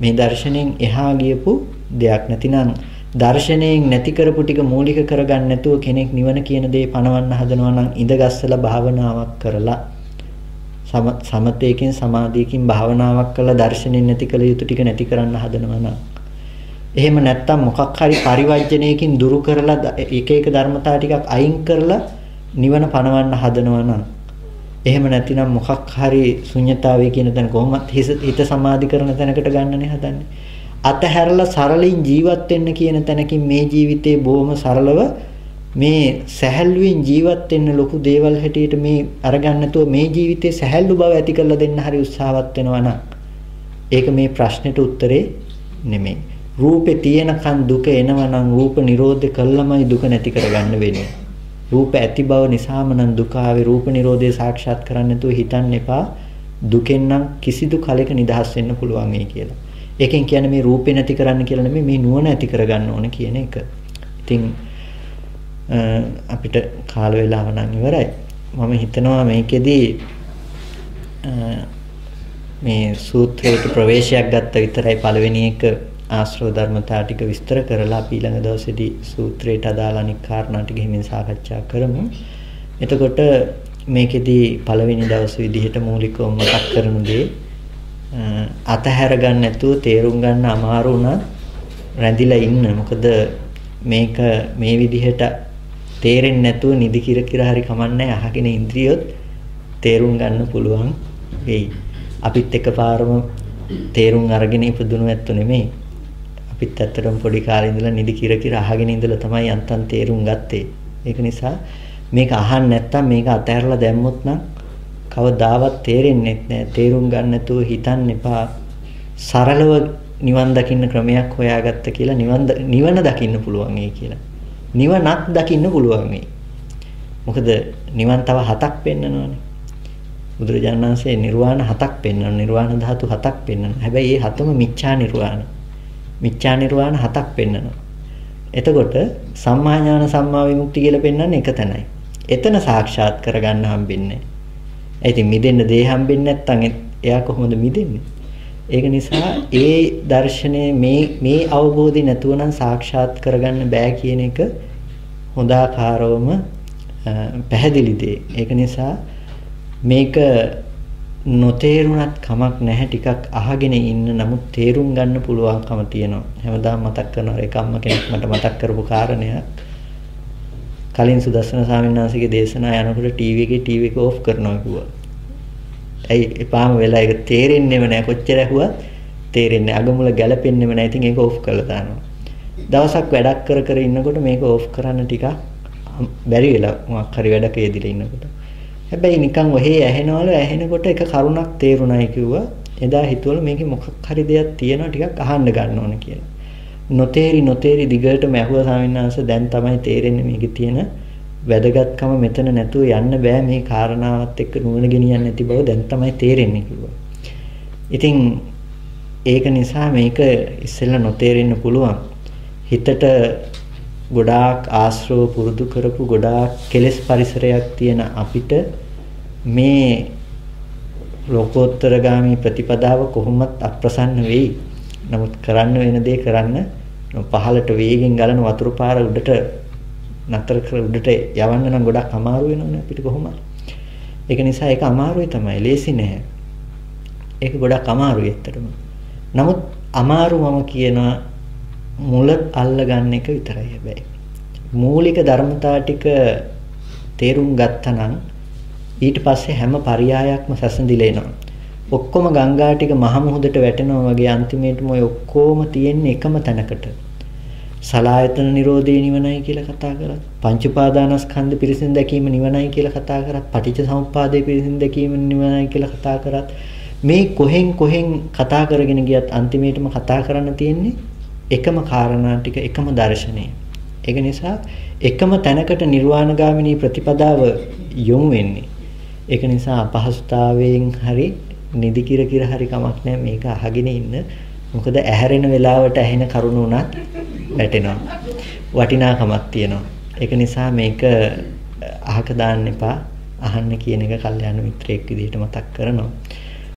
මේ දර්ශනයෙන් එහා ගියපු දෙයක් නැතිනම් දර්ශනයෙන් නැති කරපු ටික මූලික කරගන්න නැතුව කෙනෙක් නිවන කියන දේ පනවන්න හදනවා නම් ඉඳගස්සලා භාවනාවක් කරලා සමතේකින් සමාධියකින් භාවනාවක් කරලා දර්ශනයෙන් නැති කළ යුතු ටික නැති කරන්න හදනවා නම් එහෙම නැත්තම් මොකක් හරි පරිවර්ජණයකින් දුරු කරලා එක එක ධර්මතා ටිකක් අයින් කරලා නිවන පනවන්න හදනවා නම් එහෙම නැතිනම් මොකක් හරි ශුන්‍යතාවය කියන තැන කොහොමත් හිත සමාධි කරන තැනකට ගන්නනේ හදන්නේ. අතහැරලා සරලින් ජීවත් වෙන්න කියන තැනකින් මේ ජීවිතේ බොහොම සරලව මේ සැහැල්ලුවෙන් ජීවත් වෙන්න ලොකු දේවල් හැටියට මේ අරගන්න නැතුව මේ ජීවිතේ සැහැල්ලු බව ඇති කරලා දෙන්න හරි උත්සාහවත් වෙනවා නම් ඒක මේ ප්‍රශ්නෙට උත්තරේ නෙමෙයි. රූපේ තියෙනකන් දුක එනවා නම් රූප නිරෝධ කළාමයි දුක නැති කරගන්න වෙන්නේ. රූප ඇති බව නිසාම නම් දුක ආවේ. රූප නිරෝධය සාක්ෂාත් කරන්න නැතුව හිතන්න එපා දුකෙන් නම් කිසිදු කලෙක නිදහස් වෙන්න පුළුවන් වෙයි කියලා. ඒකෙන් කියන්නේ මේ රූපේ නැති කරන්න කියලා නෙමෙයි මේ නුවණ ඇති කරගන්න ඕන කියන එක. ඉතින් අපිට කාල වේලාව නම් ඉවරයි. මම හිතනවා මේකෙදී මේ සූත්‍රයට ප්‍රවේශයක් ගත්ත විතරයි පළවෙනි එක ආශ්‍රව ධර්මතා ටික විස්තර කරලා අපි ඊළඟ දවසේදී සූත්‍රයට අදාළ අනික් කාරණා ටික හිමින් සාකච්ඡා කරමු. එතකොට මේකෙදී පළවෙනි දවසේ විදිහට මූලිකව මතක් කරන දේ අතහැර ගන්න නැතුව තේරුම් ගන්න අමාරු වුණා රැඳිලා ඉන්න. මොකද මේක මේ විදිහට තේරෙන්නේ නැතුව නිදි කිර කිර හරි කමන්නේ අහගෙන ඉන්ද්‍රියොත් තේරුම් ගන්න පුළුවන් වෙයි. අපිත් එකපාරම තේරුම් අරගෙන ඉපදුණු ඇත්තු නෙමෙයි. අපිත් ඇත්තටම පොඩි කාලේ ඉඳලා නිදි කිර කිර අහගෙන ඉඳලා තමයි යන්තම් තේරුම් ගත්තේ. ඒක නිසා මේක අහන්න නැත්තම් මේක අතහැරලා දැම්මොත් නම් කවදාවත් තේරෙන්නේ නැහැ. තේරුම් ගන්න නැතුව හිතන්න එපා. සරලව නිවන් දකින්න ක්‍රමයක් හොයාගත්ත කියලා නිවන දකින්න පුළුවන් ඒ කියලා. නිවනක් දකින්න පුළුවන් මේ. මොකද නිවන් තව 7ක් පෙන්නනවානේ. බුදුරජාණන් වහන්සේ නිර්වාණ 7ක් පෙන්වනවා. නිර්වාණ ධාතු 7ක් පෙන්වනවා. හැබැයි මේ 7ම මිච්ඡා නිර්වාණ. මිච්ඡා නිර්වාණ 7ක් පෙන්වනවා. එතකොට සම්මා ඥාන සම්මා විමුක්ති කියලා පෙන්වන්නේ එක තැනයි. එතන සාක්ෂාත් කරගන්න හම්බෙන්නේ. ඒ ඉතින් මිදෙන්න දේ හම්බෙන්නේ නැත්නම් එයා කොහොමද මිදෙන්නේ? ඒක නිසා ඒ දර්ශනයේ මේ අවබෝධය නැතුව නම් සාක්ෂාත් කරගන්න බෑ කියන එක හොඳාකාරවම පැහැදිලි දෙය. ඒක නිසා මේක නොතේරුණත් කමක් නැහැ. ටිකක් අහගෙන ඉන්න. නමුත් තේරුම් ගන්න පුළුවන්කම තියෙනවා. හැමදාම මතක් කරනවා ඒක අම්ම කෙනෙක් මට මතක් කරපු කාරණයක්. කලින් සුදස්සන ස්වාමීන් වහන්සේගේ දේශනා යනකොට ටීවී එක ඕෆ් කරනවා කිව්වා. ඇයි එපාම වෙලා ඒක තේරෙන්නේම නැහැ. කොච්චර ඇහුවත් තේරෙන්නේ නැහැ. අගමුල ගැලපෙන්නේම නැහැ. ඉතින් ඒක ඕෆ් කරලා දානවා. දවසක් වැඩක් කර ඉන්නකොට මේක ඕෆ් කරන්න ටිකක් බැරි වෙලා මොකක් හරි වැඩක යෙදිලා ඉන්නකොට. හැබැයි නිකන් ඔහේ ඇහෙනකොට එක කරුණක් තේරුණායි කිව්වා. එදා හිතුවල මේකේ මොකක් හරි දෙයක් තියෙනවා ටිකක් අහන්න ගන්න ඕන කියලා. නොතේරි දිගටම ඇහුවා ස්වාමීන් වහන්සේ දැන් තමයි තේරෙන්නේ මේකේ තියෙන වැදගත්කම මෙතන නැතුව යන්න බෑ මේ කාරණාවත් එක්ක නුවණ ගෙනියන්න නැති බව දැන් තමයි තේරෙන්නේ කිව්වා. ඉතින් ඒක නිසා මේක ඉස්සෙල්ලා නොතේරෙන්න පුළුවන්. හිතට ගොඩාක් ආශ්‍රව පුරුදු කරපු ගොඩාක් කෙලෙස් පරිසරයක් තියෙන අපිට මේ ලෝකෝත්තරගාමී ප්‍රතිපදාව කොහොමත් අප්‍රසන්න වෙයි. නමුත් කරන්න වෙන දේ කරන්න පහළට වේගෙන් ගලන වතුර පාර උඩට නතර කර උඩට යවන්න නම් ගොඩක් අමාරු වෙනවනේ අපිට කොහොමද? ඒක නිසා ඒක අමාරුයි තමයි. ලේසි නෑ. ඒක ගොඩක් අමාරුයි ඇත්තටම. නමුත් අමාරු මම කියනවා මුල අල්ල ගන්න එක විතරයි හැබැයි. මූලික ධර්මතා ටික තේරුම් ගත්තනම් ඊට පස්සේ හැම පරයයක්ම සැසඳිලා එනවා. ඔක්කොම ගංගා ටික මහ මුහුදට වැටෙනවා වගේ අන්තිමේටම ඔය ඔක්කොම තියෙන්නේ එකම තැනකට. සලායතන නිරෝධේ නිවනයි කියලා කතා කරා. පංච උපාදානස්කන්ධ පිරිසිදු දැකීම නිවනයි කියලා කතා කරා. පටිච්ච සමුප්පාදේ පිරිසිදු දැකීම නිවනයි කියලා කතා කරා. මේ කොහෙන් කතා කරගෙන ගියත් අන්තිමේටම කතා කරන්න තියෙන්නේ එකම කාරණා ටික, එකම දර්ශනය. ඒක නිසා එකම තැනකට නිර්වාණගාමිනී ප්‍රතිපදාව යොමු වෙන්නේ. ඒක නිසා අපහසුතාවයෙන් හරි නිදි කිර හරි කමක් නැහැ මේක අහගෙන ඉන්න. මොකද ඇහැරෙන වෙලාවට ඇහෙන කරුණ උනත් වැටෙනවා. වටිනාකමක් තියෙනවා. ඒක නිසා මේක අහක දාන්න එපා. අහන්න කියන එක කල්යාණ මිත්‍රයෙක් විදිහට මතක් කරනවා.